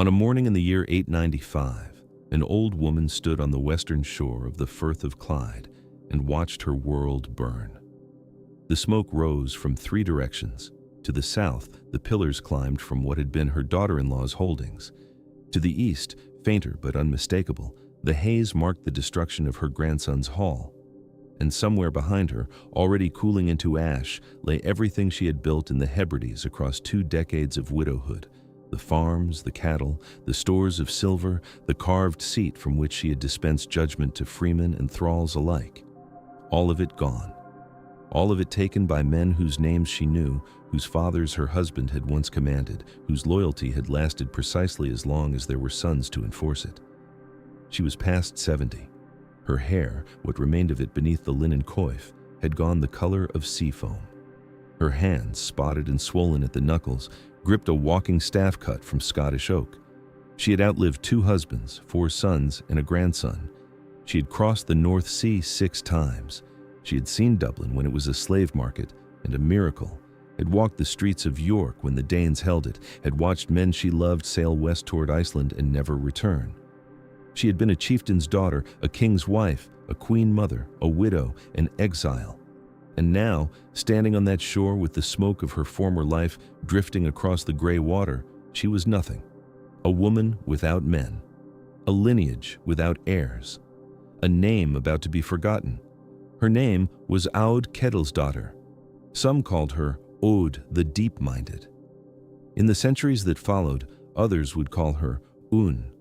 On a morning in the year 895, an old woman stood on the western shore of the Firth of Clyde and watched her world burn. The smoke rose from three directions. To the south, the pillars climbed from what had been her daughter-in-law's holdings. To the east, fainter but unmistakable, the haze marked the destruction of her grandson's hall. And somewhere behind her, already cooling into ash, lay everything she had built in the Hebrides across 2 decades of widowhood. The farms, the cattle, the stores of silver, the carved seat from which she had dispensed judgment to freemen and thralls alike. All of it gone. All of it taken by men whose names she knew, whose fathers her husband had once commanded, whose loyalty had lasted precisely as long as there were sons to enforce it. She was past 70. Her hair, what remained of it beneath the linen coif, had gone the color of sea foam. Her hands, spotted and swollen at the knuckles, gripped a walking staff cut from Scottish oak. She had outlived 2 husbands, 4 sons, and a grandson. She had crossed the North Sea 6 times. She had seen Dublin when it was a slave market and a miracle, had walked the streets of York when the Danes held it, had watched men she loved sail west toward Iceland and never return. She had been a chieftain's daughter, a king's wife, a queen mother, a widow, an exile. And now, standing on that shore with the smoke of her former life drifting across the gray water, she was nothing. A woman without men. A lineage without heirs. A name about to be forgotten. Her name was Aud daughter. Some called her Aud the Deep-Minded. In the centuries that followed, others would call her Un,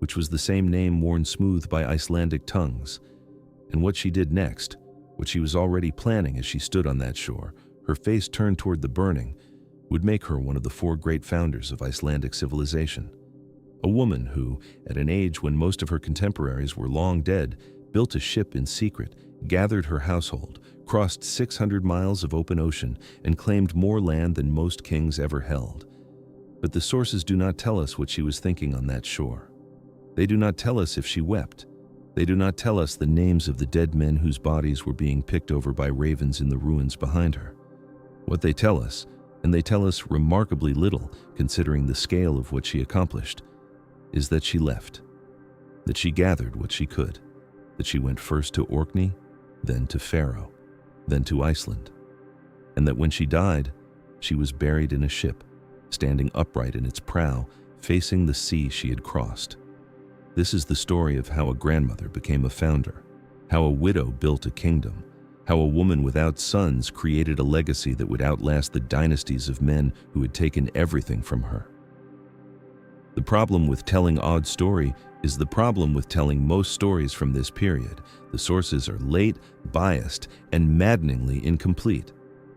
which was the same name worn smooth by Icelandic tongues. And what she did next, what she was already planning as she stood on that shore, her face turned toward the burning, would make her one of the 4 great founders of Icelandic civilization. A woman who, at an age when most of her contemporaries were long dead, built a ship in secret, gathered her household, crossed 600 miles of open ocean, and claimed more land than most kings ever held. But the sources do not tell us what she was thinking on that shore. They do not tell us if she wept. They do not tell us the names of the dead men whose bodies were being picked over by ravens in the ruins behind her. What they tell us, and they tell us remarkably little considering the scale of what she accomplished, is that she left, that she gathered what she could, that she went first to Orkney, then to Faroe, then to Iceland, and that when she died, she was buried in a ship, standing upright in its prow, facing the sea she had crossed. This is the story of how a grandmother became a founder, how a widow built a kingdom, how a woman without sons created a legacy that would outlast the dynasties of men who had taken everything from her. The problem with telling Aud's story is the problem with telling most stories from this period. The sources are late, biased, and maddeningly incomplete.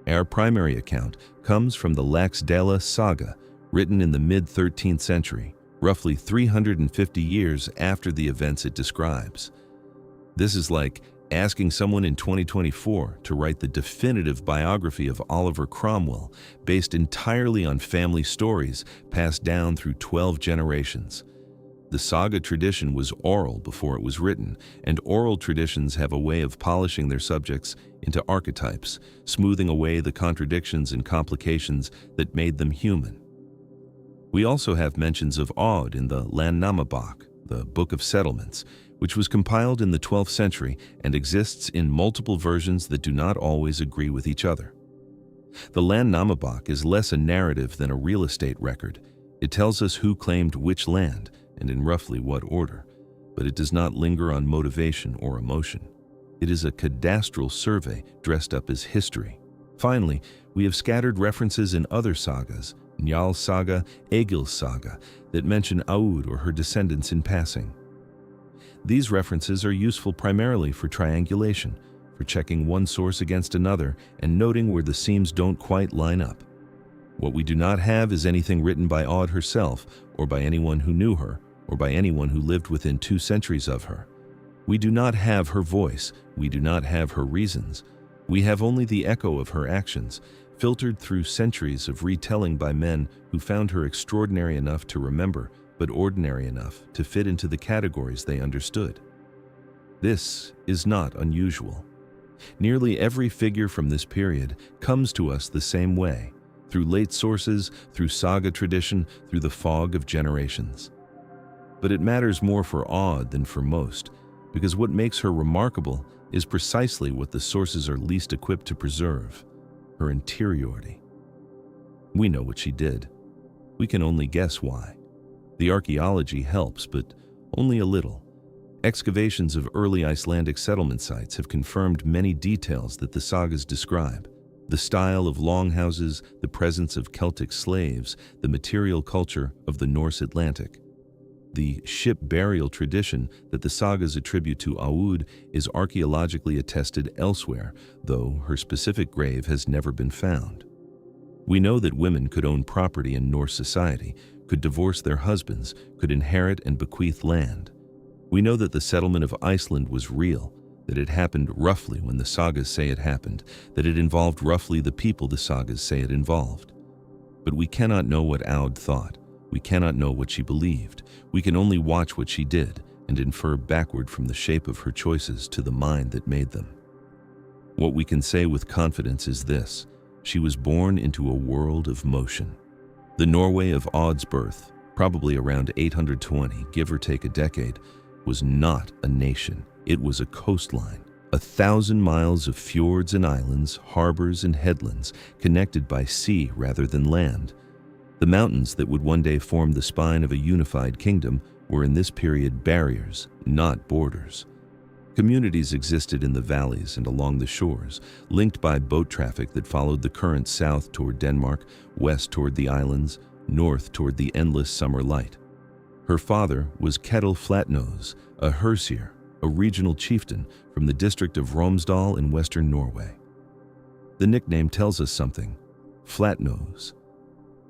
Our primary account comes from the Laxdæla saga, written in the mid-13th century, roughly 350 years after the events it describes. This is like asking someone in 2024 to write the definitive biography of Oliver Cromwell, based entirely on family stories passed down through 12 generations. The saga tradition was oral before it was written, and oral traditions have a way of polishing their subjects into archetypes, smoothing away the contradictions and complications that made them human. We also have mentions of Aud in the Landnámabók, the Book of Settlements, which was compiled in the 12th century and exists in multiple versions that do not always agree with each other. The Landnámabók is less a narrative than a real estate record. It tells us who claimed which land and in roughly what order, but it does not linger on motivation or emotion. It is a cadastral survey dressed up as history. Finally, we have scattered references in other sagas, Njal's saga, Egil's saga, that mention Aud or her descendants in passing. These references are useful primarily for triangulation, for checking one source against another and noting where the seams don't quite line up. What we do not have is anything written by Aud herself, or by anyone who knew her, or by anyone who lived within 2 centuries of her. We do not have her voice, we do not have her reasons. We have only the echo of her actions, filtered through centuries of retelling by men who found her extraordinary enough to remember, but ordinary enough to fit into the categories they understood. This is not unusual. Nearly every figure from this period comes to us the same way, through late sources, through saga tradition, through the fog of generations. But it matters more for Aud than for most, because what makes her remarkable is precisely what the sources are least equipped to preserve: her interiority. We know what she did. We can only guess why. The archaeology helps, but only a little. Excavations of early Icelandic settlement sites have confirmed many details that the sagas describe: the style of longhouses, the presence of Celtic slaves, the material culture of the Norse Atlantic. The ship burial tradition that the sagas attribute to Aud is archaeologically attested elsewhere, though her specific grave has never been found. We know that women could own property in Norse society, could divorce their husbands, could inherit and bequeath land. We know that the settlement of Iceland was real, that it happened roughly when the sagas say it happened, that it involved roughly the people the sagas say it involved. But we cannot know what Aud thought. We cannot know what she believed. We can only watch what she did and infer backward from the shape of her choices to the mind that made them. What we can say with confidence is this: she was born into a world of motion. The Norway of Aud's birth, probably around 820, give or take a decade, was not a nation. It was a coastline, 1,000 miles of fjords and islands, harbors and headlands, connected by sea rather than land. The mountains that would one day form the spine of a unified kingdom were in this period barriers, not borders. Communities existed in the valleys and along the shores, linked by boat traffic that followed the current south toward Denmark, west toward the islands, north toward the endless summer light. Her father was Ketil Flatnose, a hersier, a regional chieftain from the district of Romsdal in western Norway. The nickname tells us something: Flatnose.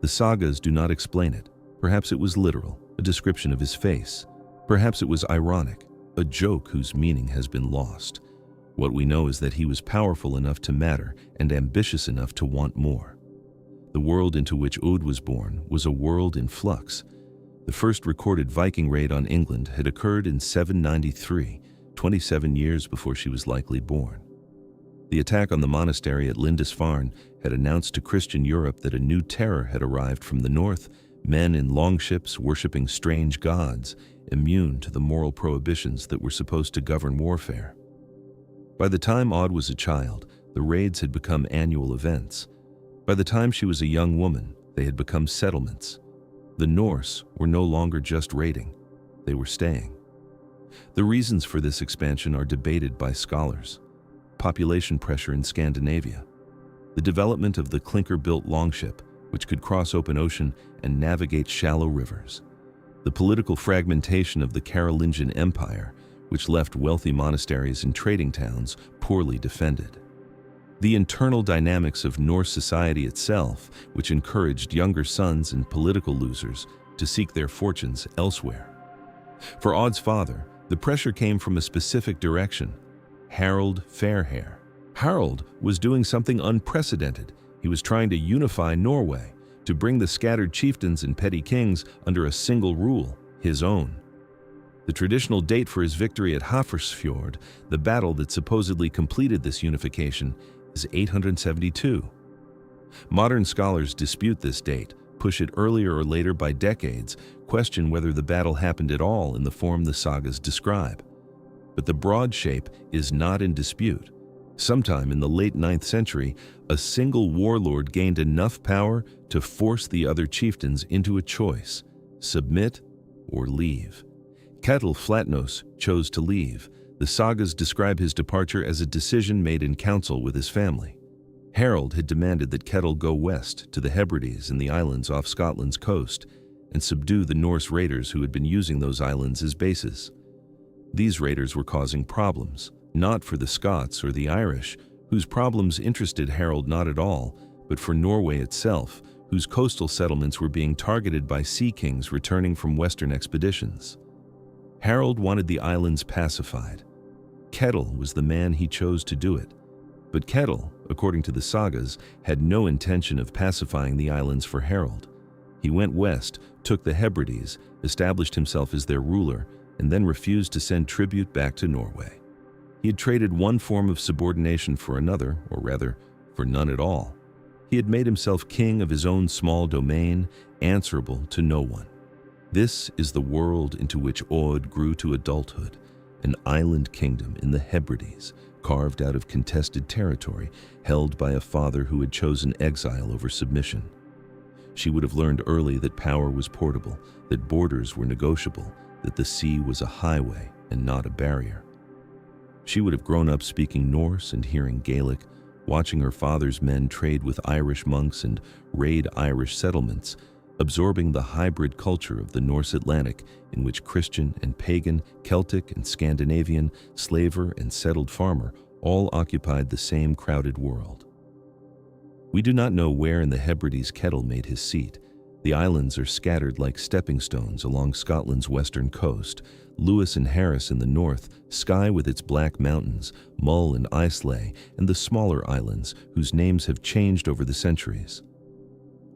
The sagas do not explain it. Perhaps it was literal, a description of his face. Perhaps it was ironic, a joke whose meaning has been lost. What we know is that he was powerful enough to matter and ambitious enough to want more. The world into which Aud was born was a world in flux. The first recorded Viking raid on England had occurred in 793, 27 years before she was likely born. The attack on the monastery at Lindisfarne had announced to Christian Europe that a new terror had arrived from the north, men in longships worshipping strange gods, immune to the moral prohibitions that were supposed to govern warfare. By the time Aud was a child, the raids had become annual events. By the time she was a young woman, they had become settlements. The Norse were no longer just raiding, they were staying. The reasons for this expansion are debated by scholars. Population pressure in Scandinavia, the development of the clinker-built longship, which could cross open ocean and navigate shallow rivers, the political fragmentation of the Carolingian Empire, which left wealthy monasteries and trading towns poorly defended, the internal dynamics of Norse society itself, which encouraged younger sons and political losers to seek their fortunes elsewhere. For Aud's father, the pressure came from a specific direction: Harald Fairhair. Harald was doing something unprecedented. He was trying to unify Norway, to bring the scattered chieftains and petty kings under a single rule, his own. The traditional date for his victory at Hafrsfjord, the battle that supposedly completed this unification, is 872. Modern scholars dispute this date, push it earlier or later by decades, question whether the battle happened at all in the form the sagas describe. But the broad shape is not in dispute. Sometime in the late 9th century, a single warlord gained enough power to force the other chieftains into a choice: submit or leave. Ketil Flatnose chose to leave. The sagas describe his departure as a decision made in council with his family. Harald had demanded that Ketil go west to the Hebrides and the islands off Scotland's coast and subdue the Norse raiders who had been using those islands as bases. These raiders were causing problems, not for the Scots or the Irish, whose problems interested Harald not at all, but for Norway itself, whose coastal settlements were being targeted by sea kings returning from western expeditions. Harald wanted the islands pacified. Ketil was the man he chose to do it. But Ketil, according to the sagas, had no intention of pacifying the islands for Harald. He went west, took the Hebrides, established himself as their ruler, and then refused to send tribute back to Norway. He had traded one form of subordination for another, or rather, for none at all. He had made himself king of his own small domain, answerable to no one. This is the world into which Aud grew to adulthood, an island kingdom in the Hebrides, carved out of contested territory, held by a father who had chosen exile over submission. She would have learned early that power was portable, that borders were negotiable, that the sea was a highway and not a barrier. She would have grown up speaking Norse and hearing Gaelic, watching her father's men trade with Irish monks and raid Irish settlements, absorbing the hybrid culture of the Norse Atlantic in which Christian and pagan, Celtic and Scandinavian, slaver and settled farmer all occupied the same crowded world. We do not know where in the Hebrides Kettle made his seat. The islands are scattered like stepping stones along Scotland's western coast, Lewis and Harris in the north, Skye with its black mountains, Mull and Iceland, and the smaller islands whose names have changed over the centuries.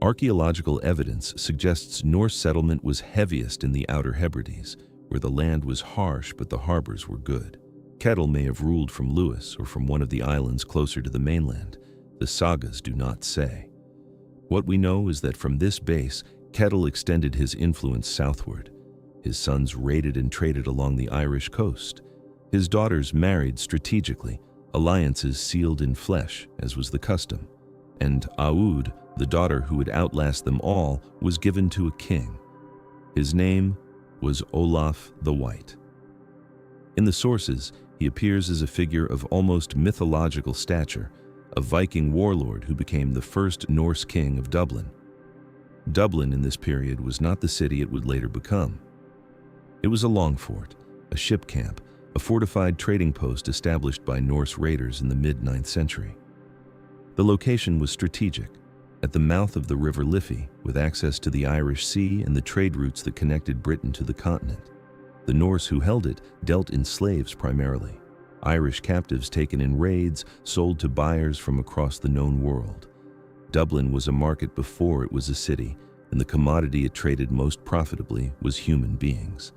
Archaeological evidence suggests Norse settlement was heaviest in the outer Hebrides, where the land was harsh but the harbors were good. Kettle may have ruled from Lewis or from one of the islands closer to the mainland. The sagas do not say. What we know is that from this base, Kettle extended his influence southward. His sons raided and traded along the Irish coast. His daughters married strategically, alliances sealed in flesh, as was the custom. And Aud, the daughter who would outlast them all, was given to a king. His name was Olaf the White. In the sources, he appears as a figure of almost mythological stature, a Viking warlord who became the first Norse king of Dublin. Dublin in this period was not the city it would later become. It was a long fort, a ship camp, a fortified trading post established by Norse raiders in the mid-9th century. The location was strategic, at the mouth of the River Liffey, with access to the Irish Sea and the trade routes that connected Britain to the continent. The Norse who held it dealt in slaves primarily, Irish captives taken in raids, sold to buyers from across the known world. Dublin was a market before it was a city, and the commodity it traded most profitably was human beings.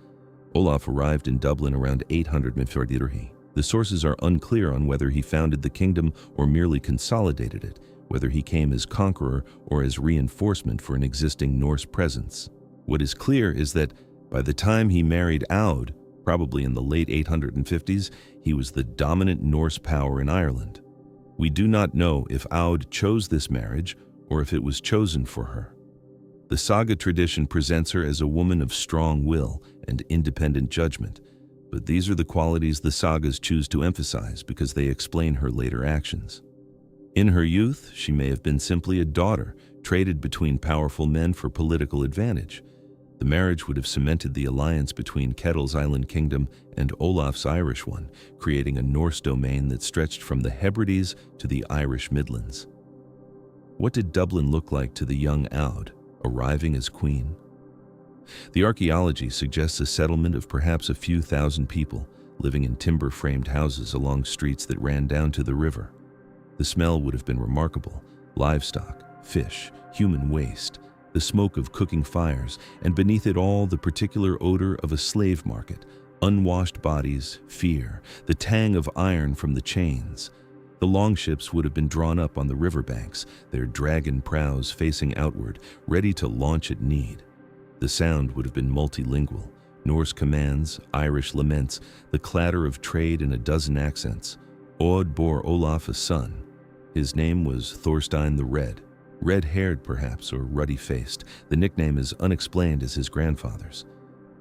Olaf arrived in Dublin around 800 BC. The sources are unclear on whether he founded the kingdom or merely consolidated it, whether he came as conqueror or as reinforcement for an existing Norse presence. What is clear is that by the time he married Aud, probably in the late 850s, he was the dominant Norse power in Ireland. We do not know if Aud chose this marriage or if it was chosen for her. The saga tradition presents her as a woman of strong will and independent judgment, but these are the qualities the sagas choose to emphasize because they explain her later actions. In her youth, she may have been simply a daughter, traded between powerful men for political advantage. The marriage would have cemented the alliance between Kettle's island kingdom and Olaf's Irish one, creating a Norse domain that stretched from the Hebrides to the Irish Midlands. What did Dublin look like to the young Aud, arriving as queen? The archaeology suggests a settlement of perhaps a few thousand people, living in timber-framed houses along streets that ran down to the river. The smell would have been remarkable: livestock, fish, human waste, the smoke of cooking fires, and beneath it all the particular odor of a slave market, unwashed bodies, fear, the tang of iron from the chains. The longships would have been drawn up on the riverbanks, their dragon prows facing outward, ready to launch at need. The sound would have been multilingual: Norse commands, Irish laments, the clatter of trade in a dozen accents. Aud bore Olaf a son. His name was Thorstein the Red. Red-haired, perhaps, or ruddy-faced. The nickname is unexplained as his grandfather's.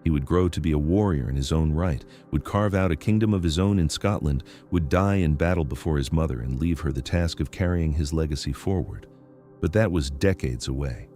He would grow to be a warrior in his own right, would carve out a kingdom of his own in Scotland, would die in battle before his mother and leave her the task of carrying his legacy forward. But that was decades away.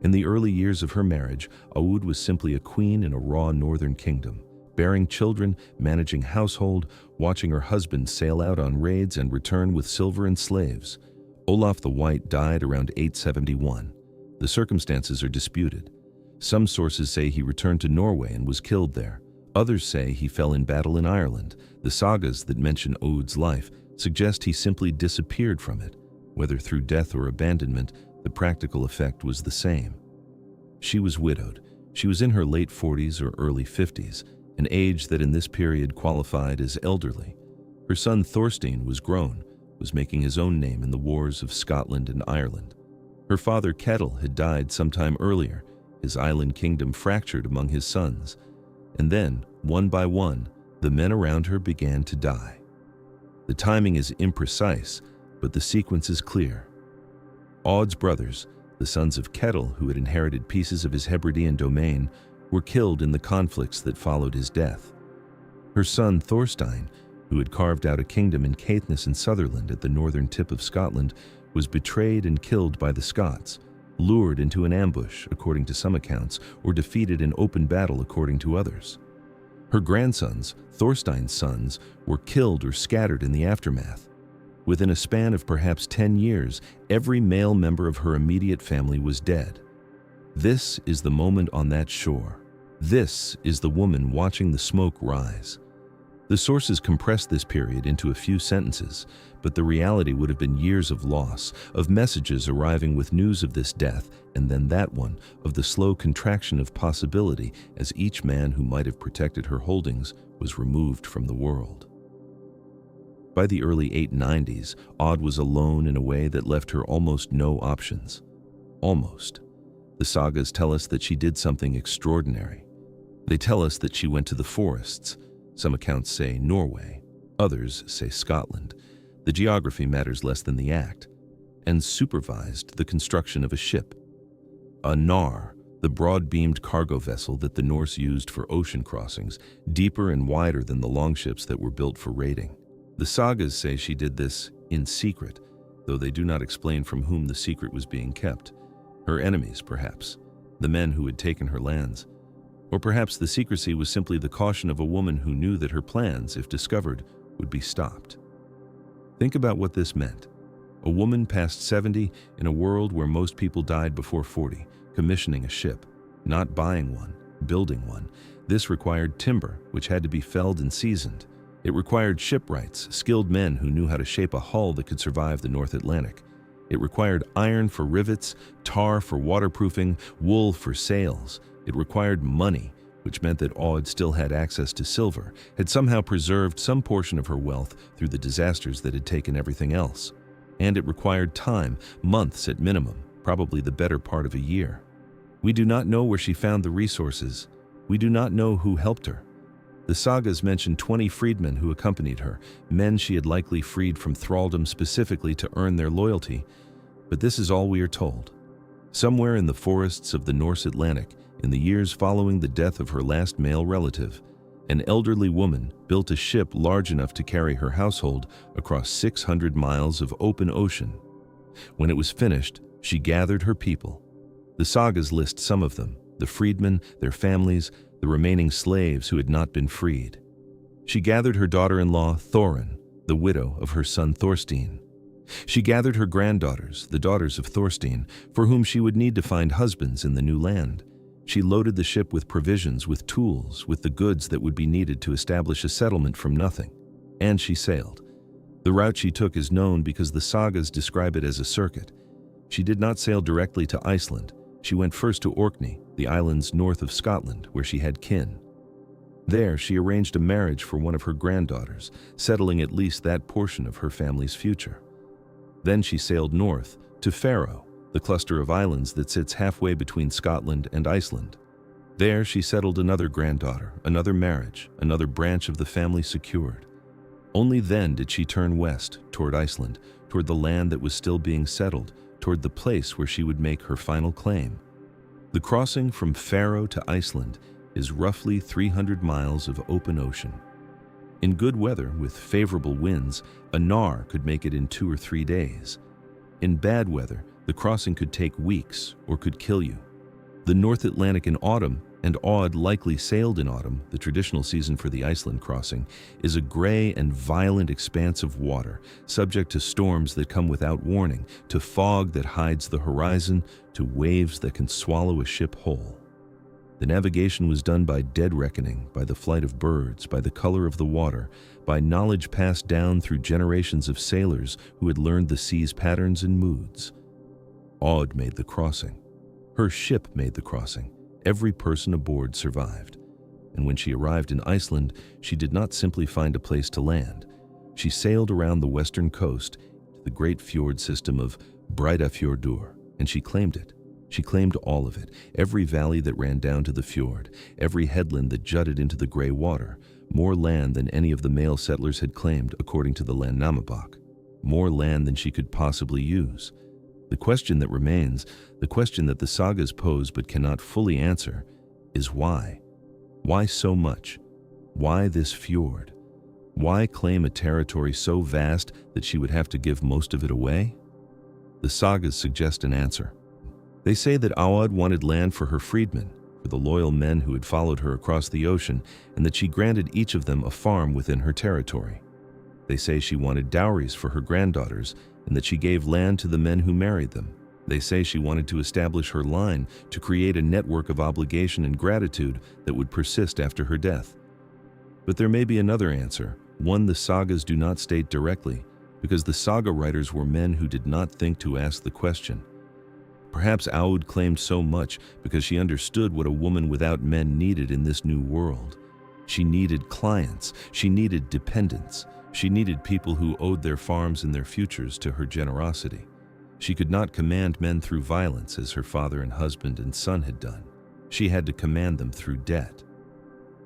In the early years of her marriage, Aud was simply a queen in a raw northern kingdom, bearing children, managing household, watching her husband sail out on raids and return with silver and slaves. Olaf the White died around 871. The circumstances are disputed. Some sources say he returned to Norway and was killed there. Others say he fell in battle in Ireland. The sagas that mention Aud's life suggest he simply disappeared from it. Whether through death or abandonment, the practical effect was the same. She was widowed. She was in her late 40s or early 50s, an age that in this period qualified as elderly. Her son Thorstein was grown, was making his own name in the wars of Scotland and Ireland. Her father Kettle had died sometime earlier, his island kingdom fractured among his sons, and then, one by one, the men around her began to die. The timing is imprecise, but the sequence is clear. Aud's brothers, the sons of Kettle, who had inherited pieces of his Hebridean domain, were killed in the conflicts that followed his death. Her son Thorstein, who had carved out a kingdom in Caithness and Sutherland at the northern tip of Scotland, was betrayed and killed by the Scots, lured into an ambush, according to some accounts, or defeated in open battle, according to others. Her grandsons, Thorstein's sons, were killed or scattered in the aftermath. Within a span of perhaps 10 years, every male member of her immediate family was dead. This is the moment on that shore. This is the woman watching the smoke rise. The sources compress this period into a few sentences, but the reality would have been years of loss, of messages arriving with news of this death, and then that one, of the slow contraction of possibility as each man who might have protected her holdings was removed from the world. By the early 890s, Aud was alone in a way that left her almost no options. Almost. The sagas tell us that she did something extraordinary. They tell us that she went to the forests. Some accounts say Norway, others say Scotland. The geography matters less than the act, and supervised the construction of a ship. A knarr, the broad-beamed cargo vessel that the Norse used for ocean crossings, deeper and wider than the longships that were built for raiding. The sagas say she did this in secret, though they do not explain from whom the secret was being kept. Her enemies, perhaps, the men who had taken her lands. Or perhaps the secrecy was simply the caution of a woman who knew that her plans, if discovered, would be stopped. Think about what this meant. A woman past 70 in a world where most people died before 40, commissioning a ship, not buying one, building one. This required timber, which had to be felled and seasoned. It required shipwrights, skilled men who knew how to shape a hull that could survive the North Atlantic. It required iron for rivets, tar for waterproofing, wool for sails. It required money, which meant that Aud still had access to silver, had somehow preserved some portion of her wealth through the disasters that had taken everything else. And it required time, months at minimum, probably the better part of a year. We do not know where she found the resources. We do not know who helped her. The sagas mention 20 freedmen who accompanied her, men she had likely freed from thraldom specifically to earn their loyalty. But this is all we are told. Somewhere in the forests of the Norse Atlantic, in the years following the death of her last male relative, an elderly woman built a ship large enough to carry her household across 600 miles of open ocean. When it was finished, she gathered her people. The sagas list some of them, the freedmen, their families, the remaining slaves who had not been freed. She gathered her daughter-in-law, Thorin, the widow of her son Thorstein. She gathered her granddaughters, the daughters of Thorstein, for whom she would need to find husbands in the new land. She loaded the ship with provisions, with tools, with the goods that would be needed to establish a settlement from nothing. And she sailed. The route she took is known because the sagas describe it as a circuit. She did not sail directly to Iceland. She went first to Orkney, the islands north of Scotland, where she had kin. There, she arranged a marriage for one of her granddaughters, settling at least that portion of her family's future. Then she sailed north to Faroe, the cluster of islands that sits halfway between Scotland and Iceland. There, she settled another granddaughter, another marriage, another branch of the family secured. Only then did she turn west, toward Iceland, toward the land that was still being settled, toward the place where she would make her final claim. The crossing from Faroe to Iceland is roughly 300 miles of open ocean. In good weather, with favorable winds, a knarr could make it in 2 or 3 days. In bad weather, the crossing could take weeks or could kill you. The North Atlantic in autumn, and Aud likely sailed in autumn, the traditional season for the Iceland crossing, is a gray and violent expanse of water, subject to storms that come without warning, to fog that hides the horizon, to waves that can swallow a ship whole. The navigation was done by dead reckoning, by the flight of birds, by the color of the water, by knowledge passed down through generations of sailors who had learned the sea's patterns and moods. Aud made the crossing. Her ship made the crossing. Every person aboard survived. And when she arrived in Iceland, she did not simply find a place to land. She sailed around the western coast to the great fjord system of Breidafjordur, and she claimed it. She claimed all of it, every valley that ran down to the fjord, every headland that jutted into the gray water, more land than any of the male settlers had claimed according to the Landnámabók, more land than she could possibly use. The question that remains, the question that the sagas pose but cannot fully answer, is why? Why so much? Why this fjord? Why claim a territory so vast that she would have to give most of it away? The sagas suggest an answer. They say that Aud wanted land for her freedmen, for the loyal men who had followed her across the ocean, and that she granted each of them a farm within her territory. They say she wanted dowries for her granddaughters, and that she gave land to the men who married them. They say she wanted to establish her line, to create a network of obligation and gratitude that would persist after her death. But there may be another answer, one the sagas do not state directly, because the saga writers were men who did not think to ask the question. Perhaps Aud claimed so much because she understood what a woman without men needed in this new world. She needed clients, she needed dependents, she needed people who owed their farms and their futures to her generosity. She could not command men through violence as her father and husband and son had done. She had to command them through debt.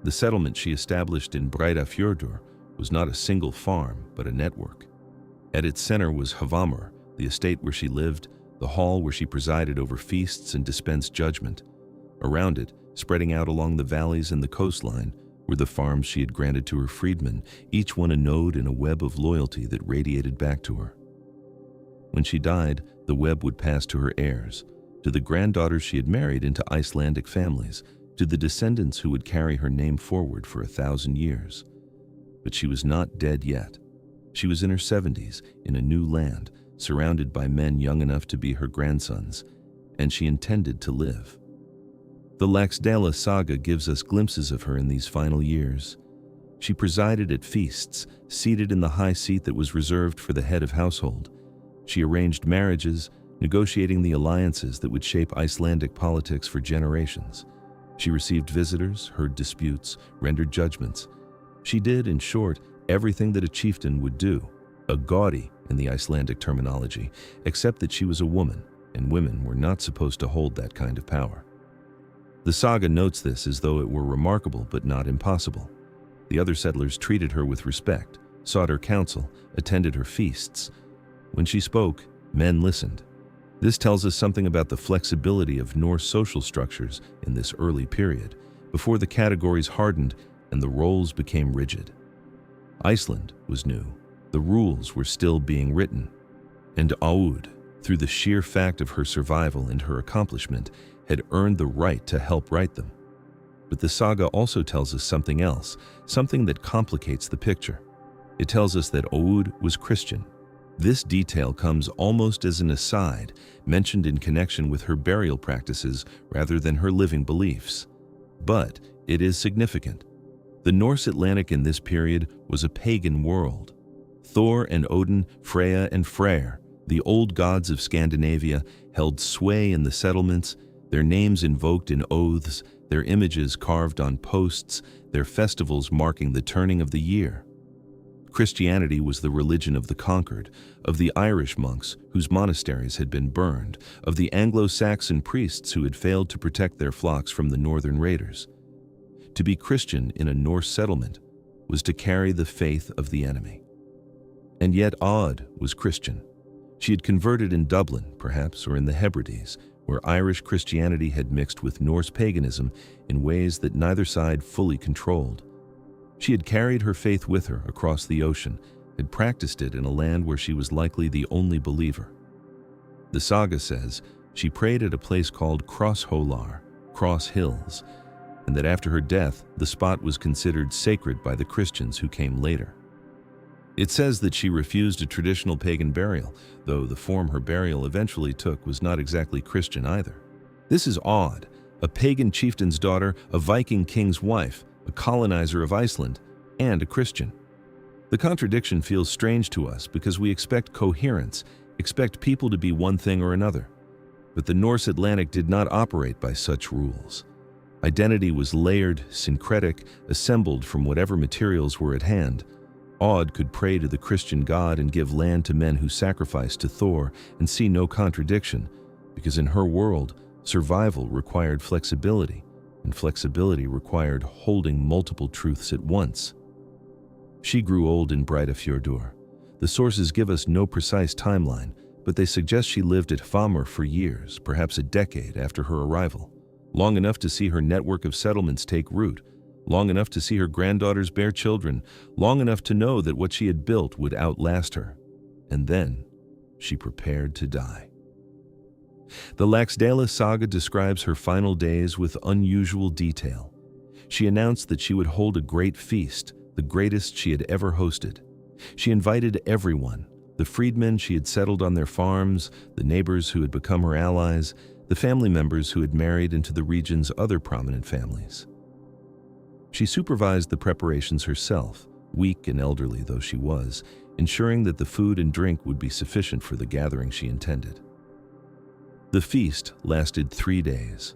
The settlement she established in Breiðafjörður was not a single farm, but a network. At its center was Havamur, the estate where she lived, the hall where she presided over feasts and dispensed judgment. Around it, spreading out along the valleys and the coastline, were the farms she had granted to her freedmen, each one a node in a web of loyalty that radiated back to her. When she died, the web would pass to her heirs, to the granddaughters she had married into Icelandic families, to the descendants who would carry her name forward for 1,000 years. But she was not dead yet. She was in her 70s, in a new land, surrounded by men young enough to be her grandsons, and she intended to live. The Laxdæla saga gives us glimpses of her in these final years. She presided at feasts, seated in the high seat that was reserved for the head of household. She arranged marriages, negotiating the alliances that would shape Icelandic politics for generations. She received visitors, heard disputes, rendered judgments. She did, in short, everything that a chieftain would do, a gaudy in the Icelandic terminology, except that she was a woman, and women were not supposed to hold that kind of power. The saga notes this as though it were remarkable but not impossible. The other settlers treated her with respect, sought her counsel, attended her feasts. When she spoke, men listened. This tells us something about the flexibility of Norse social structures in this early period, before the categories hardened and the roles became rigid. Iceland was new. The rules were still being written. And Aud, through the sheer fact of her survival and her accomplishment, had earned the right to help write them. But the saga also tells us something else, something that complicates the picture. It tells us that Aud was Christian. This detail comes almost as an aside, mentioned in connection with her burial practices rather than her living beliefs. But it is significant. The Norse Atlantic in this period was a pagan world. Thor and Odin, Freya and Freyr, the old gods of Scandinavia, held sway in the settlements, their names invoked in oaths, their images carved on posts, their festivals marking the turning of the year. Christianity was the religion of the conquered, of the Irish monks whose monasteries had been burned, of the Anglo-Saxon priests who had failed to protect their flocks from the northern raiders. To be Christian in a Norse settlement was to carry the faith of the enemy. And yet Aud was Christian. She had converted in Dublin, perhaps, or in the Hebrides, where Irish Christianity had mixed with Norse paganism in ways that neither side fully controlled. She had carried her faith with her across the ocean, had practiced it in a land where she was likely the only believer. The saga says she prayed at a place called Krossholar, Cross Hills, and that after her death, the spot was considered sacred by the Christians who came later. It says that she refused a traditional pagan burial, though the form her burial eventually took was not exactly Christian either. This is Aud, a pagan chieftain's daughter, a Viking king's wife, a colonizer of Iceland, and a Christian. The contradiction feels strange to us because we expect coherence, expect people to be one thing or another. But the Norse Atlantic did not operate by such rules. Identity was layered, syncretic, assembled from whatever materials were at hand. Aud could pray to the Christian God and give land to men who sacrificed to Thor and see no contradiction, because in her world, survival required flexibility, and flexibility required holding multiple truths at once. She grew old in Breidafjordur. The sources give us no precise timeline, but they suggest she lived at Famur for years, perhaps a decade after her arrival, long enough to see her network of settlements take root, long enough to see her granddaughters bear children, long enough to know that what she had built would outlast her. And then she prepared to die. The Laxdæla saga describes her final days with unusual detail. She announced that she would hold a great feast, the greatest she had ever hosted. She invited everyone, the freedmen she had settled on their farms, the neighbors who had become her allies, the family members who had married into the region's other prominent families. She supervised the preparations herself, weak and elderly though she was, ensuring that the food and drink would be sufficient for the gathering she intended. The feast lasted 3 days.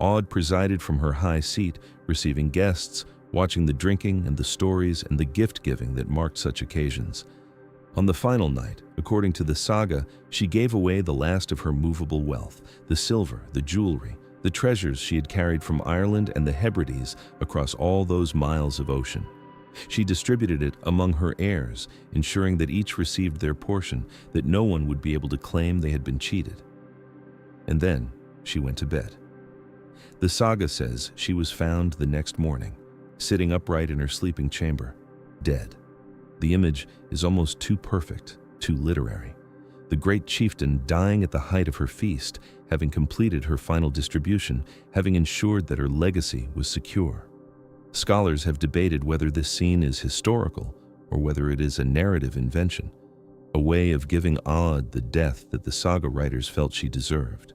Aud presided from her high seat, receiving guests, watching the drinking and the stories and the gift-giving that marked such occasions. On the final night, according to the saga, she gave away the last of her movable wealth, the silver, the jewelry, the treasures she had carried from Ireland and the Hebrides across all those miles of ocean. She distributed it among her heirs, ensuring that each received their portion, that no one would be able to claim they had been cheated. And then she went to bed. The saga says she was found the next morning, sitting upright in her sleeping chamber, dead. The image is almost too perfect, too literary. The great chieftain dying at the height of her feast, having completed her final distribution, having ensured that her legacy was secure. Scholars have debated whether this scene is historical or whether it is a narrative invention, a way of giving Aud the death that the saga writers felt she deserved.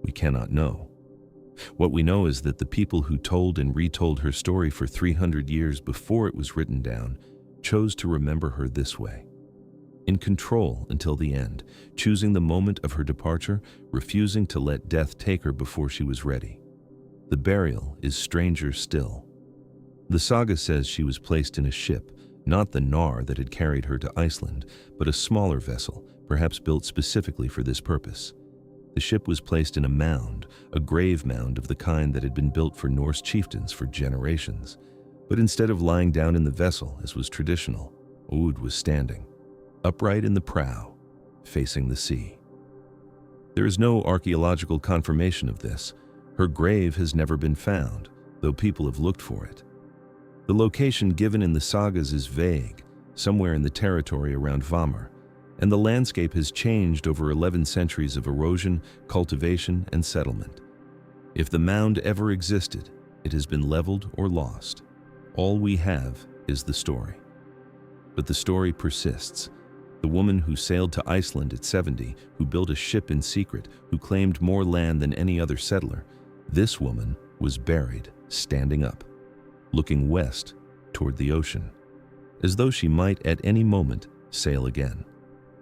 We cannot know. What we know is that the people who told and retold her story for 300 years before it was written down chose to remember her this way. In control until the end, choosing the moment of her departure, refusing to let death take her before she was ready. The burial is stranger still. The saga says she was placed in a ship, not the knarr that had carried her to Iceland, but a smaller vessel, perhaps built specifically for this purpose. The ship was placed in a mound, a grave mound of the kind that had been built for Norse chieftains for generations. But instead of lying down in the vessel, as was traditional, Aud was standing, upright in the prow, facing the sea. There is no archaeological confirmation of this. Her grave has never been found, though people have looked for it. The location given in the sagas is vague, somewhere in the territory around Famur, and the landscape has changed over 11 centuries of erosion, cultivation, and settlement. If the mound ever existed, it has been leveled or lost. All we have is the story. But the story persists. The woman who sailed to Iceland at 70, who built a ship in secret, who claimed more land than any other settler, this woman was buried, standing up, looking west toward the ocean, as though she might at any moment sail again.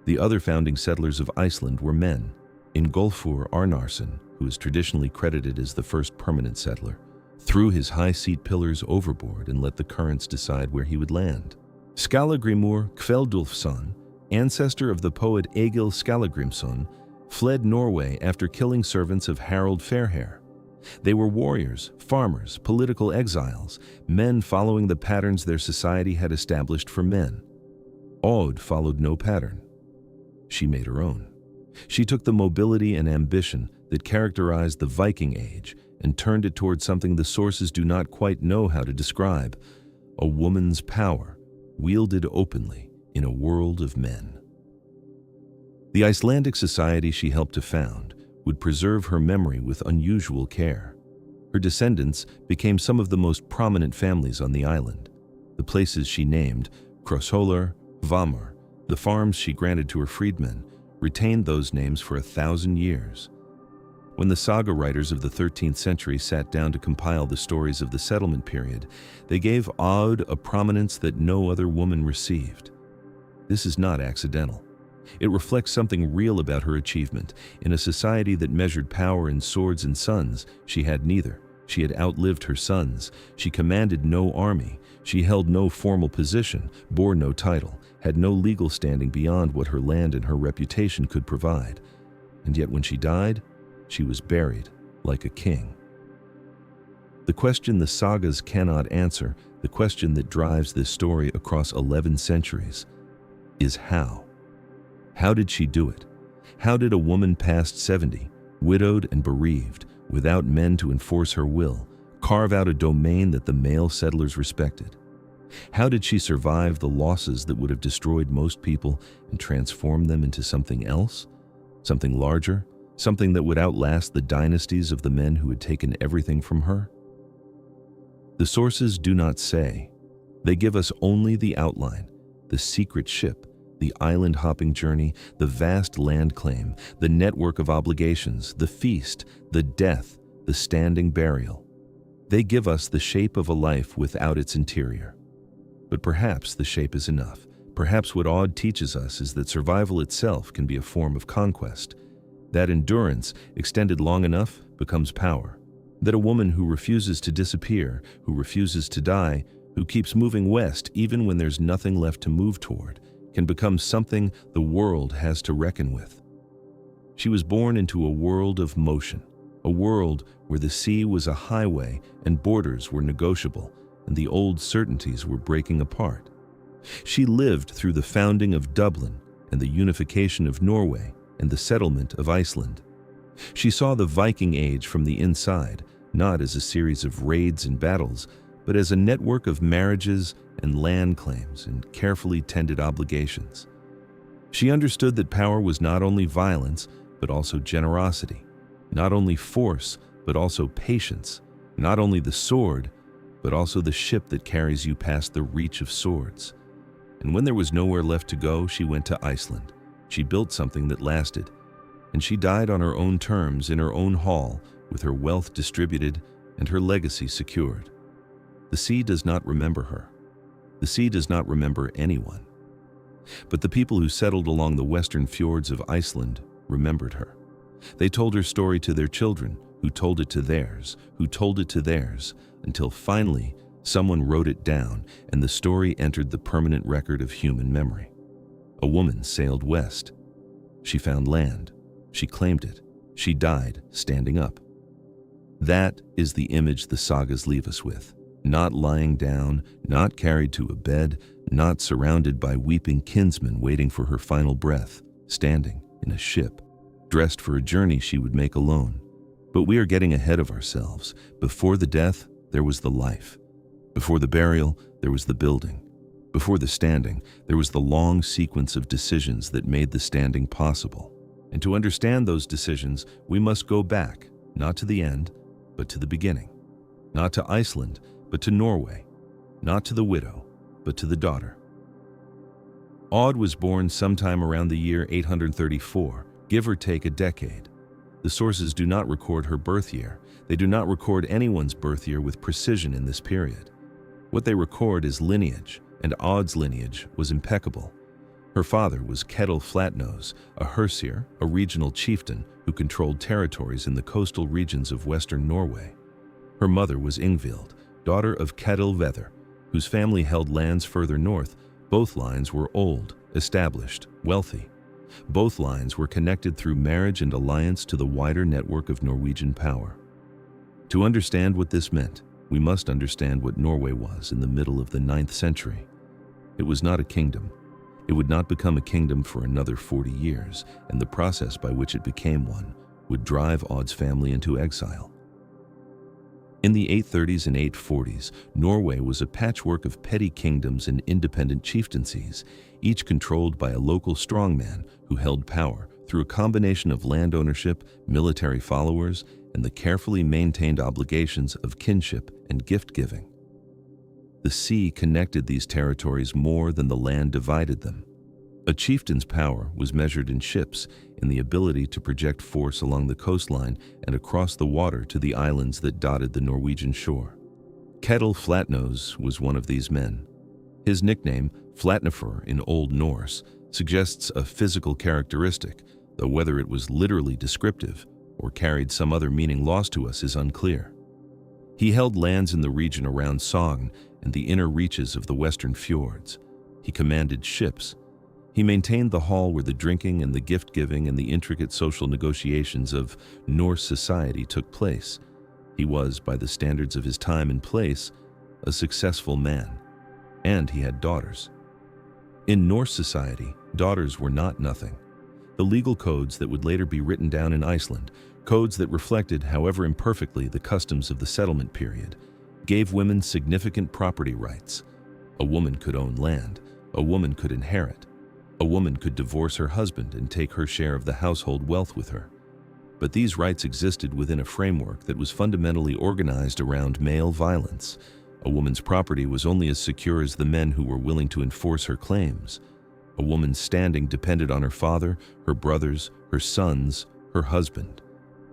The other founding settlers of Iceland were men. Ingólfur Arnarson, who is traditionally credited as the first permanent settler, threw his high seat pillars overboard and let the currents decide where he would land. Skallagrimur Kveldulfsson, ancestor of the poet Egil Skallagrimsson, fled Norway after killing servants of Harald Fairhair. They were warriors, farmers, political exiles, men following the patterns their society had established for men. Aud followed no pattern. She made her own. She took the mobility and ambition that characterized the Viking age and turned it toward something the sources do not quite know how to describe: a woman's power, wielded openly in a world of men. The Icelandic society she helped to found would preserve her memory with unusual care. Her descendants became some of the most prominent families on the island. The places she named, Krossholar, Vamur, the farms she granted to her freedmen, retained those names for 1,000 years. When the saga writers of the 13th century sat down to compile the stories of the settlement period, they gave Aud a prominence that no other woman received. This is not accidental. It reflects something real about her achievement. In a society that measured power in swords and sons, she had neither. She had outlived her sons. She commanded no army. She held no formal position, bore no title, had no legal standing beyond what her land and her reputation could provide. And yet when she died, she was buried like a king. The question the sagas cannot answer, the question that drives this story across 11 centuries, is how. How did she do it? How did a woman past 70, widowed and bereaved, without men to enforce her will, carve out a domain that the male settlers respected? How did she survive the losses that would have destroyed most people and transform them into something else? Something larger? Something that would outlast the dynasties of the men who had taken everything from her? The sources do not say. They give us only the outline, the secret ship, the island-hopping journey, the vast land claim, the network of obligations, the feast, the death, the standing burial. They give us the shape of a life without its interior. But perhaps the shape is enough. Perhaps what Aud teaches us is that survival itself can be a form of conquest. That endurance, extended long enough, becomes power. That a woman who refuses to disappear, who refuses to die, who keeps moving west even when there's nothing left to move toward, can become something the world has to reckon with. She was born into a world of motion, a world where the sea was a highway and borders were negotiable, and the old certainties were breaking apart. She lived through the founding of Dublin and the unification of Norway and the settlement of Iceland. She saw the Viking Age from the inside, not as a series of raids and battles, but as a network of marriages and land claims and carefully tended obligations. She understood that power was not only violence, but also generosity, not only force, but also patience, not only the sword, but also the ship that carries you past the reach of swords. And when there was nowhere left to go, she went to Iceland. She built something that lasted, and she died on her own terms in her own hall, with her wealth distributed and her legacy secured. The sea does not remember her. The sea does not remember anyone. But the people who settled along the western fjords of Iceland remembered her. They told her story to their children, who told it to theirs, who told it to theirs, until finally someone wrote it down and the story entered the permanent record of human memory. A woman sailed west. She found land. She claimed it. She died standing up. That is the image the sagas leave us with. Not lying down, not carried to a bed, not surrounded by weeping kinsmen waiting for her final breath, standing in a ship, dressed for a journey she would make alone. But we are getting ahead of ourselves. Before the death, there was the life. Before the burial, there was the building. Before the standing, there was the long sequence of decisions that made the standing possible. And to understand those decisions, we must go back, not to the end, but to the beginning. Not to Iceland, but to Norway. Not to the widow, but to the daughter. Aud was born sometime around the year 834, give or take a decade. The sources do not record her birth year. They do not record anyone's birth year with precision in this period. What they record is lineage, and Aud's lineage was impeccable. Her father was Ketil Flatnose, a herseer, a regional chieftain who controlled territories in the coastal regions of western Norway. Her mother was Ingvild, daughter of Ketil Vether, whose family held lands further north. Both lines were old, established, wealthy. Both lines were connected through marriage and alliance to the wider network of Norwegian power. To understand what this meant, we must understand what Norway was in the middle of the 9th century. It was not a kingdom. It would not become a kingdom for another 40 years, and the process by which it became one would drive Aud's family into exile. In the 830s and 840s, Norway was a patchwork of petty kingdoms and independent chieftaincies, each controlled by a local strongman who held power through a combination of land ownership, military followers, and the carefully maintained obligations of kinship and gift-giving. The sea connected these territories more than the land divided them. A chieftain's power was measured in ships, in the ability to project force along the coastline and across the water to the islands that dotted the Norwegian shore. Ketil Flatnose was one of these men. His nickname, Flatnifur in Old Norse, suggests a physical characteristic, though whether it was literally descriptive or carried some other meaning lost to us is unclear. He held lands in the region around Sogn and the inner reaches of the western fjords. He commanded ships. He maintained the hall where the drinking and the gift-giving and the intricate social negotiations of Norse society took place. He was, by the standards of his time and place, a successful man. And he had daughters. In Norse society, daughters were not nothing. The legal codes that would later be written down in Iceland, codes that reflected, however imperfectly, the customs of the settlement period, gave women significant property rights. A woman could own land. A woman could inherit. A woman could divorce her husband and take her share of the household wealth with her. But these rights existed within a framework that was fundamentally organized around male violence. A woman's property was only as secure as the men who were willing to enforce her claims. A woman's standing depended on her father, her brothers, her sons, her husband.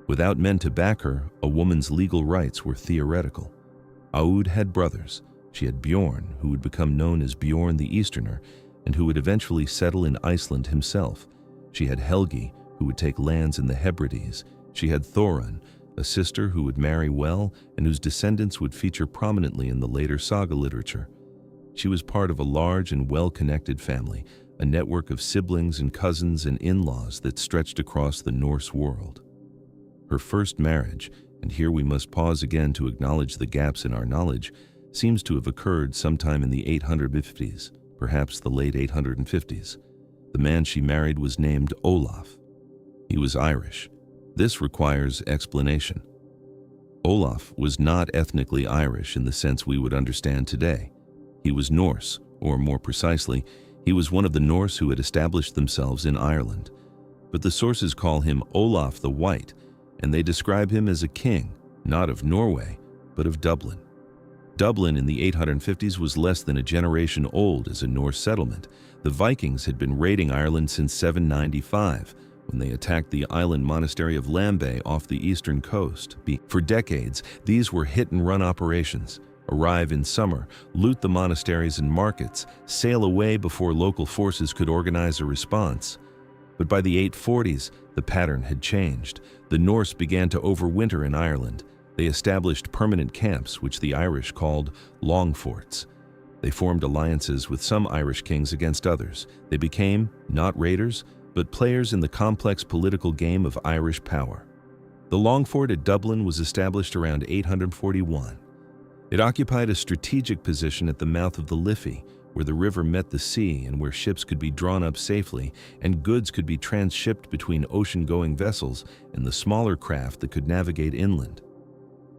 Without men to back her, a woman's legal rights were theoretical. Aud had brothers. She had Bjorn, who would become known as Bjorn the Easterner, and who would eventually settle in Iceland himself. She had Helgi, who would take lands in the Hebrides. She had Thorun, a sister who would marry well and whose descendants would feature prominently in the later saga literature. She was part of a large and well-connected family, a network of siblings and cousins and in-laws that stretched across the Norse world. Her first marriage, and here we must pause again to acknowledge the gaps in our knowledge, seems to have occurred sometime in the 850s, perhaps the late 850s. The man she married was named Olaf. He was Irish. This requires explanation. Olaf was not ethnically Irish in the sense we would understand today. He was Norse, or more precisely, he was one of the Norse who had established themselves in Ireland. But the sources call him Olaf the White, and they describe him as a king, not of Norway, but of Dublin. Dublin in the 850s was less than a generation old as a Norse settlement. The Vikings had been raiding Ireland since 795, when they attacked the island monastery of Lambay off the eastern coast. For decades, these were hit-and-run operations. Arrive in summer, loot the monasteries and markets, sail away before local forces could organize a response. But by the 840s, the pattern had changed. The Norse began to overwinter in Ireland. They established permanent camps, which the Irish called long forts. They formed alliances with some Irish kings against others. They became, not raiders, but players in the complex political game of Irish power. The long fort at Dublin was established around 841. It occupied a strategic position at the mouth of the Liffey, where the river met the sea and where ships could be drawn up safely and goods could be transshipped between ocean-going vessels and the smaller craft that could navigate inland.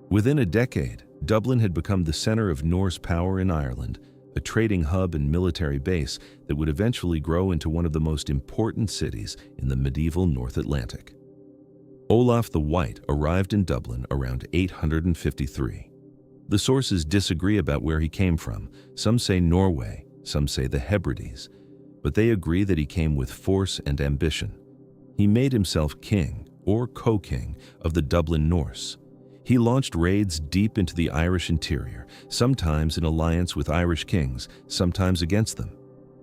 Within a decade, Dublin had become the center of Norse power in Ireland, a trading hub and military base that would eventually grow into one of the most important cities in the medieval North Atlantic. Olaf the White arrived in Dublin around 853. The sources disagree about where he came from. Some say Norway, some say the Hebrides, but they agree that he came with force and ambition. He made himself king, or co-king, of the Dublin Norse. He launched raids deep into the Irish interior, sometimes in alliance with Irish kings, sometimes against them.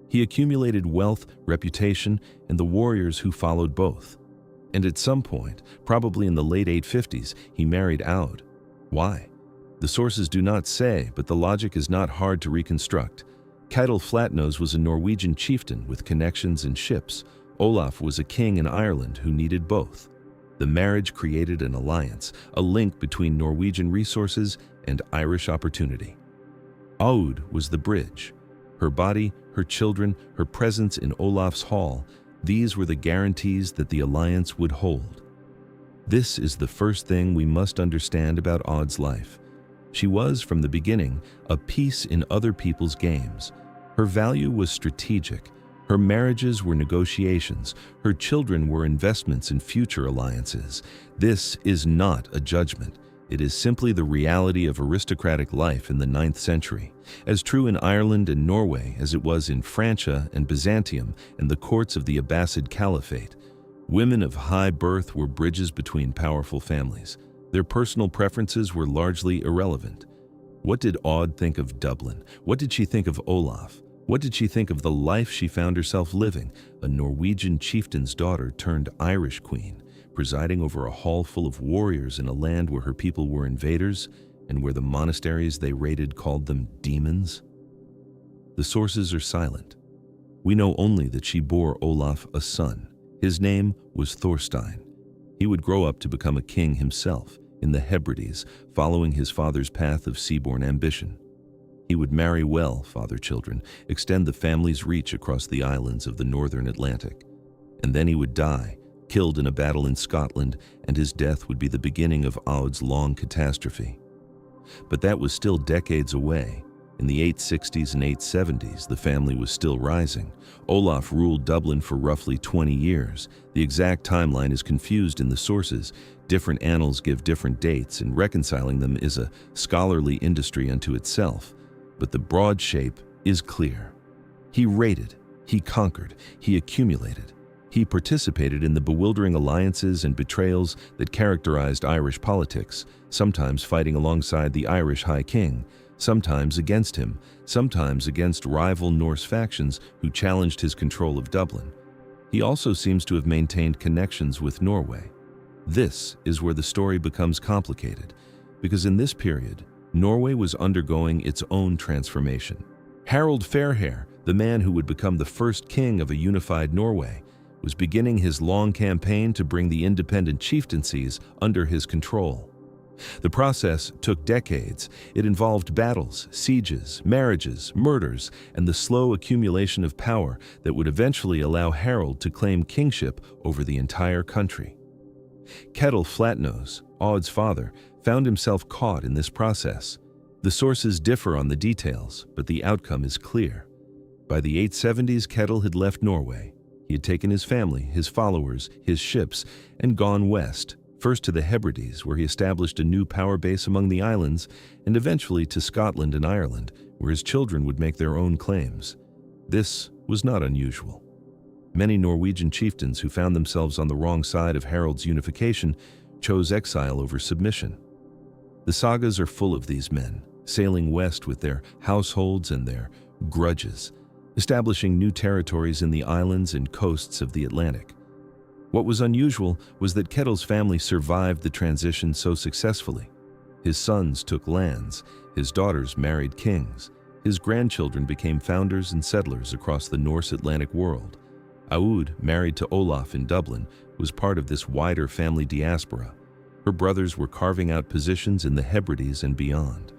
He accumulated wealth, reputation, and the warriors who followed both. And at some point, probably in the late 850s, he married Aud. Why? The sources do not say, but the logic is not hard to reconstruct. Keitel Flatnose was a Norwegian chieftain with connections and ships. Olaf was a king in Ireland who needed both. The marriage created an alliance, a link between Norwegian resources and Irish opportunity. Aud was the bridge. Her body, her children, her presence in Olaf's hall, these were the guarantees that the alliance would hold. This is the first thing we must understand about Aud's life. She was, from the beginning, a piece in other people's games. Her value was strategic. Her marriages were negotiations. Her children were investments in future alliances. This is not a judgment. It is simply the reality of aristocratic life in the 9th century, as true in Ireland and Norway as it was in Francia and Byzantium and the courts of the Abbasid Caliphate. Women of high birth were bridges between powerful families. Their personal preferences were largely irrelevant. What did Aud think of Dublin? What did she think of Olaf? What did she think of the life she found herself living, a Norwegian chieftain's daughter turned Irish queen, presiding over a hall full of warriors in a land where her people were invaders and where the monasteries they raided called them demons? The sources are silent. We know only that she bore Olaf a son. His name was Thorstein. He would grow up to become a king himself in the Hebrides, following his father's path of seaborne ambition. He would marry well, father children, extend the family's reach across the islands of the Northern Atlantic. And then he would die, killed in a battle in Scotland, and his death would be the beginning of Aud's long catastrophe. But that was still decades away. In the 860s and 870s, the family was still rising. Olaf ruled Dublin for roughly 20 years. The exact timeline is confused in the sources. Different annals give different dates, and reconciling them is a scholarly industry unto itself. But the broad shape is clear. He raided, he conquered, he accumulated. He participated in the bewildering alliances and betrayals that characterized Irish politics, sometimes fighting alongside the Irish High King, sometimes against him, sometimes against rival Norse factions who challenged his control of Dublin. He also seems to have maintained connections with Norway. This is where the story becomes complicated, because in this period, Norway was undergoing its own transformation. Harald Fairhair, the man who would become the first king of a unified Norway, was beginning his long campaign to bring the independent chieftaincies under his control. The process took decades. It involved battles, sieges, marriages, murders, and the slow accumulation of power that would eventually allow Harald to claim kingship over the entire country. Ketil Flatnose, Aud's father, found himself caught in this process. The sources differ on the details, but the outcome is clear. By the 870s, Ketil had left Norway. He had taken his family, his followers, his ships, and gone west, first to the Hebrides, where he established a new power base among the islands, and eventually to Scotland and Ireland, where his children would make their own claims. This was not unusual. Many Norwegian chieftains who found themselves on the wrong side of Harald's unification chose exile over submission. The sagas are full of these men, sailing west with their households and their grudges, establishing new territories in the islands and coasts of the Atlantic. What was unusual was that Ketil's family survived the transition so successfully. His sons took lands, his daughters married kings, his grandchildren became founders and settlers across the Norse Atlantic world. Aud, married to Olaf in Dublin, was part of this wider family diaspora. Her brothers were carving out positions in the Hebrides and beyond.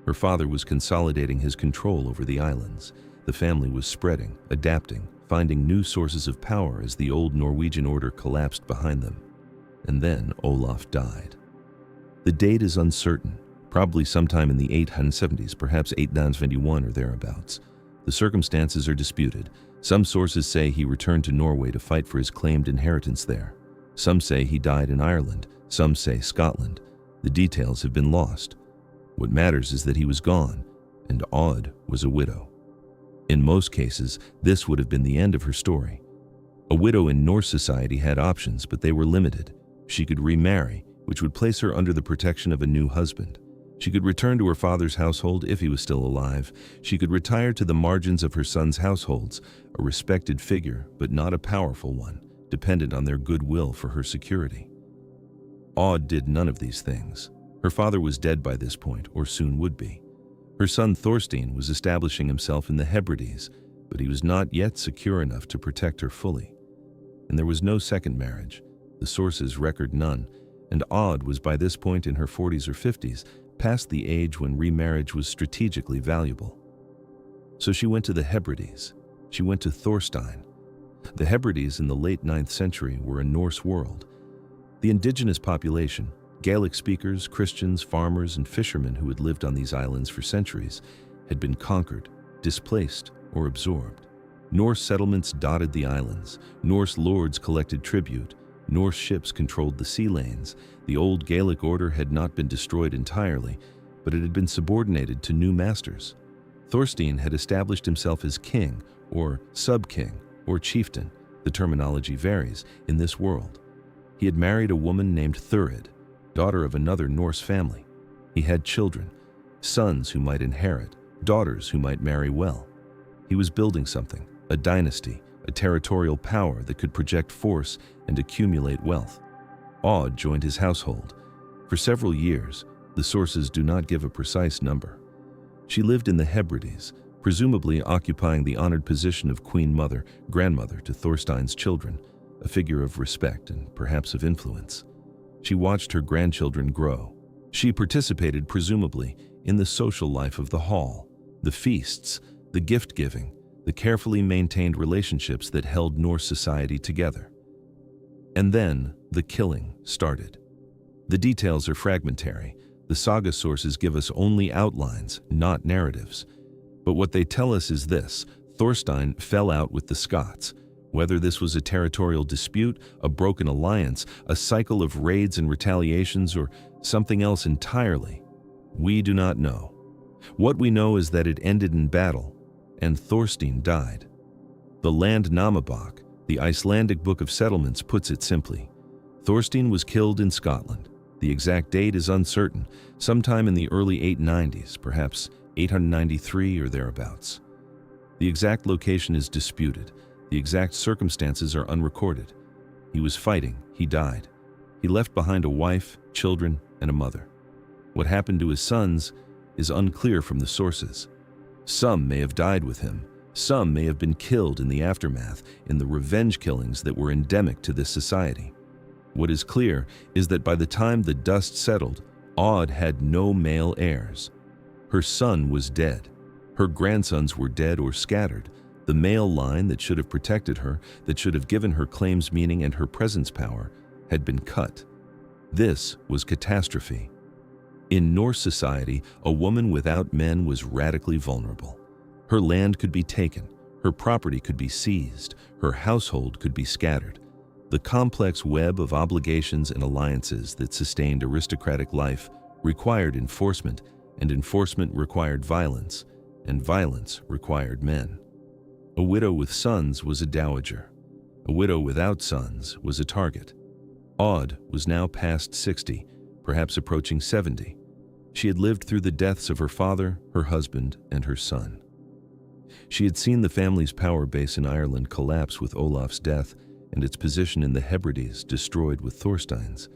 Her father was consolidating his control over the islands. The family was spreading, adapting, finding new sources of power as the old Norwegian order collapsed behind them. And then Olaf died. The date is uncertain, probably sometime in the 870s, perhaps 891 or thereabouts. The circumstances are disputed. Some sources say he returned to Norway to fight for his claimed inheritance there. Some say he died in Ireland, some say Scotland. The details have been lost. What matters is that he was gone, and Aud was a widow. In most cases, this would have been the end of her story. A widow in Norse society had options, but they were limited. She could remarry, which would place her under the protection of a new husband. She could return to her father's household if he was still alive. She could retire to the margins of her sons' households, a respected figure, but not a powerful one, dependent on their goodwill for her security. Aud did none of these things. Her father was dead by this point, or soon would be. Her son Thorstein was establishing himself in the Hebrides, but he was not yet secure enough to protect her fully. And there was no second marriage. The sources record none, and Aud was by this point in her 40s or 50s, past the age when remarriage was strategically valuable. So she went to the Hebrides. She went to Thorstein. The Hebrides in the late 9th century were a Norse world. The indigenous population, Gaelic speakers, Christians, farmers, and fishermen who had lived on these islands for centuries, had been conquered, displaced, or absorbed. Norse settlements dotted the islands. Norse lords collected tribute. Norse ships controlled the sea lanes. The old Gaelic order had not been destroyed entirely, but it had been subordinated to new masters. Thorstein had established himself as king, or sub-king, or chieftain, the terminology varies, in this world. He had married a woman named Thurid, daughter of another Norse family. He had children, sons who might inherit, daughters who might marry well. He was building something, a dynasty, a territorial power that could project force and accumulate wealth. Aud joined his household. For several years, the sources do not give a precise number. She lived in the Hebrides, presumably occupying the honored position of queen mother, grandmother to Thorstein's children, a figure of respect and perhaps of influence. She watched her grandchildren grow. She participated, presumably, in the social life of the hall, the feasts, the gift-giving, the carefully maintained relationships that held Norse society together. And then the killing started. The details are fragmentary. The saga sources give us only outlines, not narratives. But what they tell us is this: Thorstein fell out with the Scots. Whether this was a territorial dispute, a broken alliance, a cycle of raids and retaliations, or something else entirely, we do not know. What we know is that it ended in battle, and Thorstein died. The Landnámabók, the Icelandic Book of Settlements, puts it simply. Thorstein was killed in Scotland. The exact date is uncertain, sometime in the early 890s, perhaps 893 or thereabouts. The exact location is disputed. The exact circumstances are unrecorded. He was fighting, he died. He left behind a wife, children, and a mother. What happened to his sons is unclear from the sources. Some may have died with him. Some may have been killed in the aftermath, in the revenge killings that were endemic to this society. What is clear is that by the time the dust settled, Aud had no male heirs. Her son was dead. Her grandsons were dead or scattered. The male line that should have protected her, that should have given her claims meaning and her presence power, had been cut. This was catastrophe. In Norse society, a woman without men was radically vulnerable. Her land could be taken, her property could be seized, her household could be scattered. The complex web of obligations and alliances that sustained aristocratic life required enforcement, and enforcement required violence, and violence required men. A widow with sons was a dowager. A widow without sons was a target. Aud was now past 60, perhaps approaching 70. She had lived through the deaths of her father, her husband, and her son. She had seen the family's power base in Ireland collapse with Olaf's death and its position in the Hebrides destroyed with Thorstein's.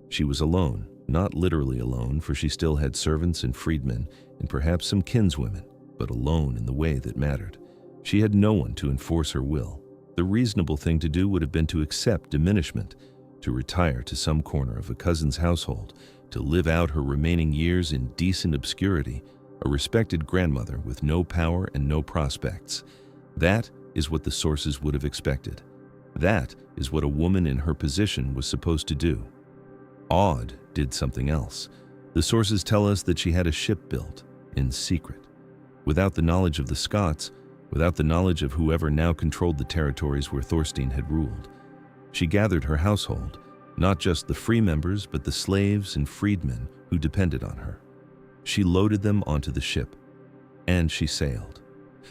She was alone, not literally alone, for she still had servants and freedmen and perhaps some kinswomen, but alone in the way that mattered. She had no one to enforce her will. The reasonable thing to do would have been to accept diminishment, to retire to some corner of a cousin's household, to live out her remaining years in decent obscurity, a respected grandmother with no power and no prospects. That is what the sources would have expected. That is what a woman in her position was supposed to do. Aud did something else. The sources tell us that she had a ship built, in secret. Without the knowledge of the Scots, without the knowledge of whoever now controlled the territories where Thorstein had ruled. She gathered her household, not just the free members, but the slaves and freedmen who depended on her. She loaded them onto the ship, and she sailed.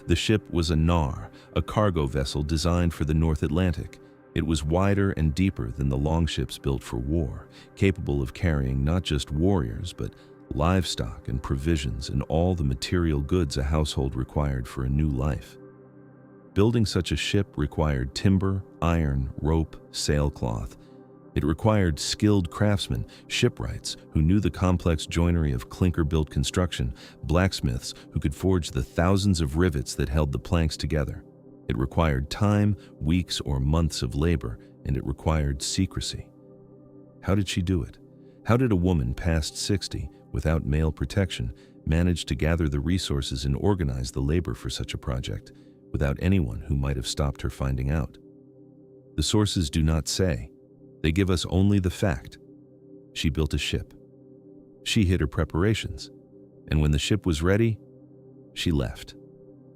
The ship was a knarr, a cargo vessel designed for the North Atlantic. It was wider and deeper than the longships built for war, capable of carrying not just warriors, but livestock and provisions and all the material goods a household required for a new life. Building such a ship required timber, iron, rope, sailcloth. It required skilled craftsmen, shipwrights who knew the complex joinery of clinker-built construction, blacksmiths who could forge the thousands of rivets that held the planks together. It required time, weeks or months of labor, and it required secrecy. How did she do it? How did a woman past 60, without male protection, manage to gather the resources and organize the labor for such a project, without anyone who might have stopped her finding out? The sources do not say. They give us only the fact. She built a ship. She hid her preparations. And when the ship was ready, she left.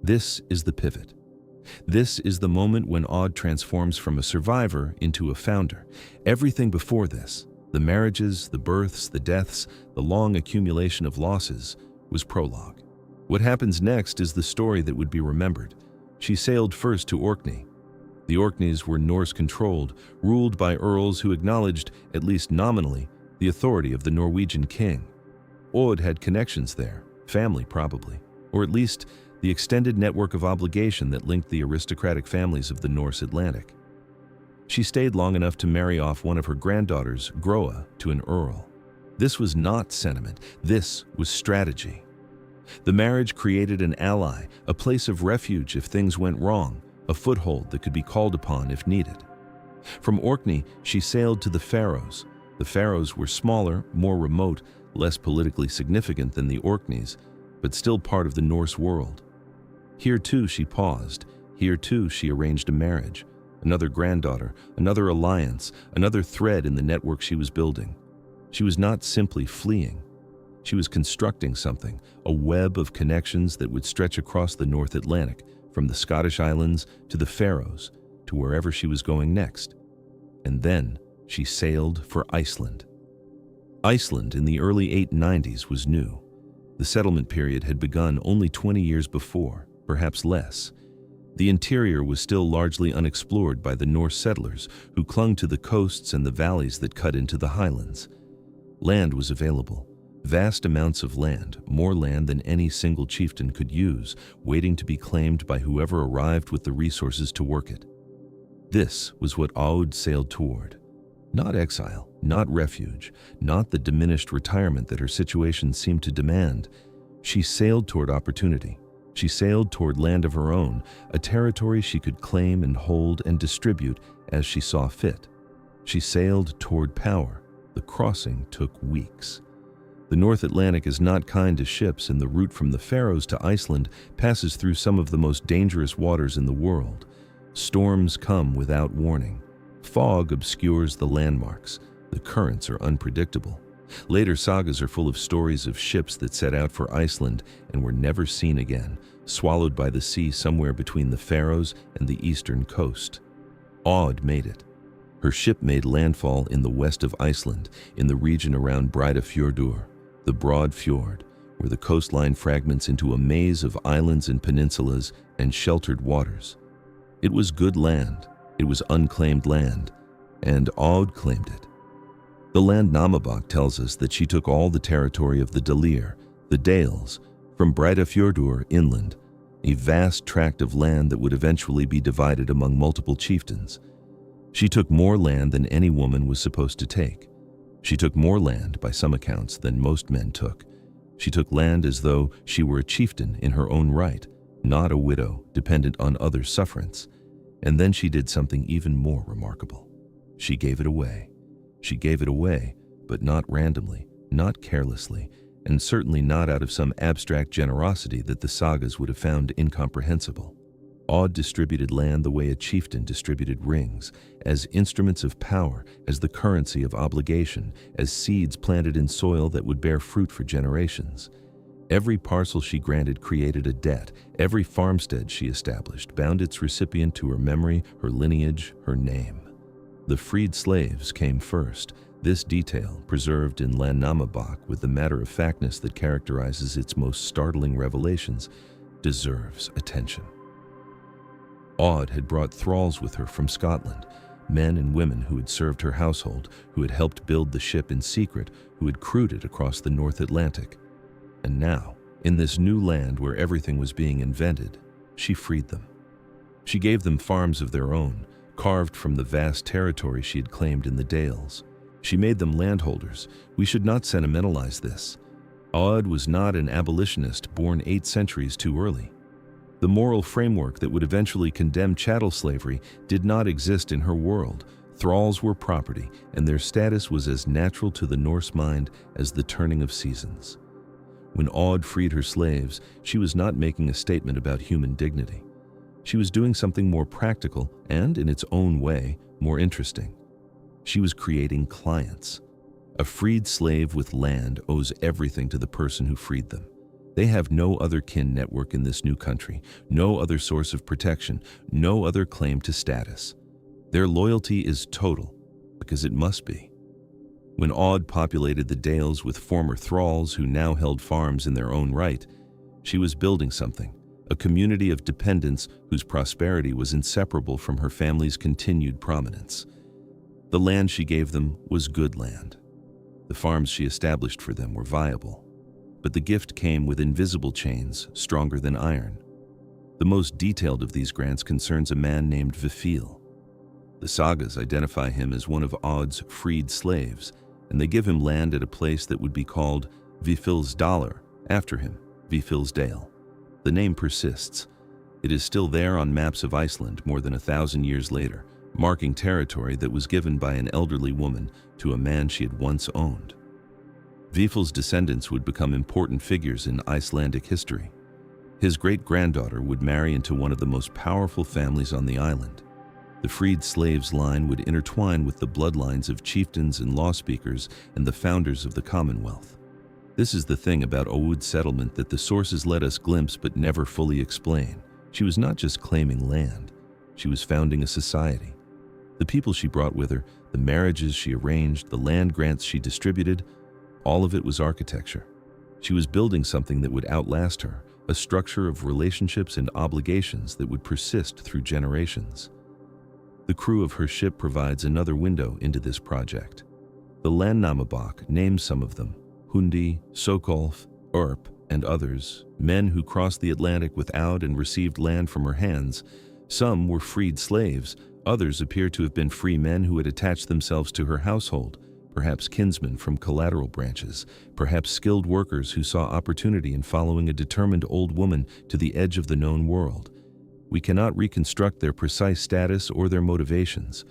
This is the pivot. This is the moment when Aud transforms from a survivor into a founder. Everything before this, the marriages, the births, the deaths, the long accumulation of losses, was prologue. What happens next is the story that would be remembered. She sailed first to Orkney. The Orkneys were Norse-controlled, ruled by earls who acknowledged, at least nominally, the authority of the Norwegian king. Aud had connections there, family probably, or at least the extended network of obligation that linked the aristocratic families of the Norse Atlantic. She stayed long enough to marry off one of her granddaughters, Groa, to an earl. This was not sentiment, this was strategy. The marriage created an ally, a place of refuge if things went wrong, a foothold that could be called upon if needed. From Orkney, she sailed to the Faroes. The Faroes were smaller, more remote, less politically significant than the Orkneys, but still part of the Norse world. Here too she paused. Here too she arranged a marriage, another granddaughter, another alliance, another thread in the network she was building. She was not simply fleeing. She was constructing something, a web of connections that would stretch across the North Atlantic, from the Scottish Islands to the Faroes, to wherever she was going next. And then she sailed for Iceland. Iceland in the early 890s was new. The settlement period had begun only 20 years before, perhaps less. The interior was still largely unexplored by the Norse settlers who clung to the coasts and the valleys that cut into the highlands. Land was available. Vast amounts of land, more land than any single chieftain could use, waiting to be claimed by whoever arrived with the resources to work it. This was what Aud sailed toward. Not exile, not refuge, not the diminished retirement that her situation seemed to demand. She sailed toward opportunity. She sailed toward land of her own, a territory she could claim and hold and distribute as she saw fit. She sailed toward power. The crossing took weeks. The North Atlantic is not kind to ships, and the route from the Faroes to Iceland passes through some of the most dangerous waters in the world. Storms come without warning. Fog obscures the landmarks. The currents are unpredictable. Later sagas are full of stories of ships that set out for Iceland and were never seen again, swallowed by the sea somewhere between the Faroes and the eastern coast. Aud made it. Her ship made landfall in the west of Iceland, in the region around Breiðafjörður, the broad fjord, where the coastline fragments into a maze of islands and peninsulas and sheltered waters. It was good land. It was unclaimed land, and Aud claimed it. The Landnámabók tells us that she took all the territory of the Dalir, the Dales, from Breiðafjörður inland, a vast tract of land that would eventually be divided among multiple chieftains. She took more land than any woman was supposed to take. She took more land, by some accounts, than most men took. She took land as though she were a chieftain in her own right, not a widow dependent on others' sufferance. And then she did something even more remarkable. She gave it away. She gave it away, but not randomly, not carelessly, and certainly not out of some abstract generosity that the sagas would have found incomprehensible. Aud distributed land the way a chieftain distributed rings, as instruments of power, as the currency of obligation, as seeds planted in soil that would bear fruit for generations. Every parcel she granted created a debt. Every farmstead she established bound its recipient to her memory, her lineage, her name. The freed slaves came first. This detail, preserved in Landnámabók with the matter-of-factness that characterizes its most startling revelations, deserves attention. Aud had brought thralls with her from Scotland, men and women who had served her household, who had helped build the ship in secret, who had crewed it across the North Atlantic. And now, in this new land where everything was being invented, she freed them. She gave them farms of their own, carved from the vast territory she had claimed in the Dales. She made them landholders. We should not sentimentalize this. Aud was not an abolitionist born 8 centuries too early. The moral framework that would eventually condemn chattel slavery did not exist in her world. Thralls were property, and their status was as natural to the Norse mind as the turning of seasons. When Aud freed her slaves, she was not making a statement about human dignity. She was doing something more practical and, in its own way, more interesting. She was creating clients. A freed slave with land owes everything to the person who freed them. They have no other kin network in this new country, no other source of protection, no other claim to status. Their loyalty is total, because it must be. When Aud populated the Dales with former thralls who now held farms in their own right, she was building something, a community of dependents whose prosperity was inseparable from her family's continued prominence. The land she gave them was good land. The farms she established for them were viable. But the gift came with invisible chains, stronger than iron. The most detailed of these grants concerns a man named Vifil. The sagas identify him as one of Aud's freed slaves, and they give him land at a place that would be called Vifil's Dollar, after him, Vífilsdale. The name persists. It is still there on maps of Iceland more than 1,000 years later, marking territory that was given by an elderly woman to a man she had once owned. Vífil's descendants would become important figures in Icelandic history. His great-granddaughter would marry into one of the most powerful families on the island. The freed slaves line would intertwine with the bloodlines of chieftains and law speakers and the founders of the Commonwealth. This is the thing about Aud's settlement that the sources let us glimpse but never fully explain. She was not just claiming land, she was founding a society. The people she brought with her, the marriages she arranged, the land grants she distributed, all of it was architecture. She was building something that would outlast her, a structure of relationships and obligations that would persist through generations. The crew of her ship provides another window into this project. The Landnámabók names some of them: Hundi, Sokolf, Erp, and others, men who crossed the Atlantic with Aud and received land from her hands. Some were freed slaves, others appear to have been free men who had attached themselves to her household, perhaps kinsmen from collateral branches, perhaps skilled workers who saw opportunity in following a determined old woman to the edge of the known world. We cannot reconstruct their precise status or their motivations.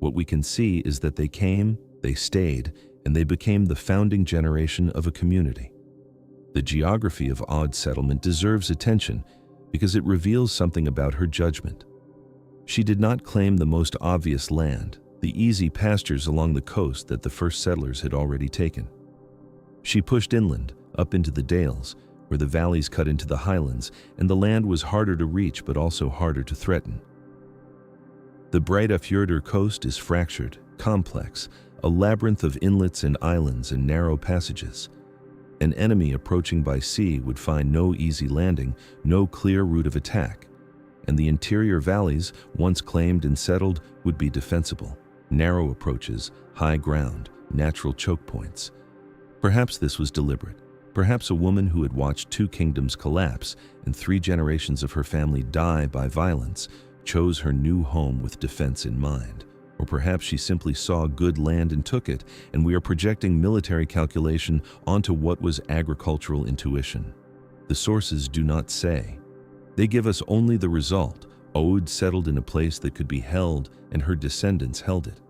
What we can see is that they came, they stayed, and they became the founding generation of a community. The geography of Aud's settlement deserves attention because it reveals something about her judgment. She did not claim the most obvious land, the easy pastures along the coast that the first settlers had already taken. She pushed inland, up into the dales, where the valleys cut into the highlands, and the land was harder to reach but also harder to threaten. The Breidafjörður coast is fractured, complex, a labyrinth of inlets and islands and narrow passages. An enemy approaching by sea would find no easy landing, no clear route of attack, and the interior valleys, once claimed and settled, would be defensible. Narrow approaches, high ground, natural choke points. Perhaps this was deliberate. Perhaps a woman who had watched 2 kingdoms collapse and 3 generations of her family die by violence chose her new home with defense in mind. Or perhaps she simply saw good land and took it, and we are projecting military calculation onto what was agricultural intuition. The sources do not say. They give us only the result. Aud settled in a place that could be held, and her descendants held it.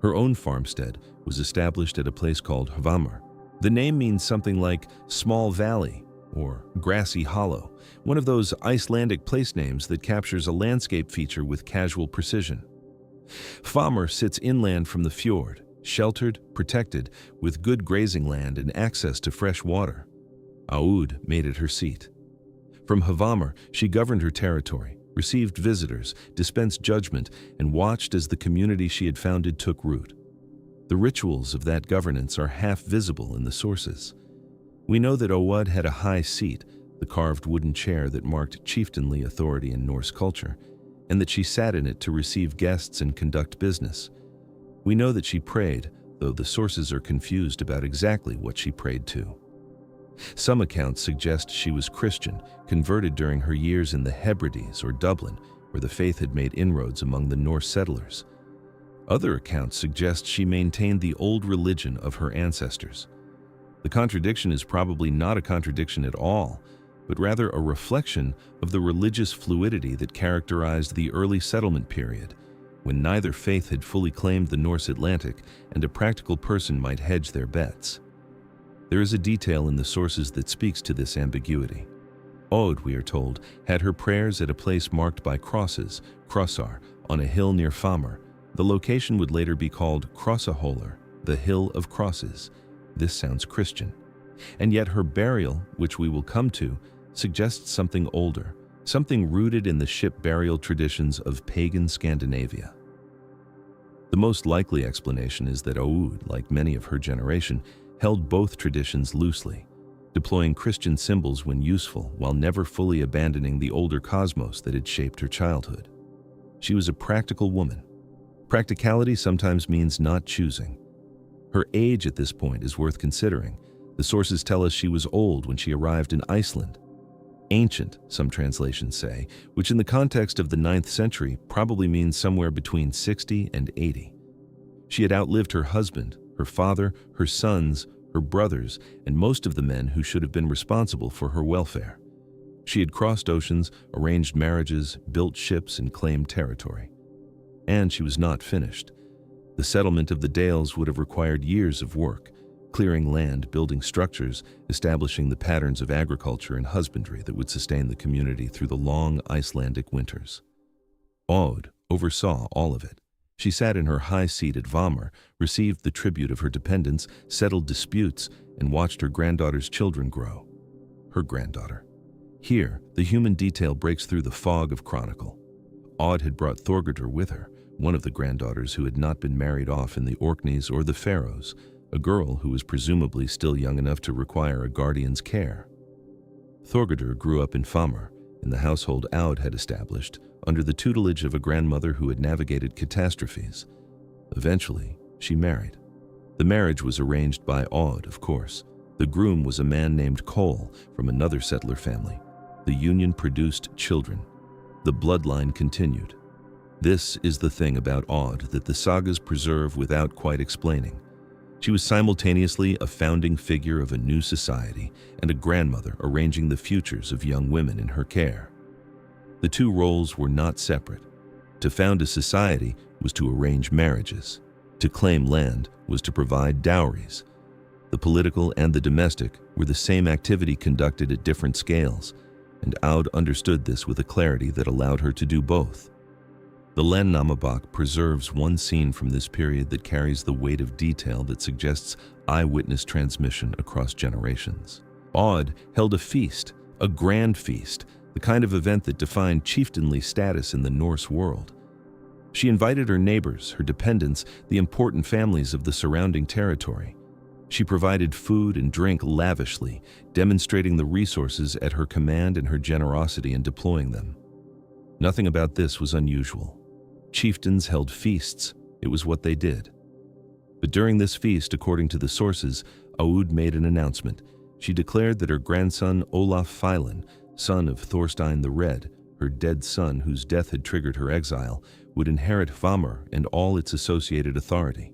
Her own farmstead was established at a place called Hvammr. The name means something like small valley or grassy hollow, one of those Icelandic place names that captures a landscape feature with casual precision. Hvammr sits inland from the fjord, sheltered, protected, with good grazing land and access to fresh water. Aud made it her seat. From Hvammr, she governed her territory, received visitors, dispensed judgment, and watched as the community she had founded took root. The rituals of that governance are half visible in the sources. We know that Aud had a high seat, the carved wooden chair that marked chieftainly authority in Norse culture, and that she sat in it to receive guests and conduct business. We know that she prayed, though the sources are confused about exactly what she prayed to. Some accounts suggest she was Christian, converted during her years in the Hebrides or Dublin, where the faith had made inroads among the Norse settlers. Other accounts suggest she maintained the old religion of her ancestors. The contradiction is probably not a contradiction at all, but rather a reflection of the religious fluidity that characterized the early settlement period, when neither faith had fully claimed the Norse Atlantic and a practical person might hedge their bets. There is a detail in the sources that speaks to this ambiguity. Aud, we are told, had her prayers at a place marked by crosses, krossar, on a hill near Hvammr. The location would later be called Krossaholar, the Hill of Crosses. This sounds Christian. And yet her burial, which we will come to, suggests something older, something rooted in the ship burial traditions of pagan Scandinavia. The most likely explanation is that Aud, like many of her generation, held both traditions loosely, deploying Christian symbols when useful while never fully abandoning the older cosmos that had shaped her childhood. She was a practical woman. Practicality sometimes means not choosing. Her age at this point is worth considering. The sources tell us she was old when she arrived in Iceland. Ancient, some translations say, which in the context of the 9th century probably means somewhere between 60 and 80. She had outlived her husband, her father, her sons, her brothers, and most of the men who should have been responsible for her welfare. She had crossed oceans, arranged marriages, built ships, and claimed territory. And she was not finished. The settlement of the Dales would have required years of work, clearing land, building structures, establishing the patterns of agriculture and husbandry that would sustain the community through the long Icelandic winters. Aud oversaw all of it. She sat in her high seat at Vamr, received the tribute of her dependents, settled disputes, and watched her granddaughter's children grow. Her granddaughter. Here, the human detail breaks through the fog of chronicle. Aud had brought Thorgerdr with her, one of the granddaughters who had not been married off in the Orkneys or the Faroes, a girl who was presumably still young enough to require a guardian's care. Thorgerdr grew up in Famr, in the household Aud had established, under the tutelage of a grandmother who had navigated catastrophes. Eventually, she married. The marriage was arranged by Aud, of course. The groom was a man named Cole from another settler family. The union produced children. The bloodline continued. This is the thing about Aud that the sagas preserve without quite explaining. She was simultaneously a founding figure of a new society and a grandmother arranging the futures of young women in her care. The two roles were not separate. To found a society was to arrange marriages. To claim land was to provide dowries. The political and the domestic were the same activity conducted at different scales, and Aud understood this with a clarity that allowed her to do both. The Landnámabók preserves one scene from this period that carries the weight of detail that suggests eyewitness transmission across generations. Aud held a feast, a grand feast, the kind of event that defined chieftainly status in the Norse world. She invited her neighbors, her dependents, the important families of the surrounding territory. She provided food and drink lavishly, demonstrating the resources at her command and her generosity in deploying them. Nothing about this was unusual. Chieftains held feasts. It was what they did. But during this feast, according to the sources, Aud made an announcement. She declared that her grandson Olaf Feilan, son of Thorstein the Red, her dead son whose death had triggered her exile, would inherit Vamr and all its associated authority.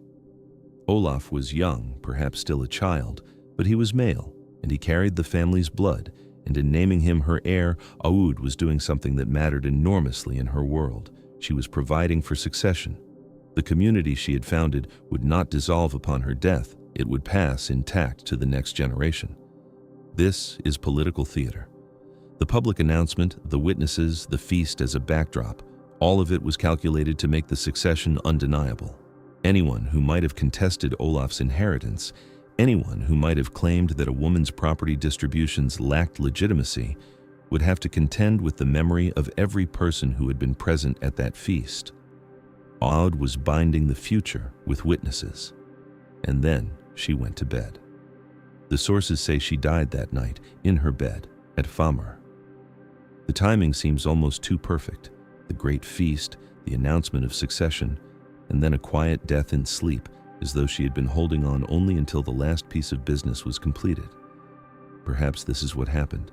Olaf was young, perhaps still a child, but he was male, and he carried the family's blood, and in naming him her heir, Aud was doing something that mattered enormously in her world. She was providing for succession. The community she had founded would not dissolve upon her death. It would pass intact to the next generation. This is political theater. The public announcement, the witnesses, the feast as a backdrop, all of it was calculated to make the succession undeniable. Anyone who might have contested Olaf's inheritance, anyone who might have claimed that a woman's property distributions lacked legitimacy, would have to contend with the memory of every person who had been present at that feast. Aud was binding the future with witnesses. And then she went to bed. The sources say she died that night, in her bed, at Famr. The timing seems almost too perfect. The great feast, the announcement of succession, and then a quiet death in sleep, as though she had been holding on only until the last piece of business was completed. Perhaps this is what happened.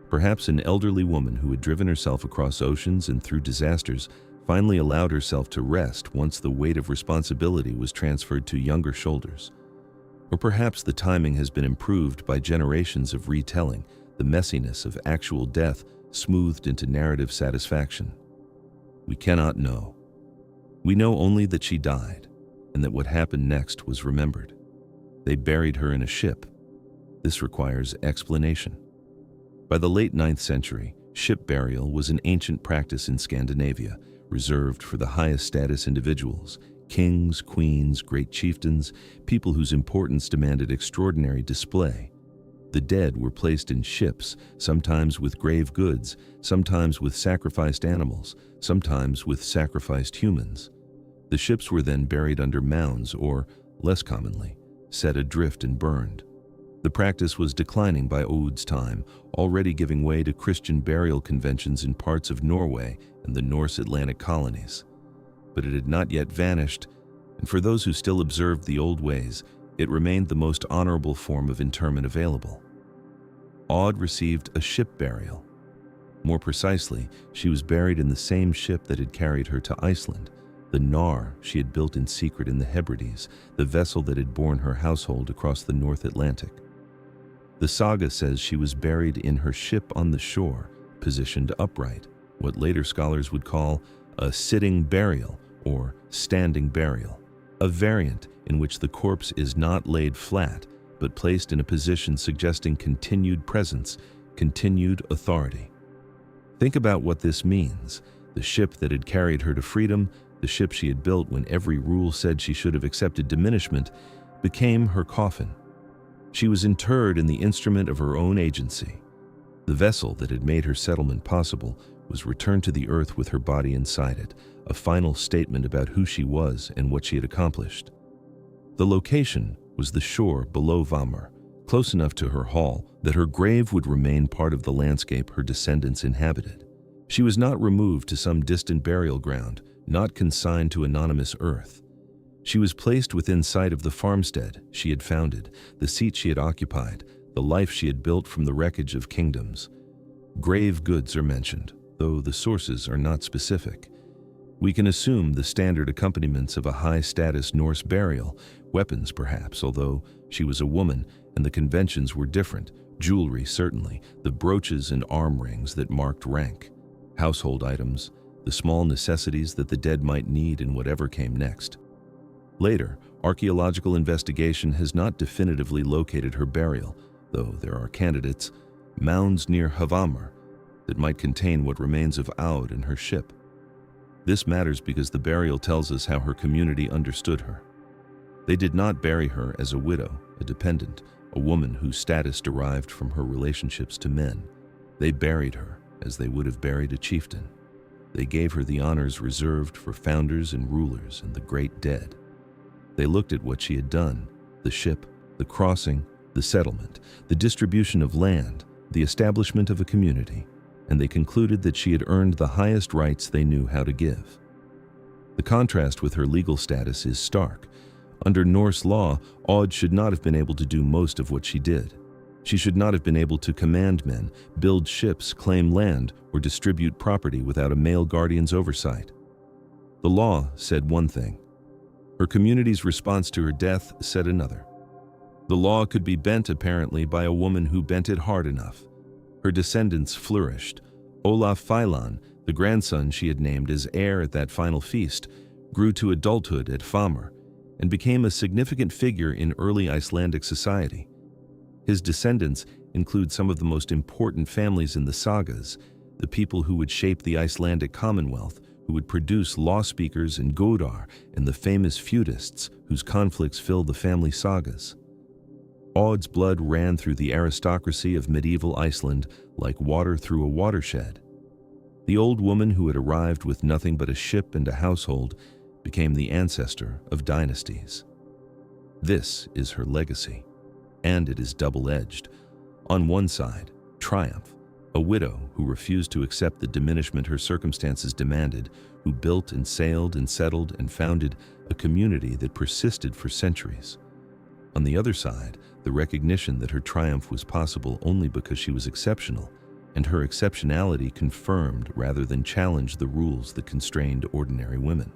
Perhaps an elderly woman who had driven herself across oceans and through disasters finally allowed herself to rest once the weight of responsibility was transferred to younger shoulders. Or perhaps the timing has been improved by generations of retelling, the messiness of actual death smoothed into narrative satisfaction. We cannot know. We know only that she died, and that what happened next was remembered. They buried her in a ship. This requires explanation. By the late 9th century, ship burial was an ancient practice in Scandinavia, reserved for the highest status individuals, kings, queens, great chieftains, people whose importance demanded extraordinary display. The dead were placed in ships, sometimes with grave goods, sometimes with sacrificed animals, sometimes with sacrificed humans. The ships were then buried under mounds or, less commonly, set adrift and burned. The practice was declining by Aud's time, already giving way to Christian burial conventions in parts of Norway and the Norse Atlantic colonies. But it had not yet vanished, and for those who still observed the old ways, it remained the most honorable form of interment available. Aud received a ship burial. More precisely, she was buried in the same ship that had carried her to Iceland, the knarr she had built in secret in the Hebrides, the vessel that had borne her household across the North Atlantic. The saga says she was buried in her ship on the shore, positioned upright, what later scholars would call a sitting burial or standing burial, a variant in which the corpse is not laid flat, but placed in a position suggesting continued presence, continued authority. Think about what this means. The ship that had carried her to freedom, the ship she had built when every rule said she should have accepted diminishment, became her coffin. She was interred in the instrument of her own agency. The vessel that had made her settlement possible was returned to the earth with her body inside it, a final statement about who she was and what she had accomplished. The location was the shore below Vamr, close enough to her hall that her grave would remain part of the landscape her descendants inhabited. She was not removed to some distant burial ground, not consigned to anonymous earth. She was placed within sight of the farmstead she had founded, the seat she had occupied, the life she had built from the wreckage of kingdoms. Grave goods are mentioned, though the sources are not specific. We can assume the standard accompaniments of a high-status Norse burial, weapons perhaps, although she was a woman and the conventions were different, jewelry certainly, the brooches and arm rings that marked rank, household items, the small necessities that the dead might need in whatever came next. Later, archaeological investigation has not definitively located her burial, though there are candidates, mounds near Havamr, that might contain what remains of Aud and her ship. This matters because the burial tells us how her community understood her. They did not bury her as a widow, a dependent, a woman whose status derived from her relationships to men. They buried her as they would have buried a chieftain. They gave her the honors reserved for founders and rulers and the great dead. They looked at what she had done, the ship, the crossing, the settlement, the distribution of land, the establishment of a community, and they concluded that she had earned the highest rights they knew how to give. The contrast with her legal status is stark. Under Norse law, Aud should not have been able to do most of what she did. She should not have been able to command men, build ships, claim land, or distribute property without a male guardian's oversight. The law said one thing. Her community's response to her death said another. The law could be bent apparently by a woman who bent it hard enough. Her descendants flourished. Olaf Feilan, the grandson she had named as heir at that final feast, grew to adulthood at Famr and became a significant figure in early Icelandic society. His descendants include some of the most important families in the sagas, the people who would shape the Icelandic Commonwealth, who would produce law speakers and godar, and the famous feudists whose conflicts fill the family sagas. Aud's blood ran through the aristocracy of medieval Iceland like water through a watershed. The old woman who had arrived with nothing but a ship and a household became the ancestor of dynasties. This is her legacy, and it is double-edged. On one side, triumph, a widow who refused to accept the diminishment her circumstances demanded, who built and sailed and settled and founded a community that persisted for centuries. On the other side, the recognition that her triumph was possible only because she was exceptional, and her exceptionality confirmed rather than challenged the rules that constrained ordinary women.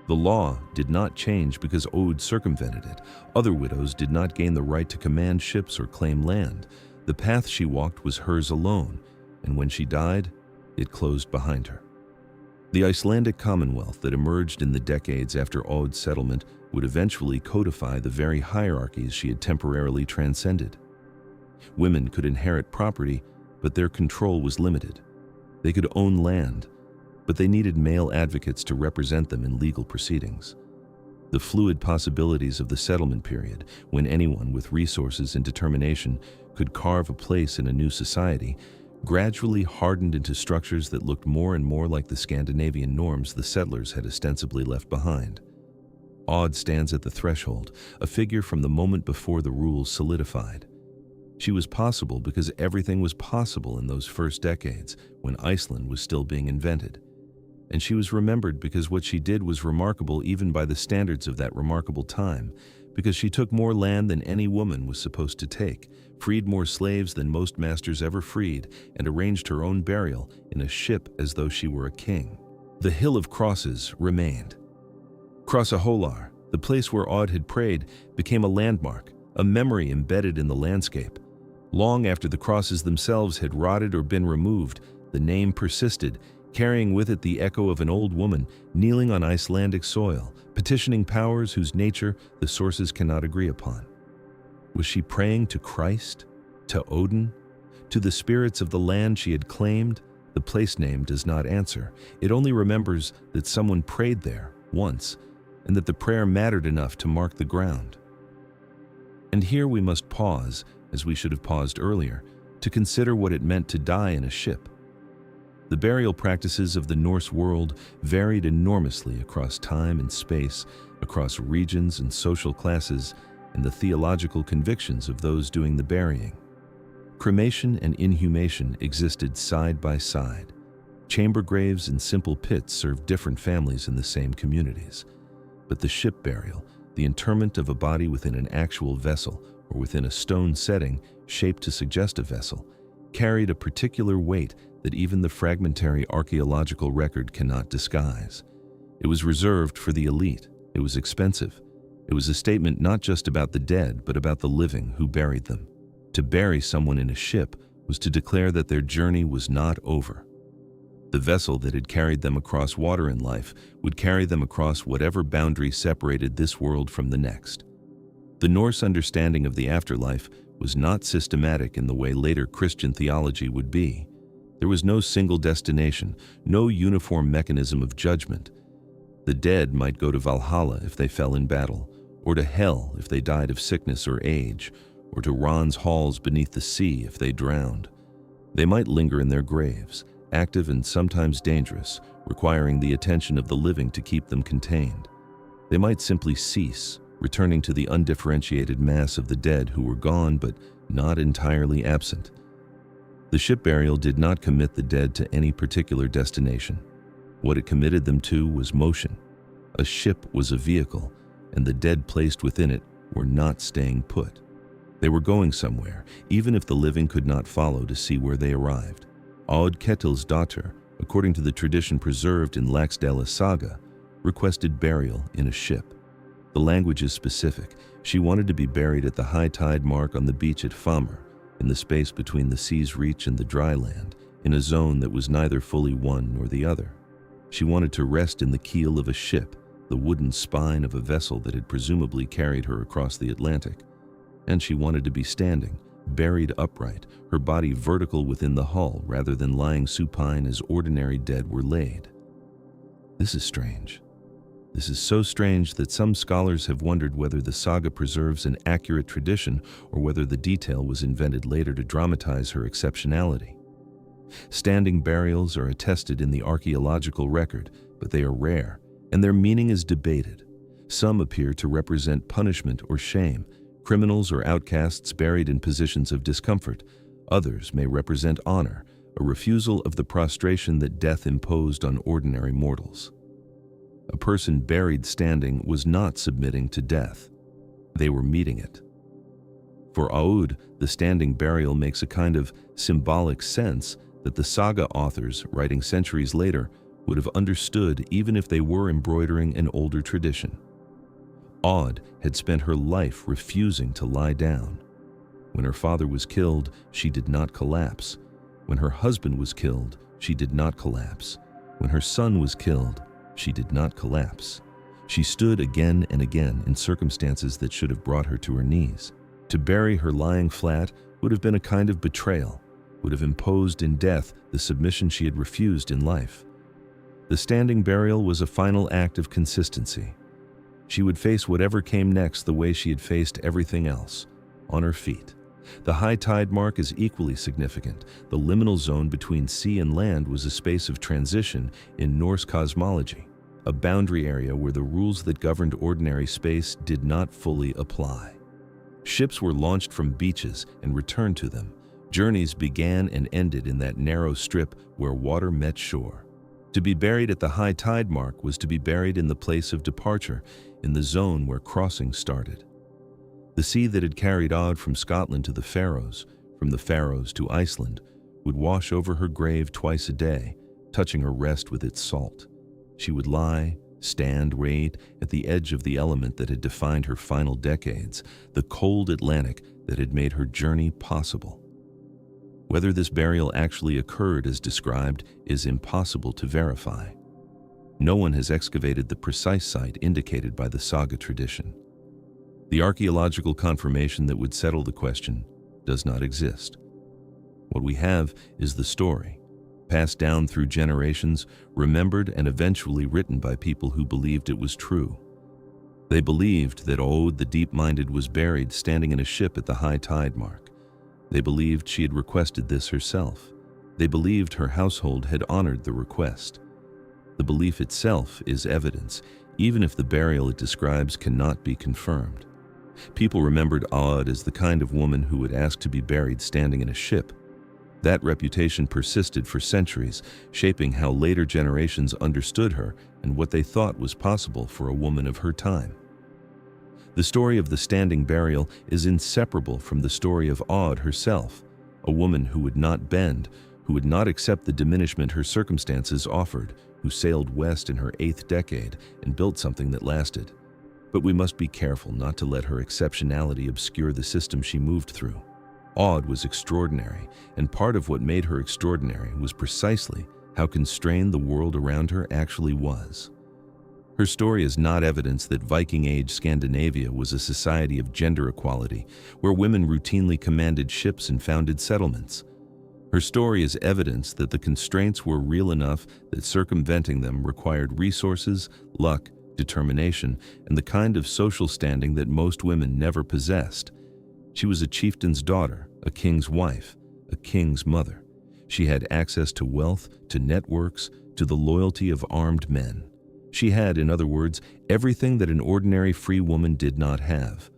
The law did not change because Aud circumvented it. Other widows did not gain the right to command ships or claim land. The path she walked was hers alone, and when she died, it closed behind her. The Icelandic Commonwealth that emerged in the decades after Aud's settlement would eventually codify the very hierarchies she had temporarily transcended. Women could inherit property, but their control was limited. They could own land, but they needed male advocates to represent them in legal proceedings. The fluid possibilities of the settlement period, when anyone with resources and determination could carve a place in a new society, gradually hardened into structures that looked more and more like the Scandinavian norms the settlers had ostensibly left behind. Aud stands at the threshold, a figure from the moment before the rules solidified. She was possible because everything was possible in those first decades, when Iceland was still being invented. And she was remembered because what she did was remarkable even by the standards of that remarkable time, because she took more land than any woman was supposed to take, freed more slaves than most masters ever freed, and arranged her own burial in a ship as though she were a king. The Hill of Crosses remained. Crossaholar, the place where Aud had prayed, became a landmark, a memory embedded in the landscape. Long after the crosses themselves had rotted or been removed, the name persisted, carrying with it the echo of an old woman kneeling on Icelandic soil, petitioning powers whose nature the sources cannot agree upon. Was she praying to Christ? To Odin? To the spirits of the land she had claimed? The place name does not answer. It only remembers that someone prayed there once, and that the prayer mattered enough to mark the ground. And here we must pause, as we should have paused earlier, to consider what it meant to die in a ship. The burial practices of the Norse world varied enormously across time and space, across regions and social classes, and the theological convictions of those doing the burying. Cremation and inhumation existed side by side. Chamber graves and simple pits served different families in the same communities. But the ship burial, the interment of a body within an actual vessel or within a stone setting shaped to suggest a vessel, carried a particular weight that even the fragmentary archaeological record cannot disguise. It was reserved for the elite. It was expensive. It was a statement not just about the dead, but about the living who buried them. To bury someone in a ship was to declare that their journey was not over. The vessel that had carried them across water in life would carry them across whatever boundary separated this world from the next. The Norse understanding of the afterlife was not systematic in the way later Christian theology would be. There was no single destination, no uniform mechanism of judgment. The dead might go to Valhalla if they fell in battle, or to hell if they died of sickness or age, or to Ron's halls beneath the sea if they drowned. They might linger in their graves, active and sometimes dangerous, requiring the attention of the living to keep them contained. They might simply cease, returning to the undifferentiated mass of the dead who were gone but not entirely absent. The ship burial did not commit the dead to any particular destination. What it committed them to was motion. A ship was a vehicle, and the dead placed within it were not staying put. They were going somewhere, even if the living could not follow to see where they arrived. Aud Ketil's daughter, according to the tradition preserved in Laxdæla saga, requested burial in a ship. The language is specific. She wanted to be buried at the high tide mark on the beach at Famur, in the space between the sea's reach and the dry land, in a zone that was neither fully one nor the other. She wanted to rest in the keel of a ship, the wooden spine of a vessel that had presumably carried her across the Atlantic. And she wanted to be standing, buried upright, her body vertical within the hull rather than lying supine as ordinary dead were laid. This is strange. This is so strange that some scholars have wondered whether the saga preserves an accurate tradition or whether the detail was invented later to dramatize her exceptionality. Standing burials are attested in the archaeological record, but they are rare, and their meaning is debated. Some appear to represent punishment or shame, criminals or outcasts buried in positions of discomfort. Others may represent honor, a refusal of the prostration that death imposed on ordinary mortals. A person buried standing was not submitting to death. They were meeting it. For Aud, the standing burial makes a kind of symbolic sense that the saga authors, writing centuries later, would have understood even if they were embroidering an older tradition. Aud had spent her life refusing to lie down. When her father was killed, she did not collapse. When her husband was killed, she did not collapse. When her son was killed, she did not collapse. She stood again and again in circumstances that should have brought her to her knees. To bury her lying flat would have been a kind of betrayal, would have imposed in death the submission she had refused in life. The standing burial was a final act of consistency. She would face whatever came next the way she had faced everything else, on her feet. The high tide mark is equally significant. The liminal zone between sea and land was a space of transition in Norse cosmology, a boundary area where the rules that governed ordinary space did not fully apply. Ships were launched from beaches and returned to them. Journeys began and ended in that narrow strip where water met shore. To be buried at the high tide mark was to be buried in the place of departure, in the zone where crossing started. The sea that had carried Aud from Scotland to the Faroes, from the Faroes to Iceland, would wash over her grave twice a day, touching her rest with its salt. She would lie, stand right at the edge of the element that had defined her final decades, the cold Atlantic that had made her journey possible. Whether this burial actually occurred as described is impossible to verify. No one has excavated the precise site indicated by the saga tradition. The archaeological confirmation that would settle the question does not exist. What we have is the story, passed down through generations, remembered and eventually written by people who believed it was true. They believed that Aud the Deep-Minded was buried standing in a ship at the high tide mark. They believed she had requested this herself. They believed her household had honored the request. The belief itself is evidence, even if the burial it describes cannot be confirmed. People remembered Aud as the kind of woman who would ask to be buried standing in a ship. That reputation persisted for centuries, shaping how later generations understood her and what they thought was possible for a woman of her time. The story of the standing burial is inseparable from the story of Aud herself, a woman who would not bend, who would not accept the diminishment her circumstances offered, who sailed west in her 8th decade and built something that lasted. But we must be careful not to let her exceptionality obscure the system she moved through. Aud was extraordinary, and part of what made her extraordinary was precisely how constrained the world around her actually was. Her story is not evidence that Viking-age Scandinavia was a society of gender equality, where women routinely commanded ships and founded settlements. Her story is evidence that the constraints were real enough that circumventing them required resources, luck, determination, and the kind of social standing that most women never possessed. She was a chieftain's daughter, a king's wife, a king's mother. She had access to wealth, to networks, to the loyalty of armed men. She had, in other words, everything that an ordinary free woman did not have.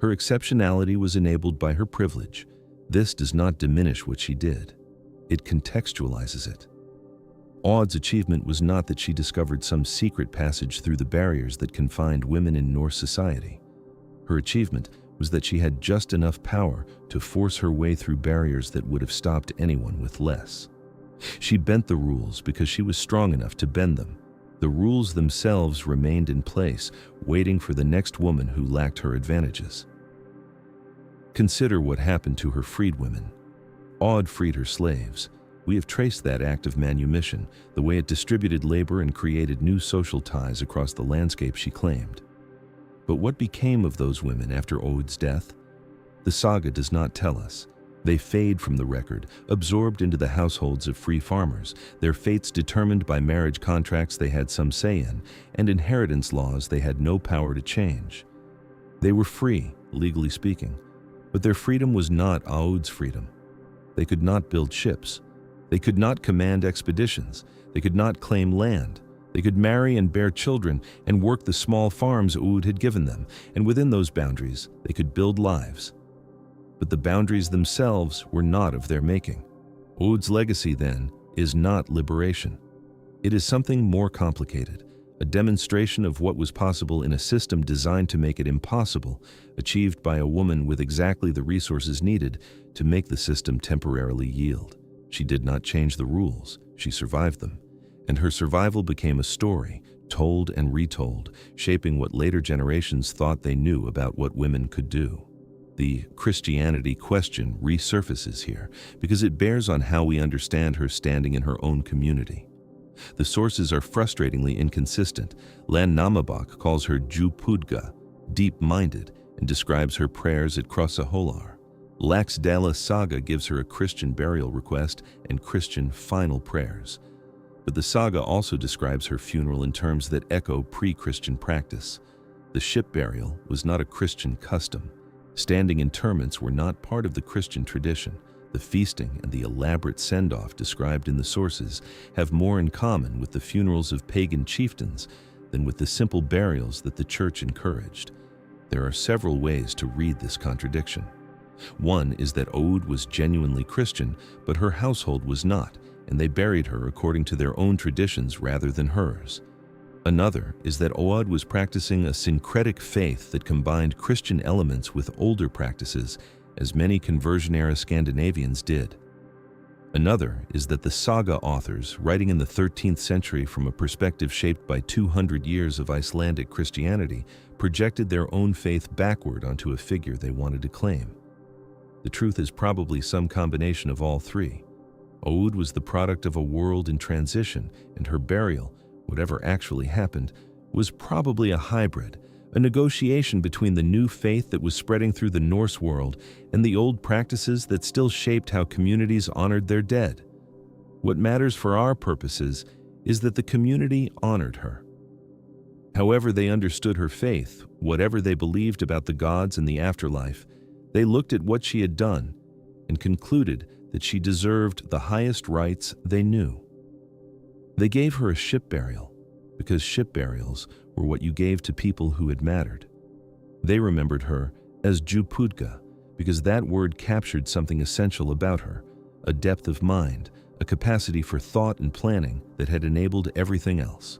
Her exceptionality was enabled by her privilege. This does not diminish what she did. It contextualizes it. Aud's achievement was not that she discovered some secret passage through the barriers that confined women in Norse society. Her achievement was that she had just enough power to force her way through barriers that would have stopped anyone with less. She bent the rules because she was strong enough to bend them. The rules themselves remained in place, waiting for the next woman who lacked her advantages. Consider what happened to her freedwomen. Aud freed her slaves. We have traced that act of manumission, the way it distributed labor and created new social ties across the landscape she claimed. But what became of those women after Aud's death? The saga does not tell us. They fade from the record, absorbed into the households of free farmers, their fates determined by marriage contracts they had some say in, and inheritance laws they had no power to change. They were free, legally speaking, but their freedom was not Aud's freedom. They could not build ships. They could not command expeditions. They could not claim land. They could marry and bear children and work the small farms Aud had given them, and within those boundaries, they could build lives. But the boundaries themselves were not of their making. Aud's legacy, then, is not liberation. It is something more complicated, a demonstration of what was possible in a system designed to make it impossible, achieved by a woman with exactly the resources needed to make the system temporarily yield. She did not change the rules, she survived them, and her survival became a story, told and retold, shaping what later generations thought they knew about what women could do. The Christianity question resurfaces here because it bears on how we understand her standing in her own community. The sources are frustratingly inconsistent. Lan Namabak calls her Jupudga, deep-minded, and describes her prayers at Krosaholar. Laxdala saga gives her a Christian burial request and Christian final prayers. But the saga also describes her funeral in terms that echo pre-Christian practice. The ship burial was not a Christian custom. Standing interments were not part of the Christian tradition. The feasting and the elaborate send-off described in the sources have more in common with the funerals of pagan chieftains than with the simple burials that the church encouraged. There are several ways to read this contradiction. One is that Aud was genuinely Christian, but her household was not, and they buried her according to their own traditions rather than hers. Another is that Aud was practicing a syncretic faith that combined Christian elements with older practices, as many conversion-era Scandinavians did. Another is that the saga authors, writing in the 13th century from a perspective shaped by 200 years of Icelandic Christianity, projected their own faith backward onto a figure they wanted to claim. The truth is probably some combination of all three. Aud was the product of a world in transition, and her burial, whatever actually happened, was probably a hybrid, a negotiation between the new faith that was spreading through the Norse world and the old practices that still shaped how communities honored their dead. What matters for our purposes is that the community honored her. However they understood her faith, whatever they believed about the gods and the afterlife, they looked at what she had done and concluded that she deserved the highest rights they knew. They gave her a ship burial, because ship burials were what you gave to people who had mattered. They remembered her as Djupudga, because that word captured something essential about her, a depth of mind, a capacity for thought and planning that had enabled everything else.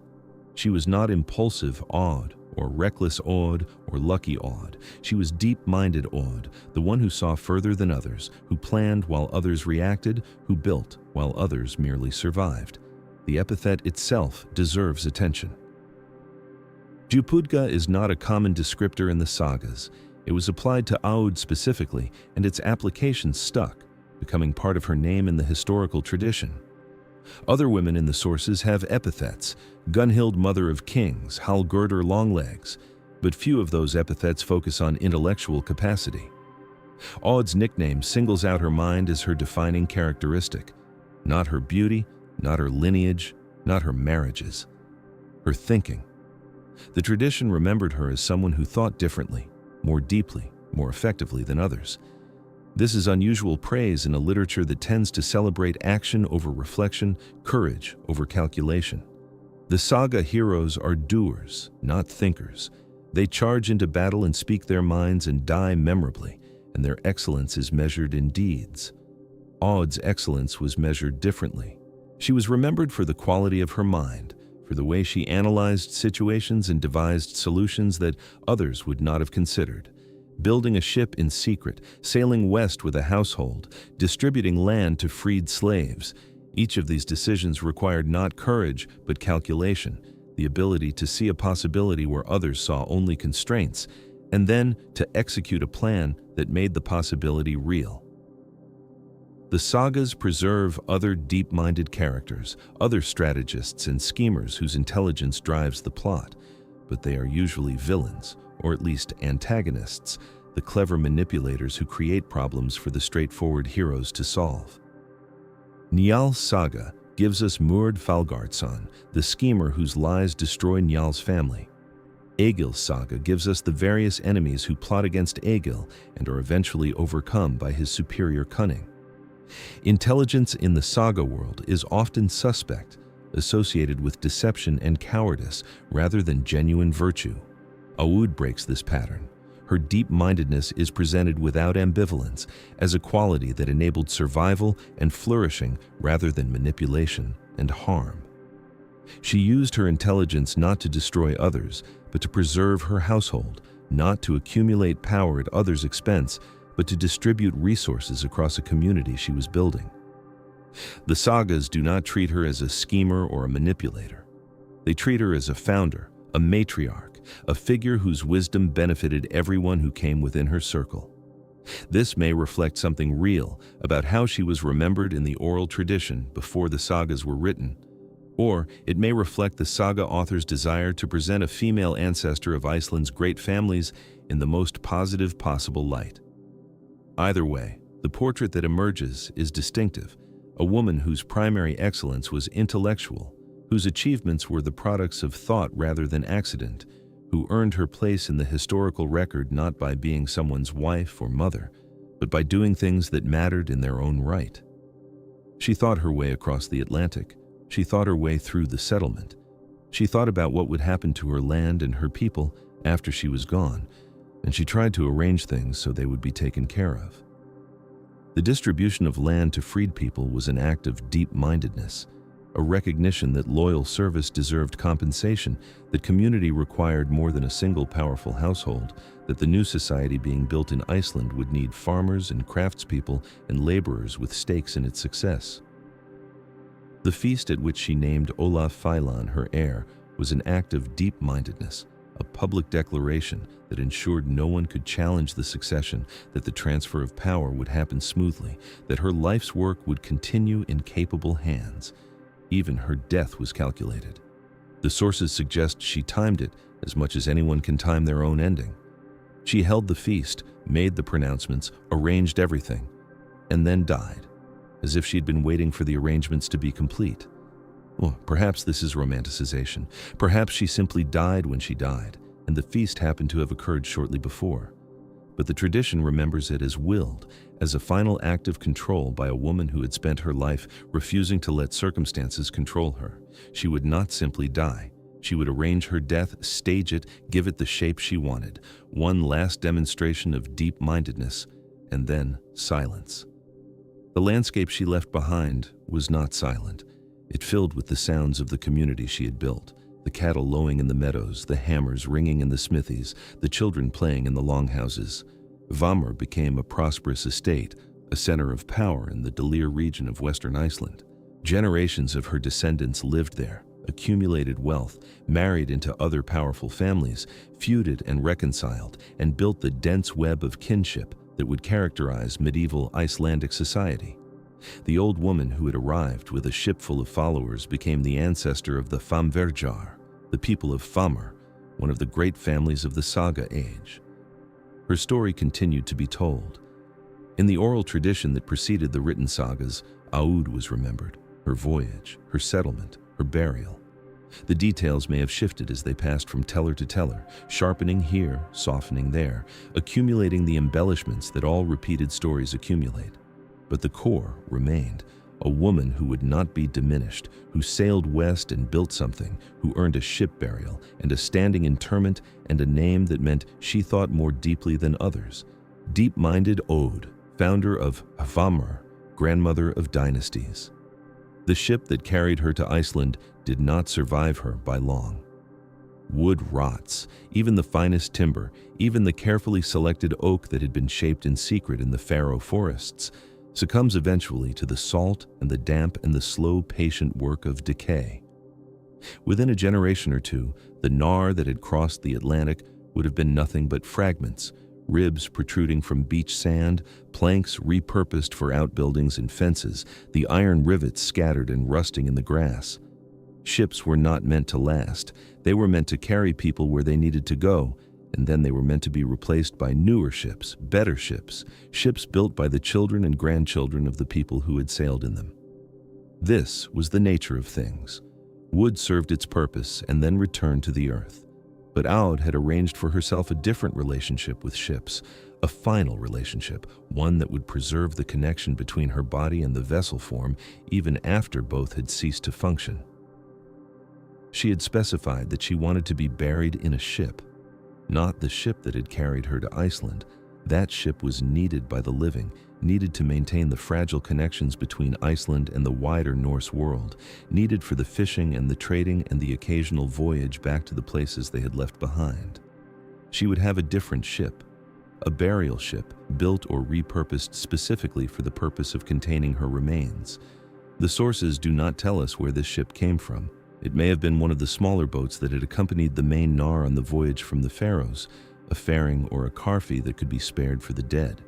She was not impulsive Aud, or reckless Aud, or lucky Aud. She was deep-minded Aud, the one who saw further than others, who planned while others reacted, who built while others merely survived. The epithet itself deserves attention. Djupudga is not a common descriptor in the sagas. It was applied to Aud specifically, and its application stuck, becoming part of her name in the historical tradition. Other women in the sources have epithets: Gunhild, Mother of Kings, Halgurdr, Longlegs, but few of those epithets focus on intellectual capacity. Aud's nickname singles out her mind as her defining characteristic, not her beauty, not her lineage, not her marriages, her thinking. The tradition remembered her as someone who thought differently, more deeply, more effectively than others. This is unusual praise in a literature that tends to celebrate action over reflection, courage over calculation. The saga heroes are doers, not thinkers. They charge into battle and speak their minds and die memorably, and their excellence is measured in deeds. Aud's excellence was measured differently. She was remembered for the quality of her mind, for the way she analyzed situations and devised solutions that others would not have considered. Building a ship in secret, sailing west with a household, distributing land to freed slaves. Each of these decisions required not courage, but calculation, the ability to see a possibility where others saw only constraints, and then to execute a plan that made the possibility real. The sagas preserve other deep-minded characters, other strategists and schemers whose intelligence drives the plot, but they are usually villains, or at least antagonists, the clever manipulators who create problems for the straightforward heroes to solve. Njal's saga gives us Murd Falgardsson, the schemer whose lies destroy Njal's family. Egil's saga gives us the various enemies who plot against Egil and are eventually overcome by his superior cunning. Intelligence in the saga world is often suspect, associated with deception and cowardice rather than genuine virtue. Aud breaks this pattern. Her deep-mindedness is presented without ambivalence, as a quality that enabled survival and flourishing rather than manipulation and harm. She used her intelligence not to destroy others, but to preserve her household, not to accumulate power at others' expense, but to distribute resources across a community she was building. The sagas do not treat her as a schemer or a manipulator. They treat her as a founder, a matriarch, a figure whose wisdom benefited everyone who came within her circle. This may reflect something real about how she was remembered in the oral tradition before the sagas were written, or it may reflect the saga author's desire to present a female ancestor of Iceland's great families in the most positive possible light. Either way, the portrait that emerges is distinctive, a woman whose primary excellence was intellectual, whose achievements were the products of thought rather than accident, who earned her place in the historical record not by being someone's wife or mother, but by doing things that mattered in their own right. She thought her way across the Atlantic. She thought her way through the settlement. She thought about what would happen to her land and her people after she was gone, and she tried to arrange things so they would be taken care of. The distribution of land to freed people was an act of deep-mindedness. a recognition that loyal service deserved compensation, that community required more than a single powerful household, that the new society being built in Iceland would need farmers and craftspeople and laborers with stakes in its success. The feast at which she named Olaf Feilan her heir was an act of deep-mindedness, a public declaration that ensured no one could challenge the succession, that the transfer of power would happen smoothly, that her life's work would continue in capable hands. Even her death was calculated. The sources suggest she timed it as much as anyone can time their own ending. She held the feast, made the pronouncements, arranged everything, and then died, as if she'd been waiting for the arrangements to be complete. Well, perhaps this is romanticization. Perhaps she simply died when she died, and the feast happened to have occurred shortly before. But the tradition remembers it as willed, as a final act of control by a woman who had spent her life refusing to let circumstances control her. She would not simply die. She would arrange her death, stage it, give it the shape she wanted. One last demonstration of deep-mindedness, and then silence. The landscape she left behind was not silent. It filled with the sounds of the community she had built, the cattle lowing in the meadows, the hammers ringing in the smithies, the children playing in the longhouses. Vamr became a prosperous estate, a center of power in the Delir region of western Iceland. Generations of her descendants lived there, accumulated wealth, married into other powerful families, feuded and reconciled, and built the dense web of kinship that would characterize medieval Icelandic society. The old woman who had arrived with a ship full of followers became the ancestor of the Famverjar, the people of Famr, one of the great families of the saga age. Her story continued to be told. In the oral tradition that preceded the written sagas, Aud was remembered, her voyage, her settlement, her burial. The details may have shifted as they passed from teller to teller, sharpening here, softening there, accumulating the embellishments that all repeated stories accumulate. But the core remained, a woman who would not be diminished, who sailed west and built something, who earned a ship burial and a standing interment and a name that meant she thought more deeply than others. Deep-minded Aud, founder of Vamr, grandmother of dynasties. The ship that carried her to Iceland did not survive her by long. Wood rots, even the finest timber, even the carefully selected oak that had been shaped in secret in the Faroe forests, succumbs eventually to the salt and the damp and the slow, patient work of decay. Within a generation or two, the knarr that had crossed the Atlantic would have been nothing but fragments, ribs protruding from beach sand, planks repurposed for outbuildings and fences, the iron rivets scattered and rusting in the grass. Ships were not meant to last. They were meant to carry people where they needed to go, and then they were meant to be replaced by newer ships, better ships, ships built by the children and grandchildren of the people who had sailed in them. This was the nature of things. Wood served its purpose and then returned to the earth. But Aud had arranged for herself a different relationship with ships, a final relationship, one that would preserve the connection between her body and the vessel form even after both had ceased to function. She had specified that she wanted to be buried in a ship, not the ship that had carried her to Iceland. That ship was needed by the living, needed to maintain the fragile connections between Iceland and the wider Norse world, needed for the fishing and the trading and the occasional voyage back to the places they had left behind. She would have a different ship, a burial ship built or repurposed specifically for the purpose of containing her remains. The sources do not tell us where this ship came from. It may have been one of the smaller boats that had accompanied the main knarr on the voyage from the Faroes, a faring or a karfi that could be spared for the dead.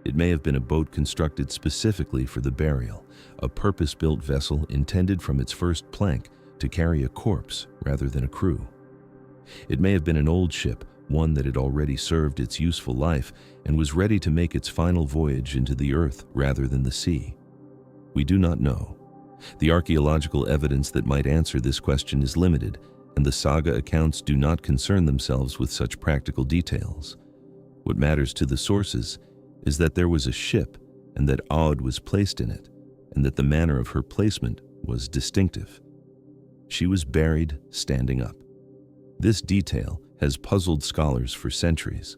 It may have been a boat constructed specifically for the burial, a purpose-built vessel intended from its first plank to carry a corpse rather than a crew. It may have been an old ship, one that had already served its useful life and was ready to make its final voyage into the earth rather than the sea. We do not know. The archaeological evidence that might answer this question is limited, and the saga accounts do not concern themselves with such practical details. What matters to the sources is that there was a ship and that Aud was placed in it, and that the manner of her placement was distinctive. She was buried standing up. This detail has puzzled scholars for centuries.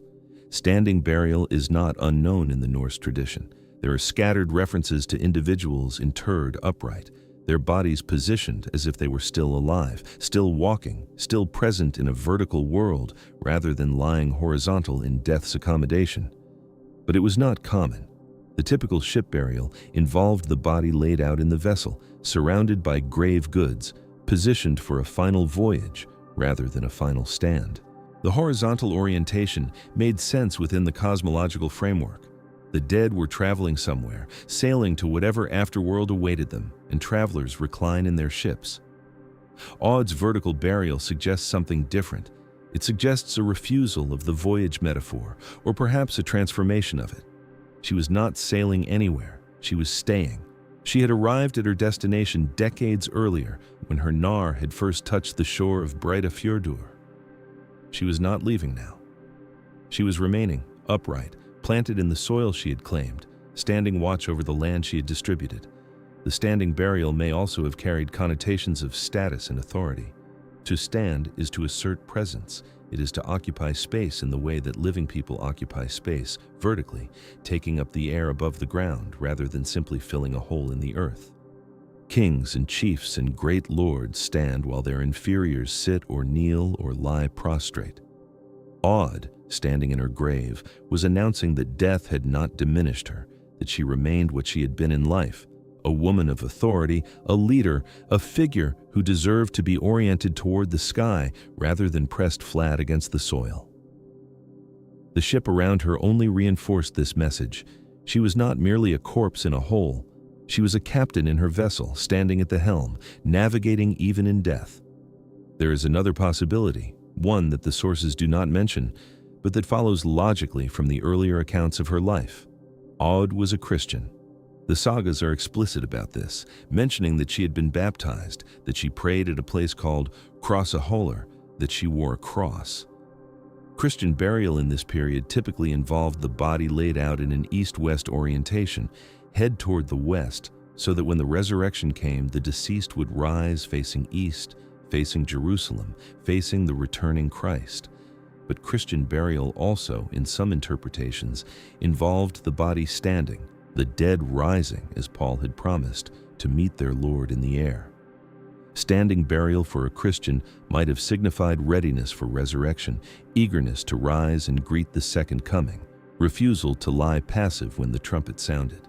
Standing burial is not unknown in the Norse tradition. There are scattered references to individuals interred upright. their bodies positioned as if they were still alive, still walking, still present in a vertical world rather than lying horizontal in death's accommodation. But it was not common. The typical ship burial involved the body laid out in the vessel, surrounded by grave goods, positioned for a final voyage rather than a final stand. The horizontal orientation made sense within the cosmological framework. The dead were traveling somewhere, sailing to whatever afterworld awaited them, and travelers recline in their ships. Aud's vertical burial suggests something different. It suggests a refusal of the voyage metaphor, or perhaps a transformation of it. She was not sailing anywhere, she was staying. She had arrived at her destination decades earlier when her knarr had first touched the shore of Breidafjordur. She was not leaving now. She was remaining, upright, planted in the soil she had claimed, standing watch over the land she had distributed. The standing burial may also have carried connotations of status and authority. To stand is to assert presence. It is to occupy space in the way that living people occupy space, vertically, taking up the air above the ground rather than simply filling a hole in the earth. Kings and chiefs and great lords stand while their inferiors sit or kneel or lie prostrate. Aud, standing in her grave, was announcing that death had not diminished her, that she remained what she had been in life, a woman of authority, a leader, a figure who deserved to be oriented toward the sky rather than pressed flat against the soil. The ship around her only reinforced this message. She was not merely a corpse in a hole. She was a captain in her vessel, standing at the helm, navigating even in death. There is another possibility, one that the sources do not mention, but that follows logically from the earlier accounts of her life. Aud was a Christian. The sagas are explicit about this, mentioning that she had been baptized, that she prayed at a place called Krossaholar, that she wore a cross. Christian burial in this period typically involved the body laid out in an east-west orientation, head toward the west, so that when the resurrection came, the deceased would rise facing east, facing Jerusalem, facing the returning Christ. But Christian burial also, in some interpretations, involved the body standing, the dead rising, as Paul had promised, to meet their Lord in the air. Standing burial for a Christian might have signified readiness for resurrection, eagerness to rise and greet the second coming, refusal to lie passive when the trumpet sounded.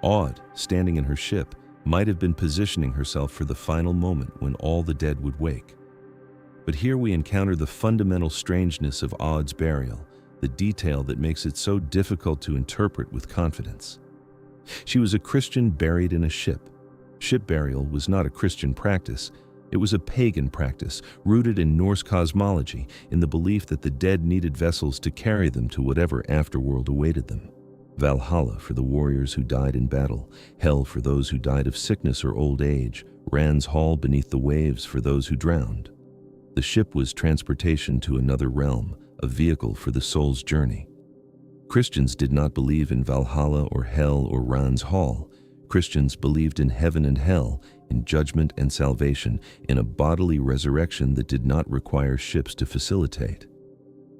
Aud, standing in her ship, might have been positioning herself for the final moment when all the dead would wake. But here we encounter the fundamental strangeness of Aud's burial, the detail that makes it so difficult to interpret with confidence. She was a Christian buried in a ship. Ship burial was not a Christian practice. It was a pagan practice, rooted in Norse cosmology, in the belief that the dead needed vessels to carry them to whatever afterworld awaited them. Valhalla for the warriors who died in battle, hell for those who died of sickness or old age, Rand's Hall beneath the waves for those who drowned. The ship was transportation to another realm, a vehicle for the soul's journey. Christians did not believe in Valhalla or hell or Rand's Hall. Christians believed in heaven and hell, in judgment and salvation, in a bodily resurrection that did not require ships to facilitate.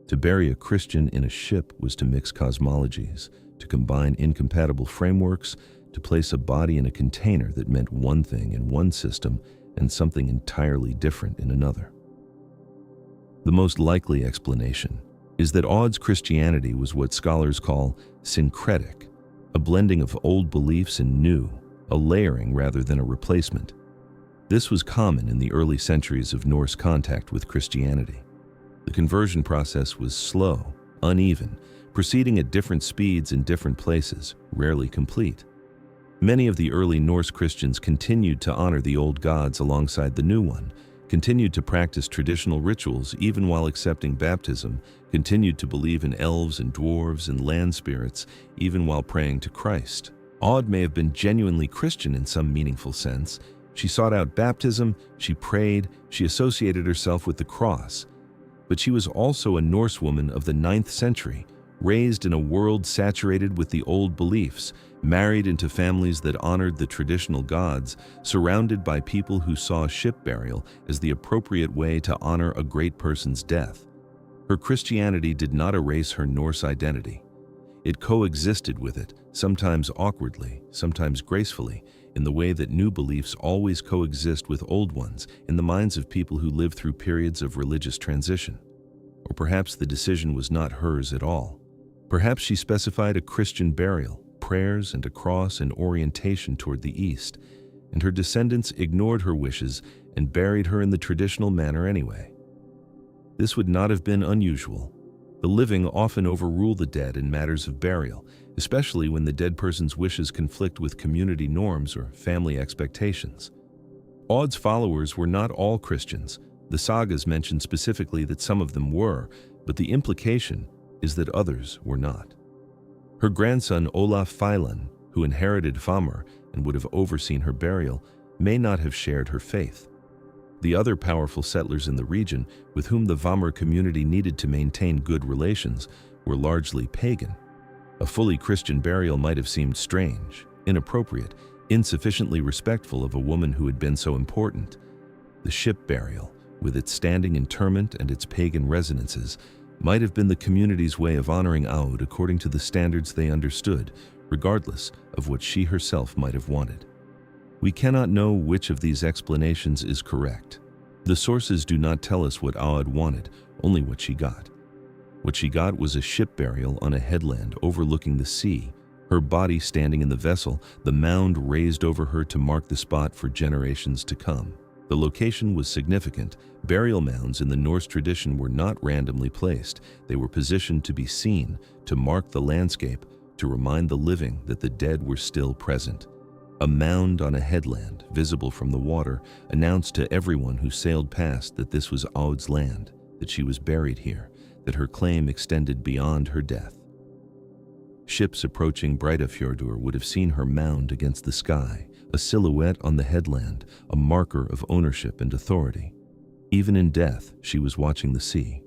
To bury a Christian in a ship was to mix cosmologies, to combine incompatible frameworks, to place a body in a container that meant one thing in one system and something entirely different in another. The most likely explanation is that Aud's Christianity was what scholars call syncretic, a blending of old beliefs and new, a layering rather than a replacement. This was common in the early centuries of Norse contact with Christianity. The conversion process was slow, uneven, proceeding at different speeds in different places, rarely complete. Many of the early Norse Christians continued to honor the old gods alongside the new one, continued to practice traditional rituals even while accepting baptism, continued to believe in elves and dwarves and land spirits even while praying to Christ. Aud may have been genuinely Christian in some meaningful sense. She sought out baptism, she prayed, she associated herself with the cross. But she was also a Norse woman of the 9th century, raised in a world saturated with the old beliefs, married into families that honored the traditional gods, surrounded by people who saw ship burial as the appropriate way to honor a great person's death. Her Christianity did not erase her Norse identity. It coexisted with it, sometimes awkwardly, sometimes gracefully, in the way that new beliefs always coexist with old ones in the minds of people who live through periods of religious transition. Or perhaps the decision was not hers at all. Perhaps she specified a Christian burial, prayers and a cross and orientation toward the east, and her descendants ignored her wishes and buried her in the traditional manner anyway. This would not have been unusual. The living often overrule the dead in matters of burial, especially when the dead person's wishes conflict with community norms or family expectations. Aud's followers were not all Christians. The sagas mention specifically that some of them were, but the implication is that others were not. Her grandson Olaf Feilan, who inherited Famur and would have overseen her burial, may not have shared her faith. The other powerful settlers in the region, with whom the Famur community needed to maintain good relations, were largely pagan. A fully Christian burial might have seemed strange, inappropriate, insufficiently respectful of a woman who had been so important. The ship burial, with its standing interment and its pagan resonances, might have been the community's way of honoring Aud according to the standards they understood, regardless of what she herself might have wanted. We cannot know which of these explanations is correct. The sources do not tell us what Aud wanted, only what she got. What she got was a ship burial on a headland overlooking the sea, her body standing in the vessel, the mound raised over her to mark the spot for generations to come. The location was significant. Burial mounds in the Norse tradition were not randomly placed. They were positioned to be seen, to mark the landscape, to remind the living that the dead were still present. A mound on a headland, visible from the water, announced to everyone who sailed past that this was Aud's land, that she was buried here, that her claim extended beyond her death. Ships approaching Breidafjordur would have seen her mound against the sky, a silhouette on the headland, a marker of ownership and authority. Even in death, she was watching the sea.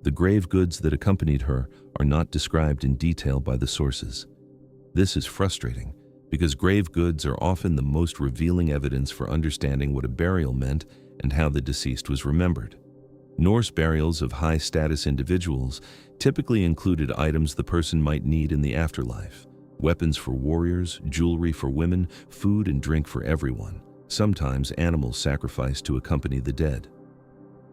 The grave goods that accompanied her are not described in detail by the sources. This is frustrating, because grave goods are often the most revealing evidence for understanding what a burial meant and how the deceased was remembered. Norse burials of high-status individuals typically included items the person might need in the afterlife: weapons for warriors, jewelry for women, food and drink for everyone, sometimes animals sacrificed to accompany the dead.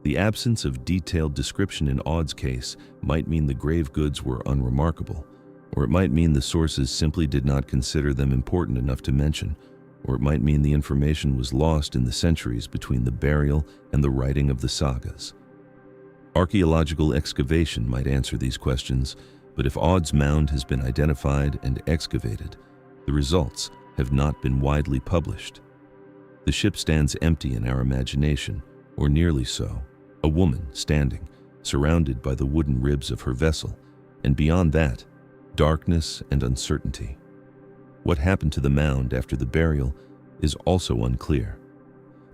The absence of detailed description in Aud's case might mean the grave goods were unremarkable, or it might mean the sources simply did not consider them important enough to mention, or it might mean the information was lost in the centuries between the burial and the writing of the sagas. Archaeological excavation might answer these questions, but if Aud's mound has been identified and excavated, the results have not been widely published. The ship stands empty in our imagination, or nearly so. A woman standing, surrounded by the wooden ribs of her vessel, and beyond that, darkness and uncertainty. What happened to the mound after the burial is also unclear.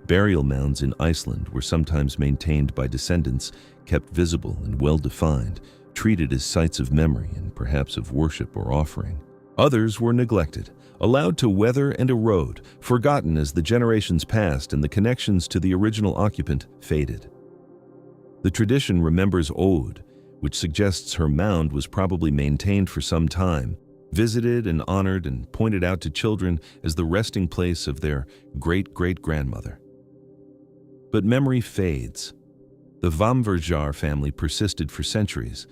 Burial mounds in Iceland were sometimes maintained by descendants, kept visible and well-defined, treated as sites of memory and perhaps of worship or offering. Others were neglected, allowed to weather and erode, forgotten as the generations passed and the connections to the original occupant faded. The tradition remembers Aud, which suggests her mound was probably maintained for some time, visited and honored and pointed out to children as the resting place of their great-great-grandmother. But memory fades. The Vamverjar family persisted for centuries,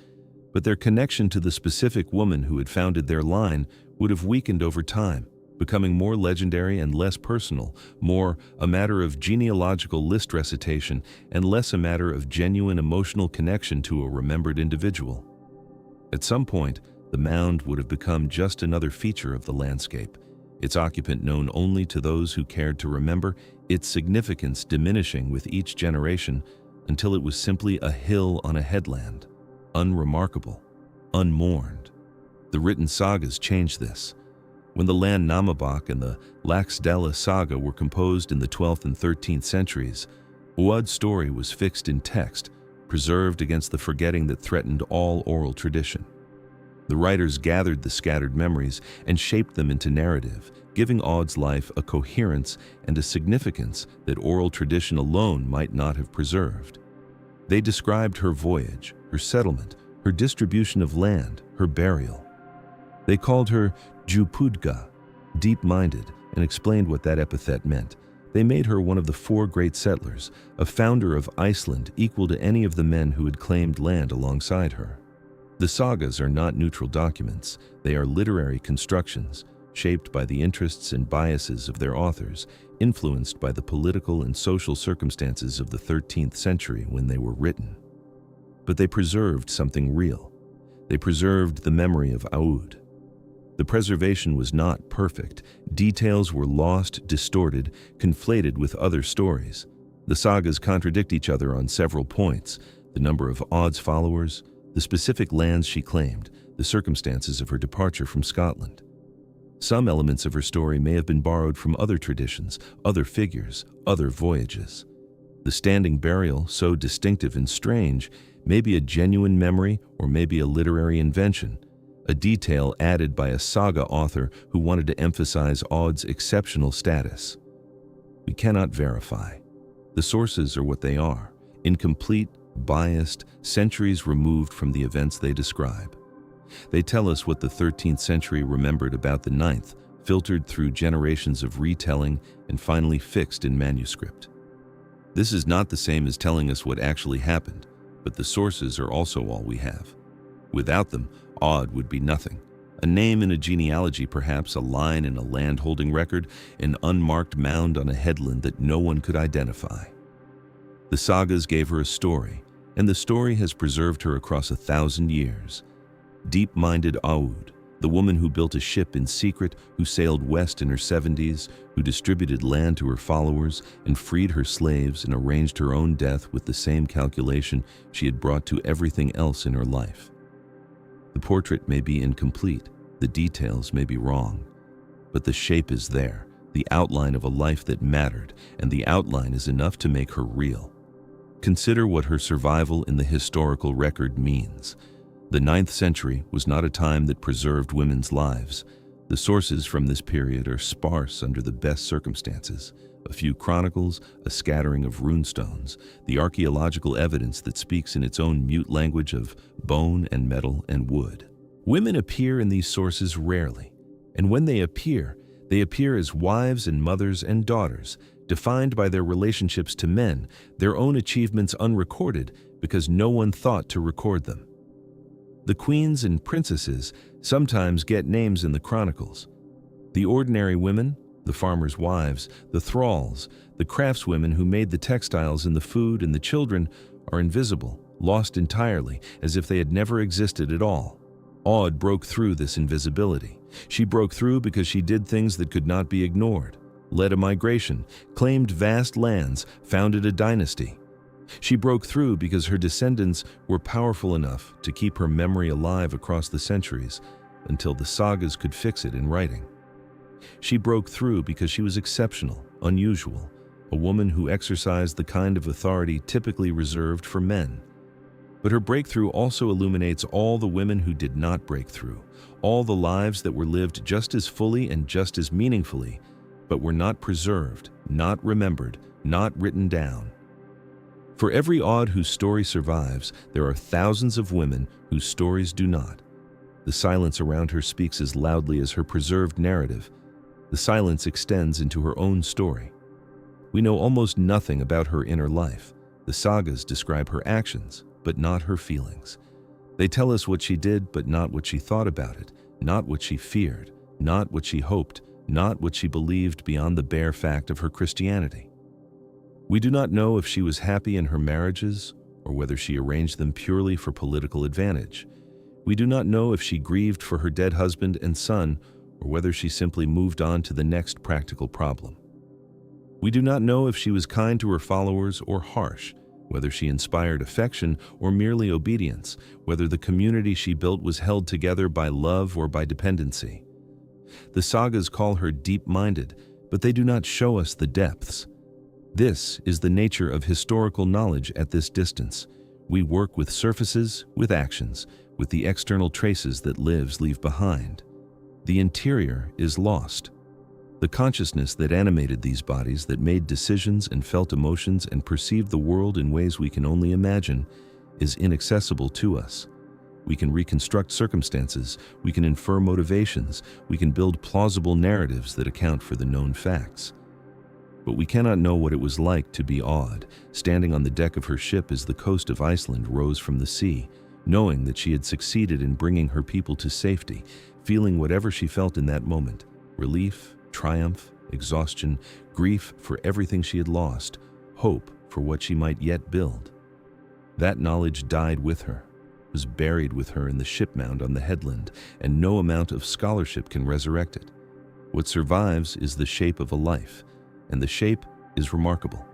but their connection to the specific woman who had founded their line would have weakened over time, becoming more legendary and less personal, more a matter of genealogical list recitation and less a matter of genuine emotional connection to a remembered individual. At some point, the mound would have become just another feature of the landscape, its occupant known only to those who cared to remember, its significance diminishing with each generation until it was simply a hill on a headland, unremarkable, unmourned. The written sagas changed this. When the Land Namabak and the Laxdæla saga were composed in the 12th and 13th centuries, Aud's story was fixed in text, preserved against the forgetting that threatened all oral tradition. The writers gathered the scattered memories and shaped them into narrative, giving Aud's life a coherence and a significance that oral tradition alone might not have preserved. They described her voyage, her settlement, her distribution of land, her burial. They called her Jupudga, deep-minded, and explained what that epithet meant. They made her one of the 4 great settlers, a founder of Iceland equal to any of the men who had claimed land alongside her. The sagas are not neutral documents. They are literary constructions, shaped by the interests and biases of their authors, influenced by the political and social circumstances of the 13th century when they were written. But they preserved something real. They preserved the memory of Aud. The preservation was not perfect. Details were lost, distorted, conflated with other stories. The sagas contradict each other on several points: the number of Aud's followers, the specific lands she claimed, the circumstances of her departure from Scotland. Some elements of her story may have been borrowed from other traditions, other figures, other voyages. The standing burial, so distinctive and strange, may be a genuine memory or maybe a literary invention, a detail added by a saga author who wanted to emphasize Aud's exceptional status. We cannot verify. The sources are what they are, incomplete, biased, centuries removed from the events they describe. They tell us what the 13th century remembered about the 9th, filtered through generations of retelling and finally fixed in manuscript. This is not the same as telling us what actually happened, but the sources are also all we have. Without them, Aud would be nothing. A name in a genealogy perhaps, a line in a land-holding record, an unmarked mound on a headland that no one could identify. The sagas gave her a story, and the story has preserved her across 1,000 years. Deep-minded Aud, the woman who built a ship in secret, who sailed west in her 70s, who distributed land to her followers and freed her slaves and arranged her own death with the same calculation she had brought to everything else in her life. The portrait may be incomplete, the details may be wrong, but the shape is there, the outline of a life that mattered, and the outline is enough to make her real. Consider what her survival in the historical record means. The 9th century was not a time that preserved women's lives. The sources from this period are sparse under the best circumstances. A few chronicles, a scattering of runestones, the archaeological evidence that speaks in its own mute language of bone and metal and wood. Women appear in these sources rarely, and when they appear as wives and mothers and daughters, defined by their relationships to men, their own achievements unrecorded because no one thought to record them. The queens and princesses sometimes get names in the chronicles. The ordinary women, the farmers' wives, the thralls, the craftswomen who made the textiles and the food and the children are invisible, lost entirely, as if they had never existed at all. Aud broke through this invisibility. She broke through because she did things that could not be ignored, led a migration, claimed vast lands, founded a dynasty. She broke through because her descendants were powerful enough to keep her memory alive across the centuries until the sagas could fix it in writing. She broke through because she was exceptional, unusual, a woman who exercised the kind of authority typically reserved for men. But her breakthrough also illuminates all the women who did not break through, all the lives that were lived just as fully and just as meaningfully, but were not preserved, not remembered, not written down. For every Aud whose story survives, there are thousands of women whose stories do not. The silence around her speaks as loudly as her preserved narrative. The silence extends into her own story. We know almost nothing about her inner life. The sagas describe her actions, but not her feelings. They tell us what she did, but not what she thought about it, not what she feared, not what she hoped, not what she believed beyond the bare fact of her Christianity. We do not know if she was happy in her marriages or whether she arranged them purely for political advantage. We do not know if she grieved for her dead husband and son or whether she simply moved on to the next practical problem. We do not know if she was kind to her followers or harsh, whether she inspired affection or merely obedience, whether the community she built was held together by love or by dependency. The sagas call her deep-minded, but they do not show us the depths. This is the nature of historical knowledge at this distance. We work with surfaces, with actions, with the external traces that lives leave behind. The interior is lost. The consciousness that animated these bodies, that made decisions and felt emotions and perceived the world in ways we can only imagine, is inaccessible to us. We can reconstruct circumstances, we can infer motivations, we can build plausible narratives that account for the known facts. But we cannot know what it was like to be Aud, standing on the deck of her ship as the coast of Iceland rose from the sea, knowing that she had succeeded in bringing her people to safety, feeling whatever she felt in that moment: relief, triumph, exhaustion, grief for everything she had lost, hope for what she might yet build. That knowledge died with her, was buried with her in the ship mound on the headland, and no amount of scholarship can resurrect it. What survives is the shape of a life, and the shape is remarkable.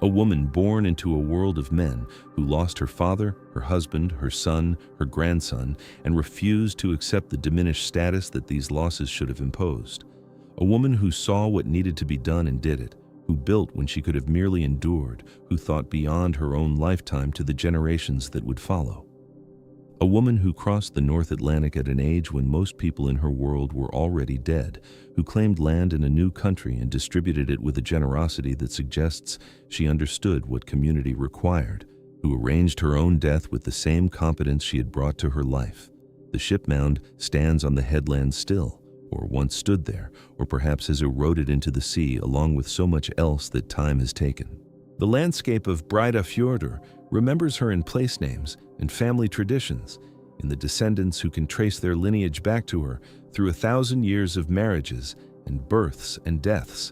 A woman born into a world of men who lost her father, her husband, her son, her grandson, and refused to accept the diminished status that these losses should have imposed. A woman who saw what needed to be done and did it, who built when she could have merely endured, who thought beyond her own lifetime to the generations that would follow. A woman who crossed the North Atlantic at an age when most people in her world were already dead, who claimed land in a new country and distributed it with a generosity that suggests she understood what community required, who arranged her own death with the same competence she had brought to her life. The ship mound stands on the headland still, or once stood there, or perhaps has eroded into the sea along with so much else that time has taken. The landscape of Breiðafjörður remembers her in place names and family traditions, in the descendants who can trace their lineage back to her through 1,000 years of marriages and births and deaths.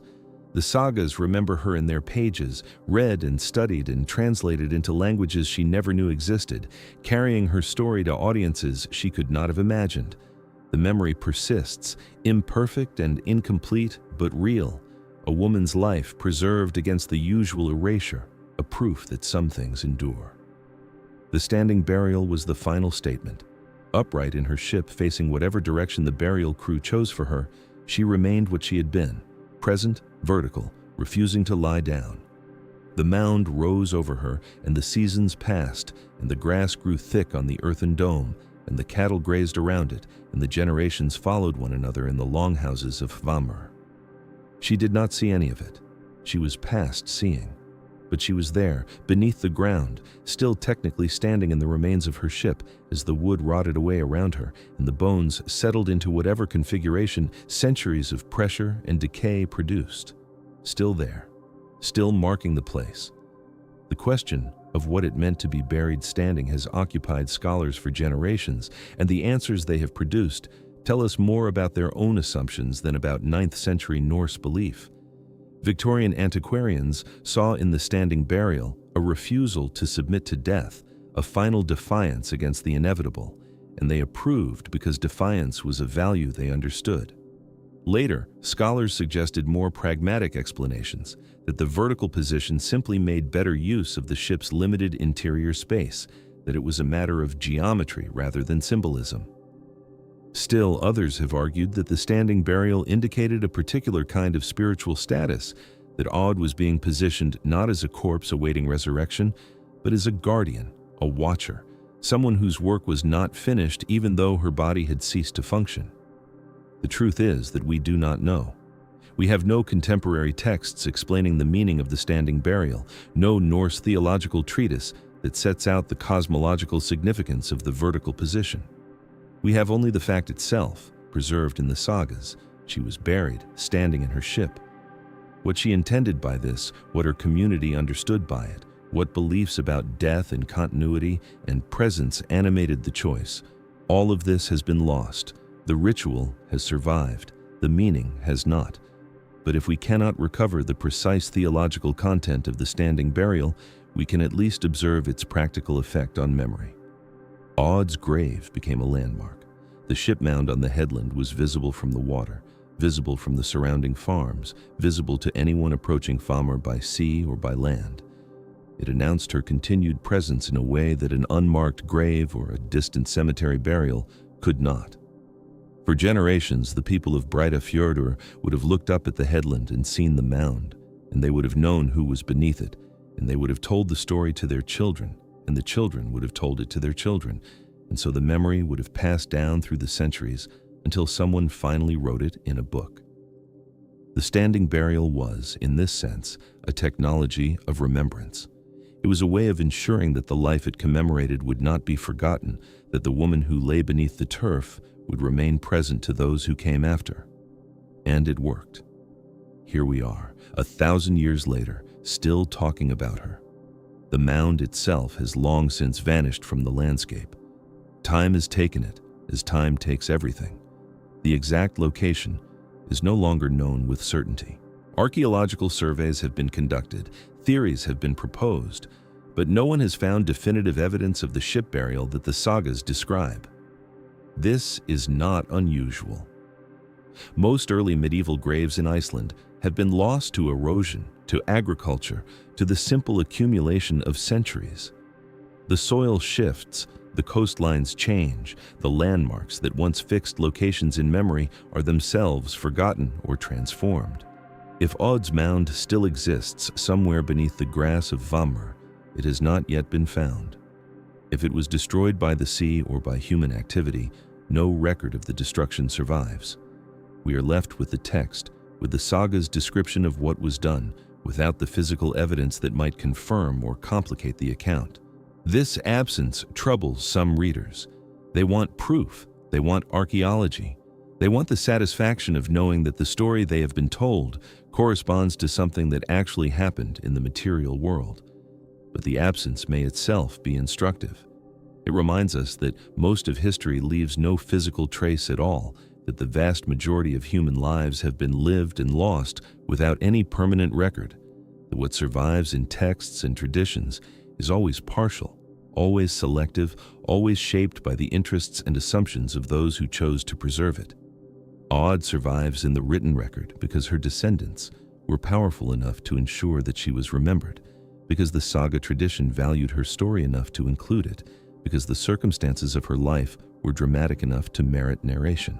The sagas remember her in their pages, read and studied and translated into languages she never knew existed, carrying her story to audiences she could not have imagined. The memory persists, imperfect and incomplete, but real. A woman's life preserved against the usual erasure, a proof that some things endure. The standing burial was the final statement. Upright in her ship, facing whatever direction the burial crew chose for her, she remained what she had been, present, vertical, refusing to lie down. The mound rose over her, and the seasons passed, and the grass grew thick on the earthen dome, and the cattle grazed around it, and the generations followed one another in the longhouses of Hvamr. She did not see any of it. She was past seeing. But she was there, beneath the ground, still technically standing in the remains of her ship as the wood rotted away around her and the bones settled into whatever configuration centuries of pressure and decay produced. Still there, still marking the place. The question of what it meant to be buried standing has occupied scholars for generations, and the answers they have produced tell us more about their own assumptions than about 9th century Norse belief. Victorian antiquarians saw in the standing burial a refusal to submit to death, a final defiance against the inevitable, and they approved because defiance was a value they understood. Later, scholars suggested more pragmatic explanations, that the vertical position simply made better use of the ship's limited interior space, that it was a matter of geometry rather than symbolism. Still, others have argued that the standing burial indicated a particular kind of spiritual status, that Aud was being positioned not as a corpse awaiting resurrection, but as a guardian, a watcher, someone whose work was not finished even though her body had ceased to function. The truth is that we do not know. We have no contemporary texts explaining the meaning of the standing burial, no Norse theological treatise that sets out the cosmological significance of the vertical position. We have only the fact itself, preserved in the sagas. She was buried, standing in her ship. What she intended by this, what her community understood by it, what beliefs about death and continuity and presence animated the choice, all of this has been lost. The ritual has survived, the meaning has not. But if we cannot recover the precise theological content of the standing burial, we can at least observe its practical effect on memory. Aud's grave became a landmark. The ship mound on the headland was visible from the water, visible from the surrounding farms, visible to anyone approaching Hvamr by sea or by land. It announced her continued presence in a way that an unmarked grave or a distant cemetery burial could not. For generations, the people of Breiðafjörður would have looked up at the headland and seen the mound, and they would have known who was beneath it, and they would have told the story to their children, and the children would have told it to their children, and so the memory would have passed down through the centuries until someone finally wrote it in a book. The standing burial was, in this sense, a technology of remembrance. It was a way of ensuring that the life it commemorated would not be forgotten, that the woman who lay beneath the turf would remain present to those who came after. And it worked. Here we are, 1,000 years later, still talking about her. The mound itself has long since vanished from the landscape. Time has taken it, as time takes everything. The exact location is no longer known with certainty. Archaeological surveys have been conducted, theories have been proposed, but no one has found definitive evidence of the ship burial that the sagas describe. This is not unusual. Most early medieval graves in Iceland have been lost to erosion, to agriculture, to the simple accumulation of centuries. The soil shifts, the coastlines change, the landmarks that once fixed locations in memory are themselves forgotten or transformed. If Aud's mound still exists somewhere beneath the grass of Vamr, it has not yet been found. If it was destroyed by the sea or by human activity, no record of the destruction survives. We are left with the text, with the saga's description of what was done, without the physical evidence that might confirm or complicate the account. This absence troubles some readers. They want proof, they want archaeology. They want the satisfaction of knowing that the story they have been told corresponds to something that actually happened in the material world. But the absence may itself be instructive. It reminds us that most of history leaves no physical trace at all, that the vast majority of human lives have been lived and lost without any permanent record, that what survives in texts and traditions is always partial, always selective, always shaped by the interests and assumptions of those who chose to preserve it. Aud survives in the written record because her descendants were powerful enough to ensure that she was remembered, because the saga tradition valued her story enough to include it, because the circumstances of her life were dramatic enough to merit narration.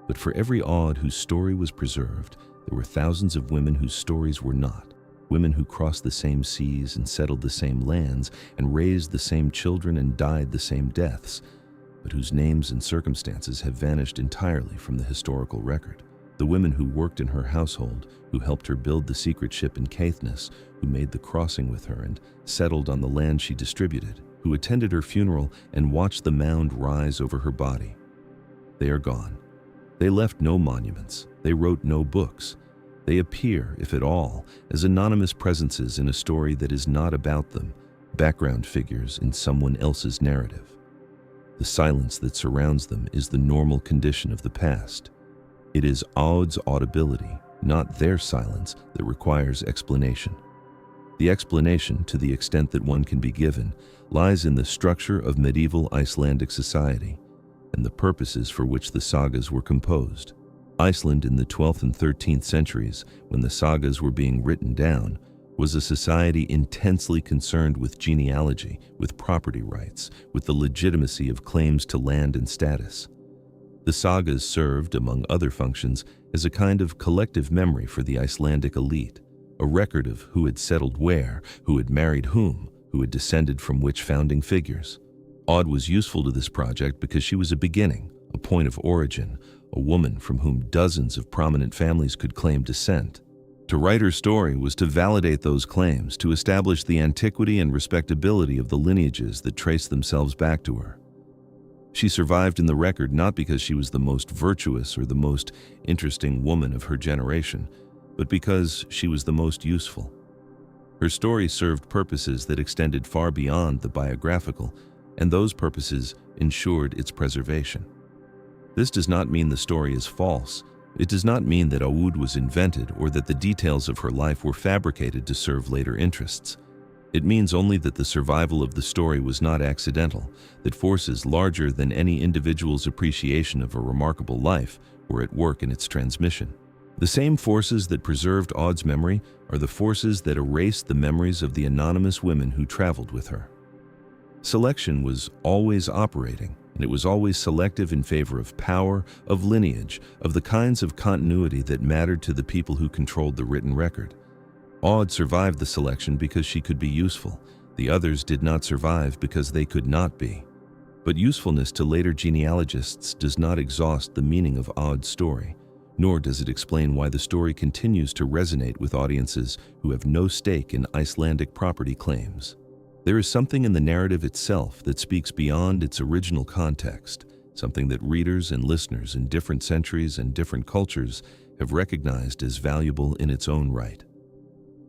But for every Aud whose story was preserved, there were thousands of women whose stories were not. Women who crossed the same seas and settled the same lands and raised the same children and died the same deaths, but whose names and circumstances have vanished entirely from the historical record. The women who worked in her household, who helped her build the secret ship in Caithness, who made the crossing with her and settled on the land she distributed, who attended her funeral and watched the mound rise over her body. They are gone. They left no monuments. They wrote no books. They appear, if at all, as anonymous presences in a story that is not about them, background figures in someone else's narrative. The silence that surrounds them is the normal condition of the past. It is Aud's audibility, not their silence, that requires explanation. The explanation, to the extent that one can be given, lies in the structure of medieval Icelandic society and the purposes for which the sagas were composed. Iceland in the 12th and 13th centuries, when the sagas were being written down, was a society intensely concerned with genealogy, with property rights, with the legitimacy of claims to land and status. The sagas served, among other functions, as a kind of collective memory for the Icelandic elite, a record of who had settled where, who had married whom, who had descended from which founding figures. Aud was useful to this project because she was a beginning, a point of origin, a woman from whom dozens of prominent families could claim descent. To write her story was to validate those claims, to establish the antiquity and respectability of the lineages that traced themselves back to her. She survived in the record not because she was the most virtuous or the most interesting woman of her generation, but because she was the most useful. Her story served purposes that extended far beyond the biographical, and those purposes ensured its preservation. This does not mean the story is false. It does not mean that Aud was invented or that the details of her life were fabricated to serve later interests. It means only that the survival of the story was not accidental, that forces larger than any individual's appreciation of a remarkable life were at work in its transmission. The same forces that preserved Aud's memory are the forces that erased the memories of the anonymous women who traveled with her. Selection was always operating, and it was always selective in favor of power, of lineage, of the kinds of continuity that mattered to the people who controlled the written record. Aud survived the selection because she could be useful. The others did not survive because they could not be. But usefulness to later genealogists does not exhaust the meaning of Aud's story. nor does it explain why the story continues to resonate with audiences who have no stake in Icelandic property claims. There is something in the narrative itself that speaks beyond its original context, something that readers and listeners in different centuries and different cultures have recognized as valuable in its own right.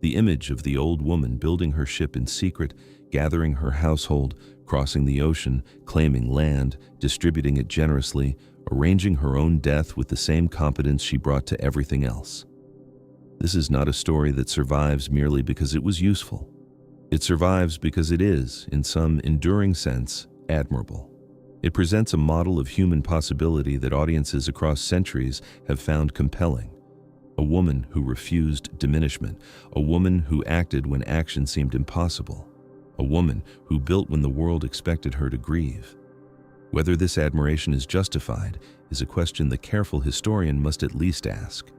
The image of the old woman building her ship in secret, gathering her household, crossing the ocean, claiming land, distributing it generously, arranging her own death with the same competence she brought to everything else. This is not a story that survives merely because it was useful. It survives because it is, in some enduring sense, admirable. It presents a model of human possibility that audiences across centuries have found compelling. A woman who refused diminishment, a woman who acted when action seemed impossible, a woman who built when the world expected her to grieve. Whether this admiration is justified is a question the careful historian must at least ask.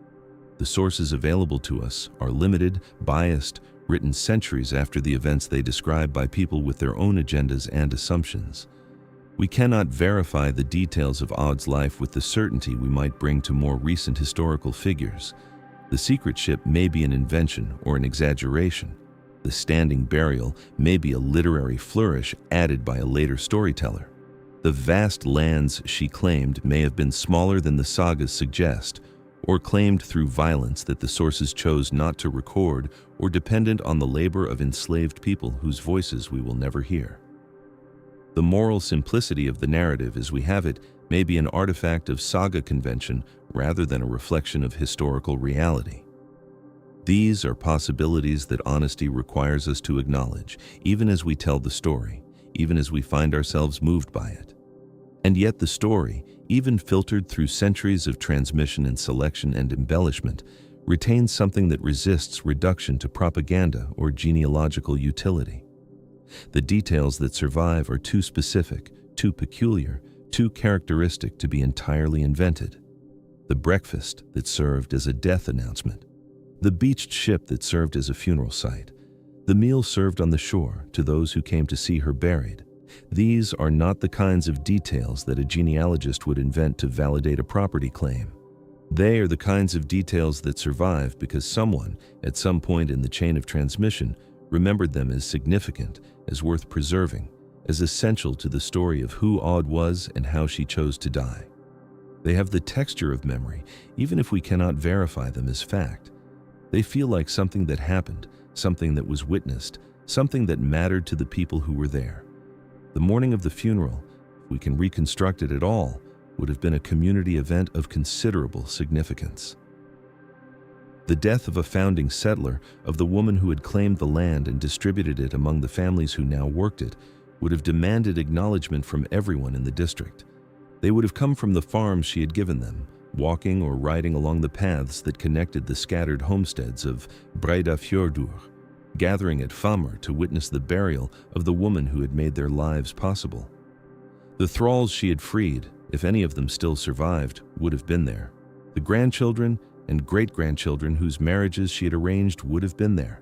The sources available to us are limited, biased, written centuries after the events they describe by people with their own agendas and assumptions. We cannot verify the details of Aud's life with the certainty we might bring to more recent historical figures. The secret ship may be an invention or an exaggeration. The standing burial may be a literary flourish added by a later storyteller. The vast lands she claimed may have been smaller than the sagas suggest, or claimed through violence that the sources chose not to record, or dependent on the labor of enslaved people whose voices we will never hear. The moral simplicity of the narrative as we have it may be an artifact of saga convention rather than a reflection of historical reality. These are possibilities that honesty requires us to acknowledge, even as we tell the story, even as we find ourselves moved by it. And yet the story, even filtered through centuries of transmission and selection and embellishment, retains something that resists reduction to propaganda or genealogical utility. The details that survive are too specific, too peculiar, too characteristic to be entirely invented. The breakfast that served as a death announcement, the beached ship that served as a funeral site, the meal served on the shore to those who came to see her buried. These are not the kinds of details that a genealogist would invent to validate a property claim. They are the kinds of details that survive because someone, at some point in the chain of transmission, remembered them as significant, as worth preserving, as essential to the story of who Aud was and how she chose to die. They have the texture of memory, even if we cannot verify them as fact. They feel like something that happened, something that was witnessed, something that mattered to the people who were there. The morning of the funeral, if we can reconstruct it at all, would have been a community event of considerable significance. The death of a founding settler, of the woman who had claimed the land and distributed it among the families who now worked it, would have demanded acknowledgement from everyone in the district. They would have come from the farms she had given them, walking or riding along the paths that connected the scattered homesteads of Breiðafjörður, gathering at Famur to witness the burial of the woman who had made their lives possible. The thralls she had freed, if any of them still survived, would have been there. The grandchildren and great-grandchildren whose marriages she had arranged would have been there.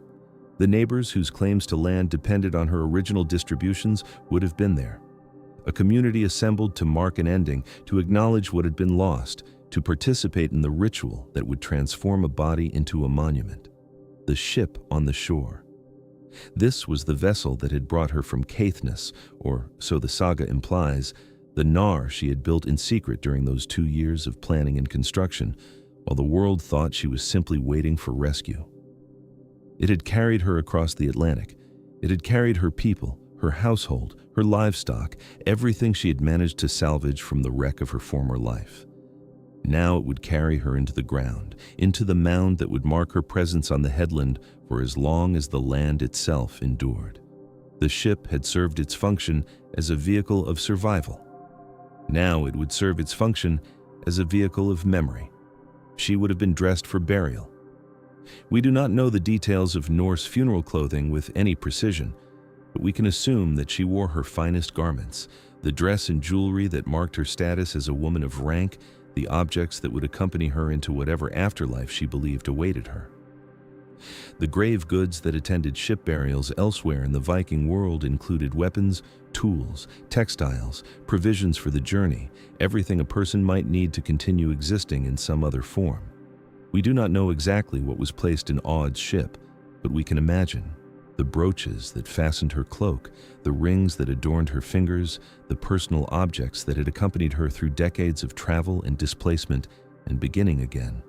The neighbors whose claims to land depended on her original distributions would have been there. A community assembled to mark an ending, to acknowledge what had been lost, to participate in the ritual that would transform a body into a monument. The ship on the shore. This was the vessel that had brought her from Caithness, or, so the saga implies, the knarr she had built in secret during those 2 years of planning and construction, while the world thought she was simply waiting for rescue. It had carried her across the Atlantic. It had carried her people, her household, her livestock, everything she had managed to salvage from the wreck of her former life. Now it would carry her into the ground, into the mound that would mark her presence on the headland for as long as the land itself endured. The ship had served its function as a vehicle of survival. Now it would serve its function as a vehicle of memory. She would have been dressed for burial. We do not know the details of Norse funeral clothing with any precision, but we can assume that she wore her finest garments, the dress and jewelry that marked her status as a woman of rank, the objects that would accompany her into whatever afterlife she believed awaited her. The grave goods that attended ship burials elsewhere in the Viking world included weapons, tools, textiles, provisions for the journey, everything a person might need to continue existing in some other form. We do not know exactly what was placed in Aud's ship, but we can imagine. The brooches that fastened her cloak, the rings that adorned her fingers, the personal objects that had accompanied her through decades of travel and displacement and beginning again.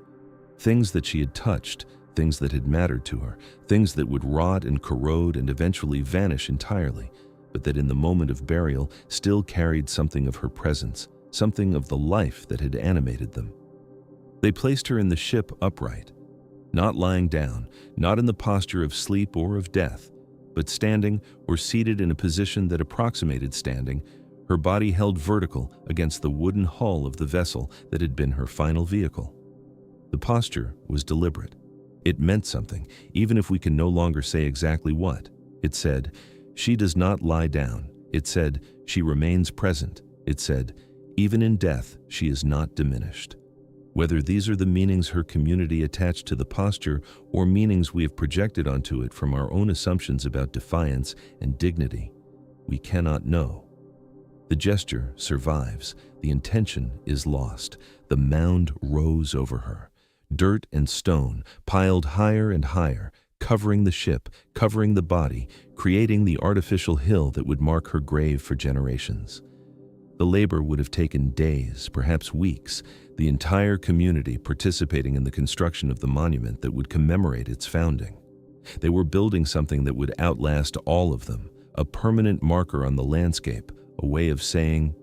Things that she had touched, things that had mattered to her, things that would rot and corrode and eventually vanish entirely, but that in the moment of burial still carried something of her presence, something of the life that had animated them. They placed her in the ship upright, not lying down, not in the posture of sleep or of death, but standing or seated in a position that approximated standing, her body held vertical against the wooden hull of the vessel that had been her final vehicle. The posture was deliberate. It meant something, even if we can no longer say exactly what. It said, "She does not lie down." It said, "She remains present." It said, "Even in death, she is not diminished." Whether these are the meanings her community attached to the posture or meanings we have projected onto it from our own assumptions about defiance and dignity, we cannot know. The gesture survives. The intention is lost. The mound rose over her. Dirt and stone piled higher and higher, covering the ship, covering the body, creating the artificial hill that would mark her grave for generations. The labor would have taken days, perhaps weeks, the entire community participating in the construction of the monument that would commemorate its founding. They were building something that would outlast all of them, a permanent marker on the landscape, a way of saying,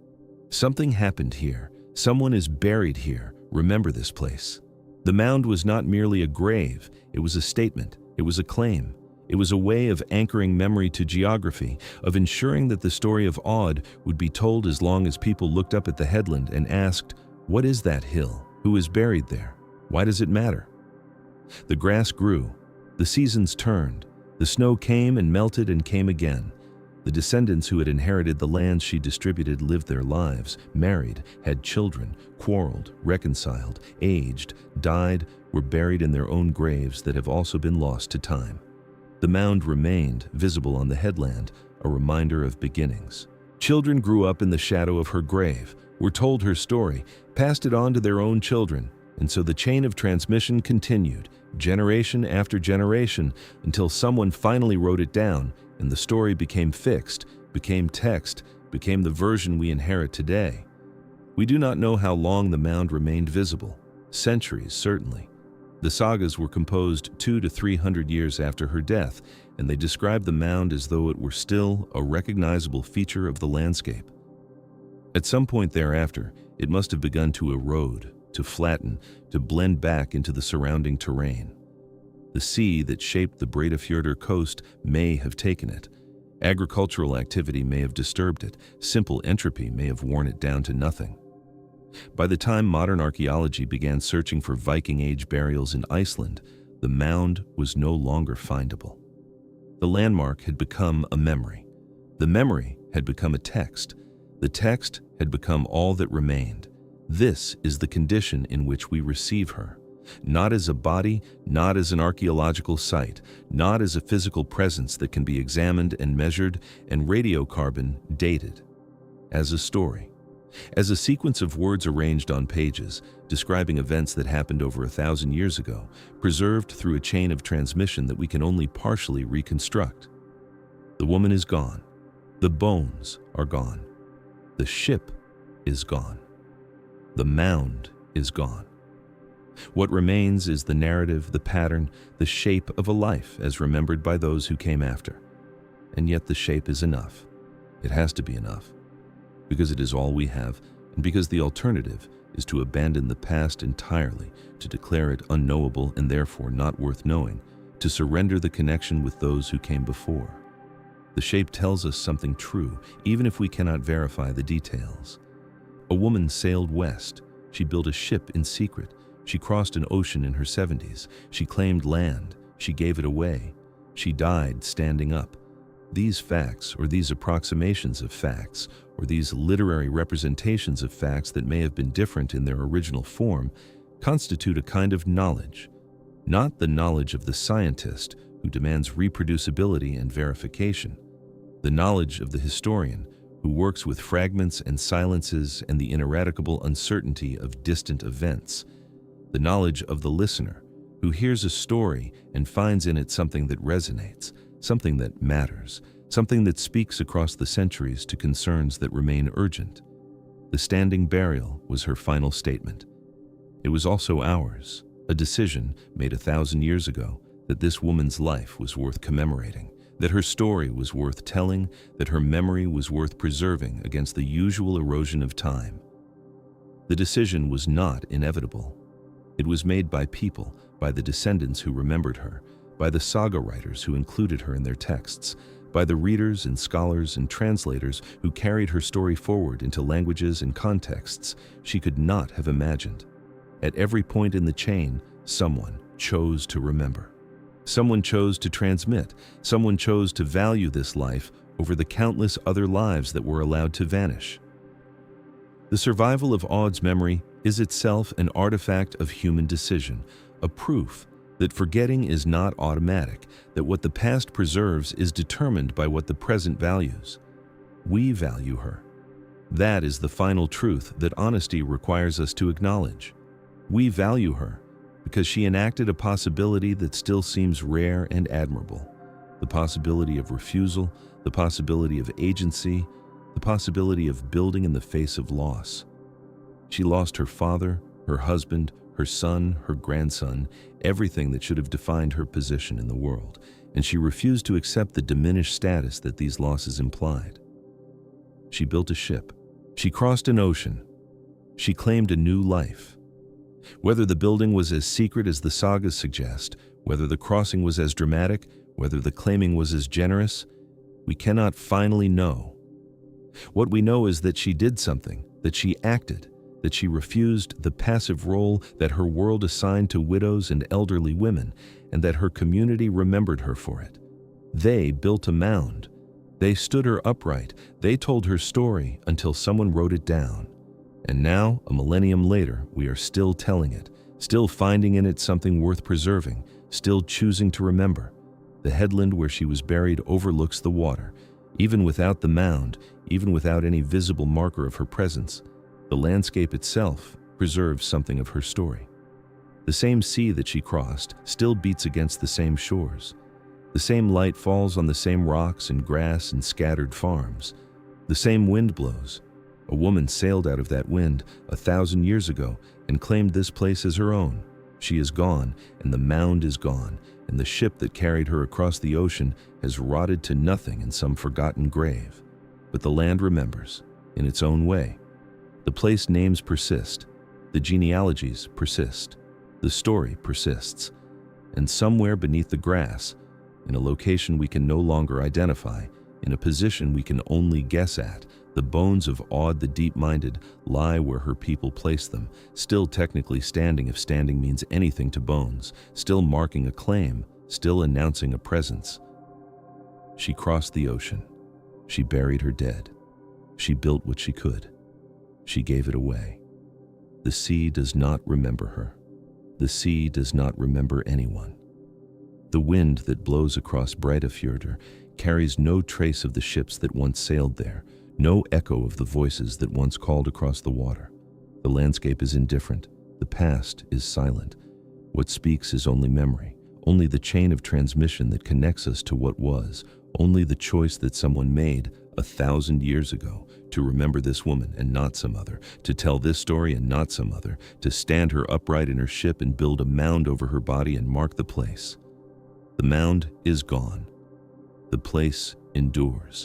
"Something happened here. Someone is buried here. Remember this place." The mound was not merely a grave, it was a statement, it was a claim. It was a way of anchoring memory to geography, of ensuring that the story of Aud would be told as long as people looked up at the headland and asked, "What is that hill? Who is buried there? Why does it matter?" The grass grew, the seasons turned, the snow came and melted and came again. The descendants who had inherited the lands she distributed lived their lives, married, had children, quarreled, reconciled, aged, died, were buried in their own graves that have also been lost to time. The mound remained visible on the headland, a reminder of beginnings. Children grew up in the shadow of her grave, were told her story, passed it on to their own children, and so the chain of transmission continued, generation after generation, until someone finally wrote it down, and the story became fixed, became text, became the version we inherit today. We do not know how long the mound remained visible. Centuries, certainly. The sagas were composed 200 to 300 years after her death, and they describe the mound as though it were still a recognizable feature of the landscape. At some point thereafter, it must have begun to erode, to flatten, to blend back into the surrounding terrain. The sea that shaped the Breiðafjörður coast may have taken it. Agricultural activity may have disturbed it. Simple entropy may have worn it down to nothing. By the time modern archaeology began searching for Viking Age burials in Iceland, the mound was no longer findable. The landmark had become a memory. The memory had become a text. The text had become all that remained. This is the condition in which we receive her. Not as a body, not as an archaeological site, not as a physical presence that can be examined and measured and radiocarbon dated. As a story. As a sequence of words arranged on pages, describing events that happened over 1,000 years ago, preserved through a chain of transmission that we can only partially reconstruct. The woman is gone. The bones are gone. The ship is gone. The mound is gone. What remains is the narrative, the pattern, the shape of a life as remembered by those who came after. And yet the shape is enough. It has to be enough. Because it is all we have, and because the alternative is to abandon the past entirely, to declare it unknowable and therefore not worth knowing, to surrender the connection with those who came before. The shape tells us something true, even if we cannot verify the details. A woman sailed west. She built a ship in secret. She crossed an ocean in her 70s. She claimed land. She gave it away. She died standing up. These facts, or these approximations of facts, or these literary representations of facts that may have been different in their original form, constitute a kind of knowledge. Not the knowledge of the scientist who demands reproducibility and verification. The knowledge of the historian who works with fragments and silences and the ineradicable uncertainty of distant events. The knowledge of the listener who hears a story and finds in it something that resonates, something that matters, something that speaks across the centuries to concerns that remain urgent. The standing burial was her final statement. It was also ours, a decision made 1,000 years ago that this woman's life was worth commemorating, that her story was worth telling, that her memory was worth preserving against the usual erosion of time. The decision was not inevitable. It was made by people, by the descendants who remembered her, by the saga writers who included her in their texts, by the readers and scholars and translators who carried her story forward into languages and contexts she could not have imagined. At every point in the chain, someone chose to remember. Someone chose to transmit. Someone chose to value this life over the countless other lives that were allowed to vanish. The survival of Aud's memory is itself an artifact of human decision, a proof that forgetting is not automatic, that what the past preserves is determined by what the present values. We value her. That is the final truth that honesty requires us to acknowledge. We value her because she enacted a possibility that still seems rare and admirable. The possibility of refusal, the possibility of agency, the possibility of building in the face of loss. She lost her father, her husband, her son, her grandson, everything that should have defined her position in the world, and she refused to accept the diminished status that these losses implied. She built a ship. She crossed an ocean. She claimed a new life. Whether the building was as secret as the sagas suggest, whether the crossing was as dramatic, whether the claiming was as generous, we cannot finally know. What we know is that she did something, that she acted, that she refused the passive role that her world assigned to widows and elderly women, and that her community remembered her for it. They built a mound. They stood her upright. They told her story until someone wrote it down. And now, a millennium later, we are still telling it, still finding in it something worth preserving, still choosing to remember. The headland where she was buried overlooks the water. Even without the mound, even without any visible marker of her presence, the landscape itself preserves something of her story. The same sea that she crossed still beats against the same shores. The same light falls on the same rocks and grass and scattered farms. The same wind blows. A woman sailed out of that wind 1,000 years ago and claimed this place as her own. She is gone, and the mound is gone, and the ship that carried her across the ocean has rotted to nothing in some forgotten grave. But the land remembers, in its own way. The place names persist, the genealogies persist, the story persists, and somewhere beneath the grass, in a location we can no longer identify, in a position we can only guess at, the bones of Aud the Deep-Minded lie where her people placed them, still technically standing if standing means anything to bones, still marking a claim, still announcing a presence. She crossed the ocean. She buried her dead. She built what she could. She gave it away. The sea does not remember her. The sea does not remember anyone. The wind that blows across Breidafjörður carries no trace of the ships that once sailed there, no echo of the voices that once called across the water. The landscape is indifferent. The past is silent. What speaks is only memory, only the chain of transmission that connects us to what was, only the choice that someone made 1,000 years ago to remember this woman and not some other, to tell this story and not some other, to stand her upright in her ship and build a mound over her body and mark the place. The mound is gone. The place endures.